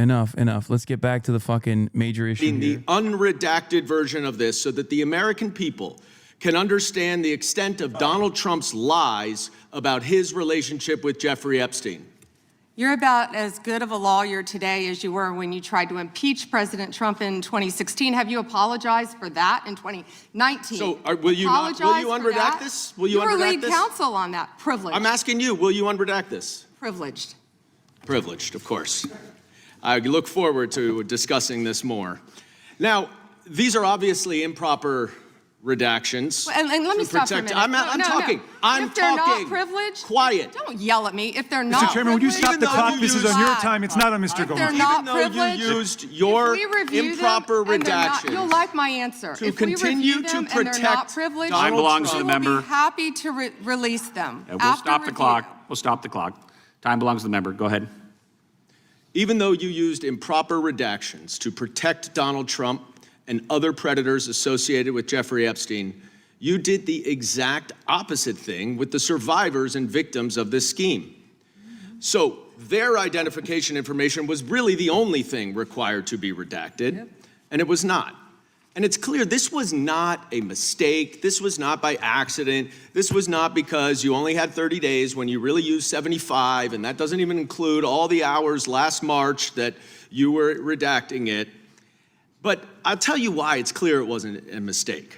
Let's get back to the fucking major issue in here. The unredacted version of this so that the American people can understand the extent of Donald Trump's lies about his relationship with Jeffrey Epstein. You're about as good of a lawyer today as you were when you tried to impeach President Trump in 2016. Have you apologized for that in 2019? So will you unredact this? Will you were unredact lead this? counsel on that. Privileged. I'm asking you, will you unredact this? Privileged. Privileged, of course. I look forward to discussing this more. Now, these are obviously improper redactions. And let me stop for a minute. I'm talking. If they're not privileged, quiet. Don't yell at me. If they're not Mr. Chairman, would you stop the clock? This is on your time. It's not on Mr. If Goldman. they're not Even though you used your improper redactions. You'll like my answer. To if continue we review them to and they're not protect privileged, Time belongs to the we member. will be happy to release them. We'll stop the clock. We'll stop the clock. Time belongs to the member. Go ahead. Even though you used improper redactions to protect Donald Trump and other predators associated with Jeffrey Epstein, you did the exact opposite thing with the survivors and victims of this scheme. So their identification information was really the only thing required to be redacted, and it was not. And it's clear this was not a mistake. This was not by accident. This was not because you only had 30 days when you really used 75, and that doesn't even include all the hours last March that you were redacting it. But I'll tell you why it's clear it wasn't a mistake.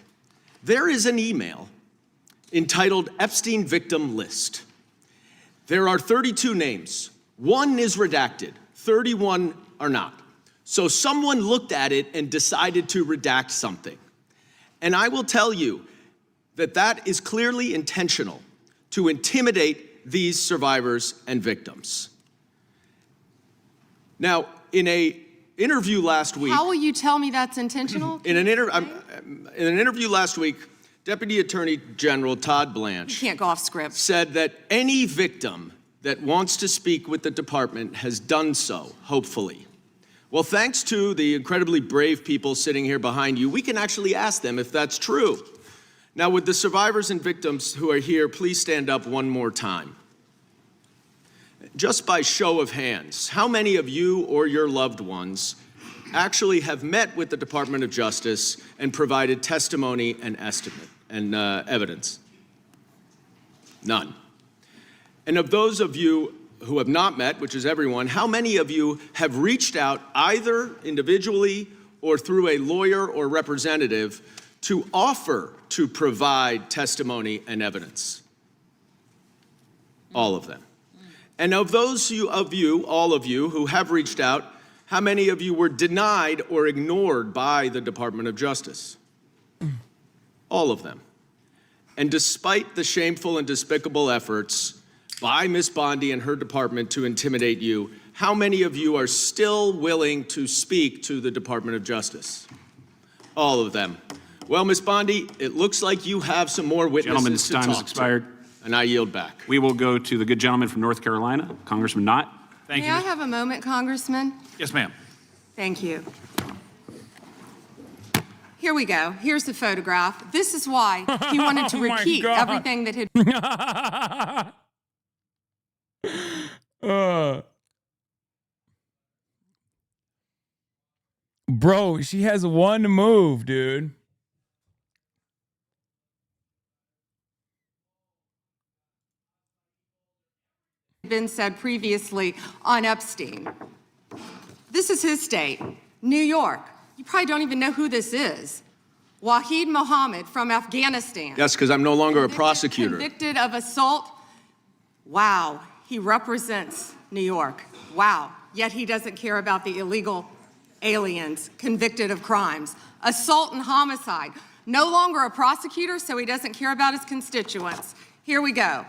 There is an email entitled Epstein Victim List. There are 32 names. 1 is redacted. 31 are not. So someone looked at it and decided to redact something. And I will tell you that that is clearly intentional to intimidate these survivors and victims. Now, in an interview last week... How will you tell me that's intentional? In an interview last week, Deputy Attorney General Todd Blanche... You can't go off script. ...said that any victim that wants to speak with the department has done so, hopefully. Well, thanks to the incredibly brave people sitting here behind you, we can actually ask them if that's true. Now, would the survivors and victims who are here please stand up one more time? Just by show of hands, how many of you or your loved ones actually have met with the Department of Justice and provided testimony and evidence? None. And of those of you who have not met, which is everyone, how many of you have reached out either individually or through a lawyer or representative to offer to provide testimony and evidence? All of them. And of those of you, all of you, who have reached out, how many of you were denied or ignored by the Department of Justice? All of them. And despite the shameful and despicable efforts by Ms. Bondi and her department to intimidate you, how many of you are still willing to speak to the Department of Justice? All of them. Well, Ms. Bondi, it looks like you have some more witnesses to talk to. Gentleman's time has expired. And I yield back. We will go to the good gentleman from North Carolina, Congressman Knott. May I have a moment, Congressman? Yes, ma'am. Thank you. Here we go. Here's the photograph. This is why he wanted to Oh my repeat God. everything that had Bro, she has one move, dude. been said previously on Epstein. This is his state, New York. You probably don't even know who this is. Wahid Mohammed from Afghanistan. Yes, because I'm no longer a prosecutor. Convicted of assault. Wow, he represents New York. Wow, yet he doesn't care about the illegal aliens convicted of crimes. Assault and homicide. No longer a prosecutor, so he doesn't care about his constituents. Here we go.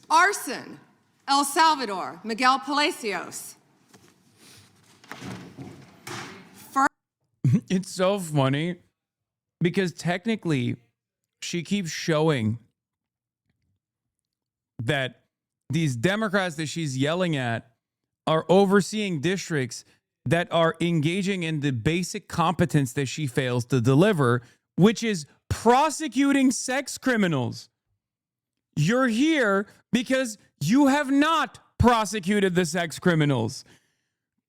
Arson, El Salvador, Miguel Palacios. It's so funny because technically she keeps showing that these Democrats that she's yelling at are overseeing districts that are engaging in the basic competence that she fails to deliver, which is prosecuting sex criminals. You're here because you have not prosecuted the sex criminals.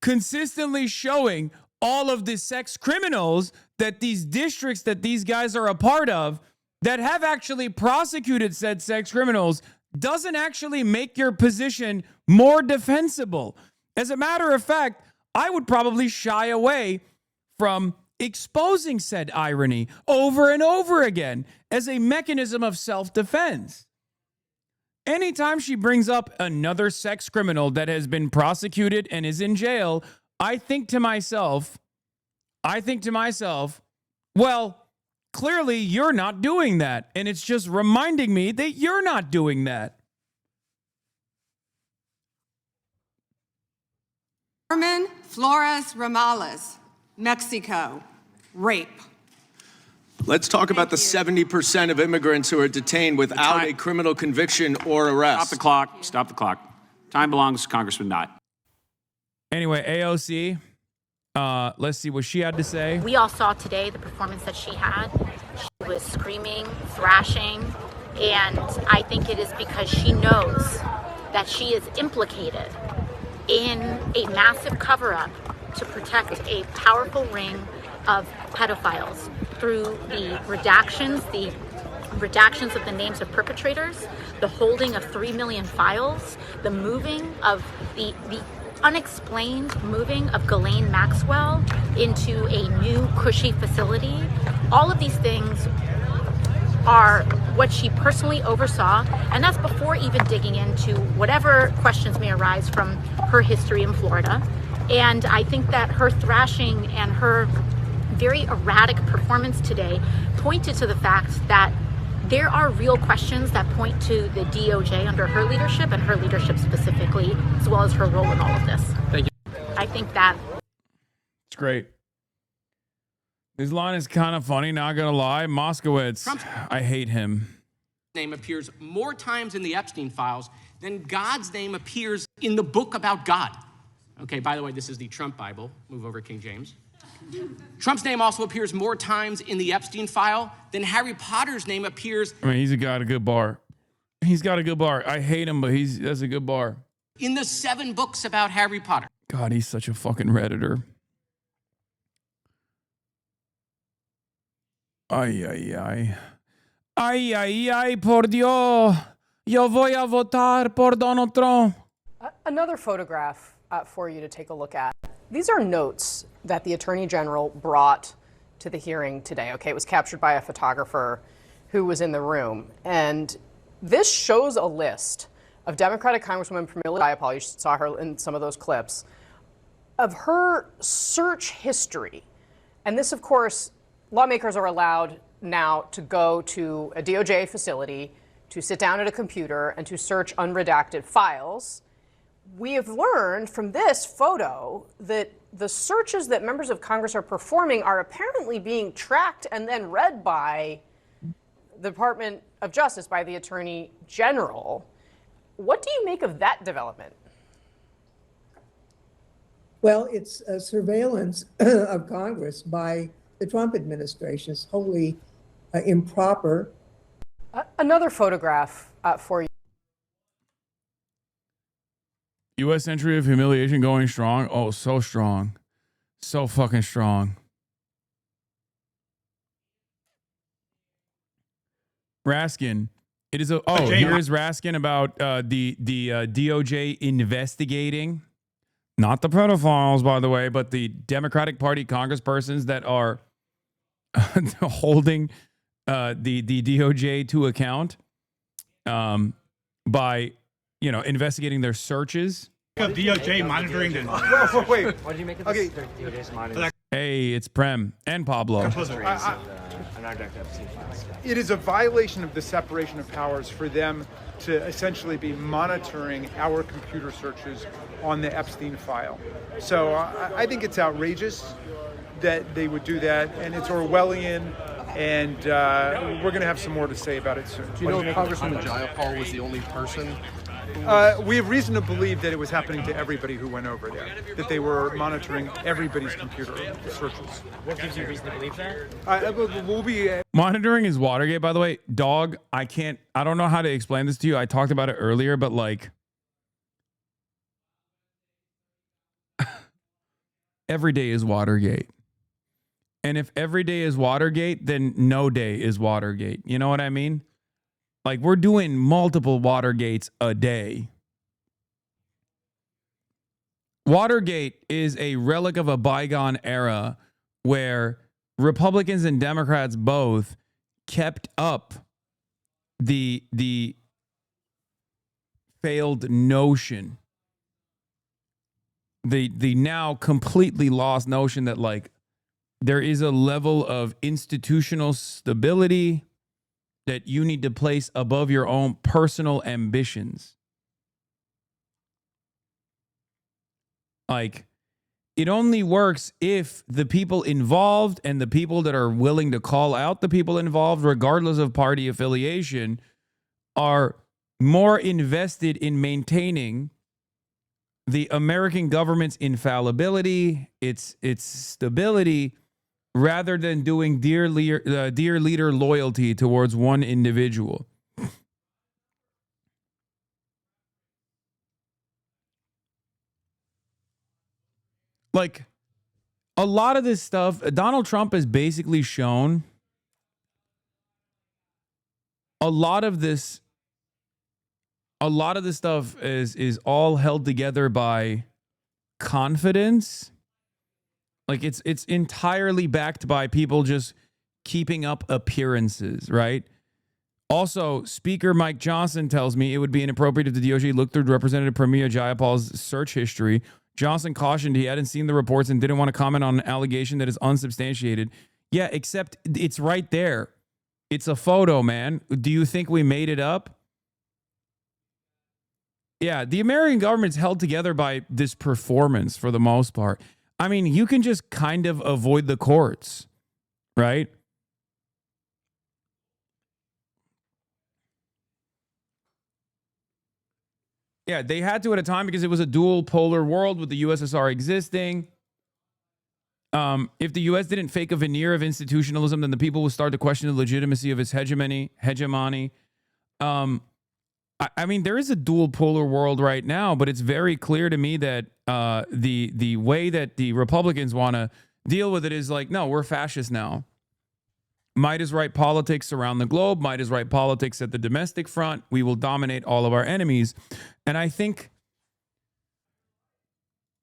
Consistently showing all of the sex criminals that these districts that these guys are a part of that have actually prosecuted said sex criminals doesn't actually make your position more defensible. As a matter of fact, I would probably shy away from exposing said irony over and over again as a mechanism of self-defense. Anytime she brings up another sex criminal that has been prosecuted and is in jail, I think to myself, well, clearly you're not doing that. And it's just reminding me that you're not doing that. Carmen Flores Ramales, Mexico, rape. Let's talk about the 70% of immigrants who are detained without a criminal conviction or arrest. Stop the clock. Stop the clock. Time belongs to Congressman Knott. Anyway, AOC, let's see what she had to say. We all saw today the performance that she had. She was screaming, thrashing, and I think it is because she knows that she is implicated in a massive cover-up to protect a powerful ring of pedophiles through the redactions of the names of perpetrators, the holding of 3 million files, the moving of the unexplained moving of Ghislaine Maxwell into a new cushy facility. All of these things are what she personally oversaw, and that's before even digging into whatever questions may arise from her history in Florida. And I think that her thrashing and her very erratic performance today pointed to the fact that there are real questions that point to the DOJ under her leadership and her leadership specifically, as well as her role in all of this. Thank you. I think that It's great. This line is kind of funny, not gonna lie. Moskowitz, I hate him. Name appears more times in the Epstein files than God's name appears in the book about God. Okay, by the way, this is the Trump Bible. Move over, King James. Trump's name also appears more times in the Epstein file than Harry Potter's name appears. I mean, he's got a good bar. He's got a good bar. I hate him, but that's a good bar. In the 7 books about Harry Potter. God, he's such a fucking Redditor. Ay, ay, ay. Ay, ay, ay, por Dios. Yo voy a votar por Donald Trump. Another photograph for you to take a look at. These are notes that the Attorney General brought to the hearing today. Okay, it was captured by a photographer who was in the room. And this shows a list of Democratic Congresswoman Pramila Jayapal, you saw her in some of those clips, of her search history. And this, of course, lawmakers are allowed now to go to a DOJ facility, to sit down at a computer and to search unredacted files. We have learned from this photo that the searches that members of Congress are performing are apparently being tracked and then read by the Department of Justice, by the Attorney General. What do you make of that development? Well, it's a surveillance of Congress by the Trump administration is wholly improper. Another photograph for you. U.S. entry of humiliation going strong. Oh, so strong. So fucking strong. Raskin. It is a. Oh, here is Raskin about the DOJ investigating, not the pedophiles, by the way, but the Democratic Party congresspersons that are holding the DOJ to account by, you know, investigating their searches. Of DOJ monitoring the. Wait. What did you make of Okay. DOJ's monitoring? Hey, it's Prem and Pablo. It is a violation of the separation of powers for them to essentially be monitoring our computer searches on the Epstein file. So I think it's outrageous that they would do that, and it's Orwellian, and we're going to have some more to say about it soon. Do you know if Congresswoman Jayapal was the only person? We have reason to believe that it was happening to everybody who went over there, that they were monitoring everybody's computer searches. What gives you reason to believe that? We'll be... Monitoring is Watergate, by the way. Dog, I don't know how to explain this to you. I talked about it earlier, but like, every day is Watergate. And if every day is Watergate, then no day is Watergate. You know what I mean? Like, we're doing multiple Watergates a day. Watergate is a relic of a bygone era where Republicans and Democrats both kept up the failed notion, the now completely lost notion that, like, there is a level of institutional stability that you need to place above your own personal ambitions. Like, it only works if the people involved and the people that are willing to call out the people involved, regardless of party affiliation, are more invested in maintaining the American government's infallibility, its stability, rather than doing dear leader loyalty towards one individual. Like, a lot of this stuff, Donald Trump has basically shown a lot of this stuff is all held together by confidence. Like, it's entirely backed by people just keeping up appearances, right? Also, Speaker Mike Johnson tells me it would be inappropriate if the DOJ looked through Representative Pramila Jayapal's search history. Johnson cautioned he hadn't seen the reports and didn't want to comment on an allegation that is unsubstantiated. Yeah, except it's right there. It's a photo, man. Do you think we made it up? Yeah, the American government's held together by this performance for the most part. I mean, you can just kind of avoid the courts, right? Yeah, they had to at a time because it was a dual polar world with the USSR existing. If the U.S. didn't fake a veneer of institutionalism, then the people would start to question the legitimacy of its hegemony. I mean, there is a dual polar world right now, but it's very clear to me that the way that the Republicans want to deal with it is like, no, we're fascists now. Might is right politics around the globe. Might is right politics at the domestic front. We will dominate all of our enemies. And I think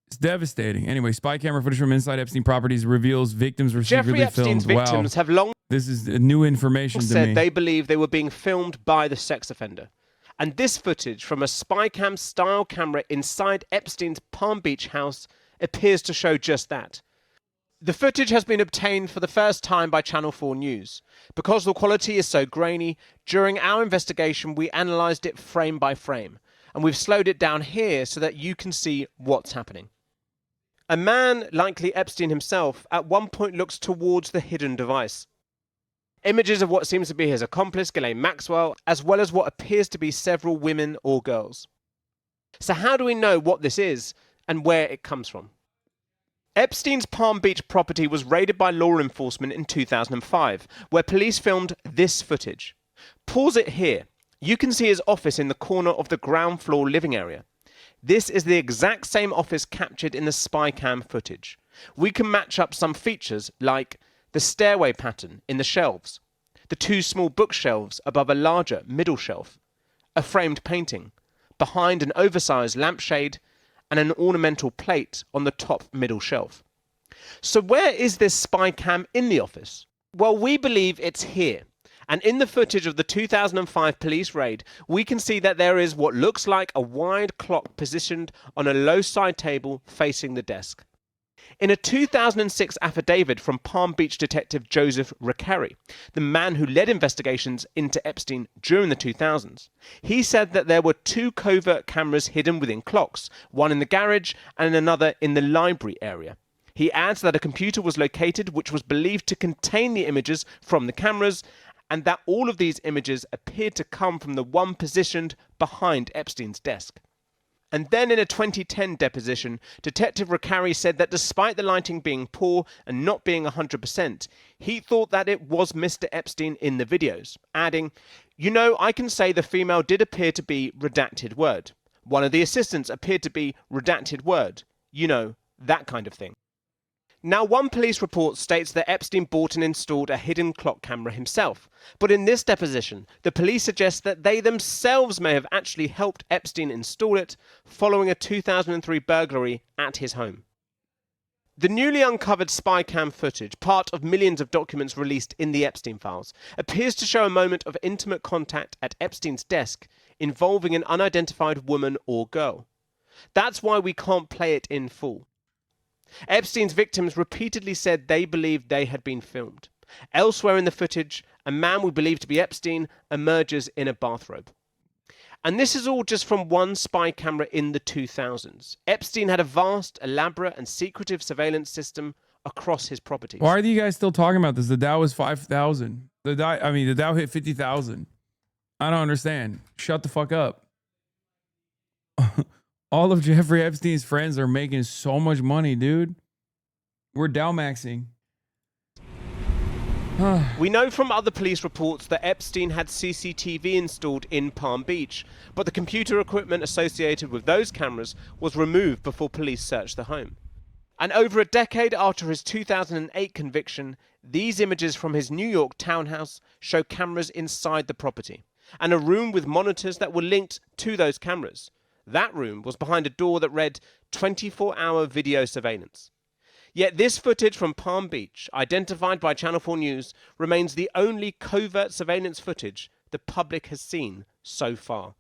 it's devastating. Anyway, spy camera footage from inside Epstein properties reveals victims were secretly filmed. Victims have long this is new information to said me. they believe they were being filmed by the sex offender. And this footage from a spy cam style camera inside Epstein's Palm Beach house appears to show just that. The footage has been obtained for the first time by Channel 4 News. Because the quality is so grainy, during our investigation we analysed it frame by frame, and we've slowed it down here so that you can see what's happening. A man, likely Epstein himself, at one point looks towards the hidden device. Images of what seems to be his accomplice, Ghislaine Maxwell, as well as what appears to be several women or girls. So how do we know what this is and where it comes from? Epstein's Palm Beach property was raided by law enforcement in 2005, where police filmed this footage. Pause it here. You can see his office in the corner of the ground floor living area. This is the exact same office captured in the spy cam footage. We can match up some features like the stairway pattern in the shelves, the two small bookshelves above a larger middle shelf, a framed painting, behind an oversized lampshade, and an ornamental plate on the top middle shelf. So where is this spy cam in the office? Well, we believe it's here. And in the footage of the 2005 police raid, we can see that there is what looks like a wide clock positioned on a low side table facing the desk. In a 2006 affidavit from Palm Beach detective Joseph Recarey, the man who led investigations into Epstein during the 2000s, he said that there were two covert cameras hidden within clocks, one in the garage and another in the library area. He adds that a computer was located which was believed to contain the images from the cameras, and that all of these images appeared to come from the one positioned behind Epstein's desk. And then in a 2010 deposition, Detective Recarey said that despite the lighting being poor and not being 100%, he thought that it was Mr. Epstein in the videos, adding, "You know, I can say the female did appear to be redacted word. One of the assistants appeared to be redacted word. You know, that kind of thing." Now, one police report states that Epstein bought and installed a hidden clock camera himself, but in this deposition, the police suggest that they themselves may have actually helped Epstein install it following a 2003 burglary at his home. The newly uncovered spy cam footage, part of millions of documents released in the Epstein files, appears to show a moment of intimate contact at Epstein's desk involving an unidentified woman or girl. That's why we can't play it in full. Epstein's victims repeatedly said they believed they had been filmed. Elsewhere in the footage, a man we believe to be Epstein emerges in a bathrobe. And this is all just from one spy camera in the 2000s. Epstein had a vast, elaborate, and secretive surveillance system across his properties. Why are you guys still talking about this? The Dow was 5,000. The Dow hit 50,000. I don't understand. Shut the fuck up. All of Jeffrey Epstein's friends are making so much money, dude. We're Dow maxing. We know from other police reports that Epstein had CCTV installed in Palm Beach, but the computer equipment associated with those cameras was removed before police searched the home. And over a decade after his 2008 conviction, these images from his New York townhouse show cameras inside the property, and a room with monitors that were linked to those cameras. That room was behind a door that read 24-hour video surveillance. Yet this footage from Palm Beach, identified by Channel 4 News, remains the only covert surveillance footage the public has seen so far.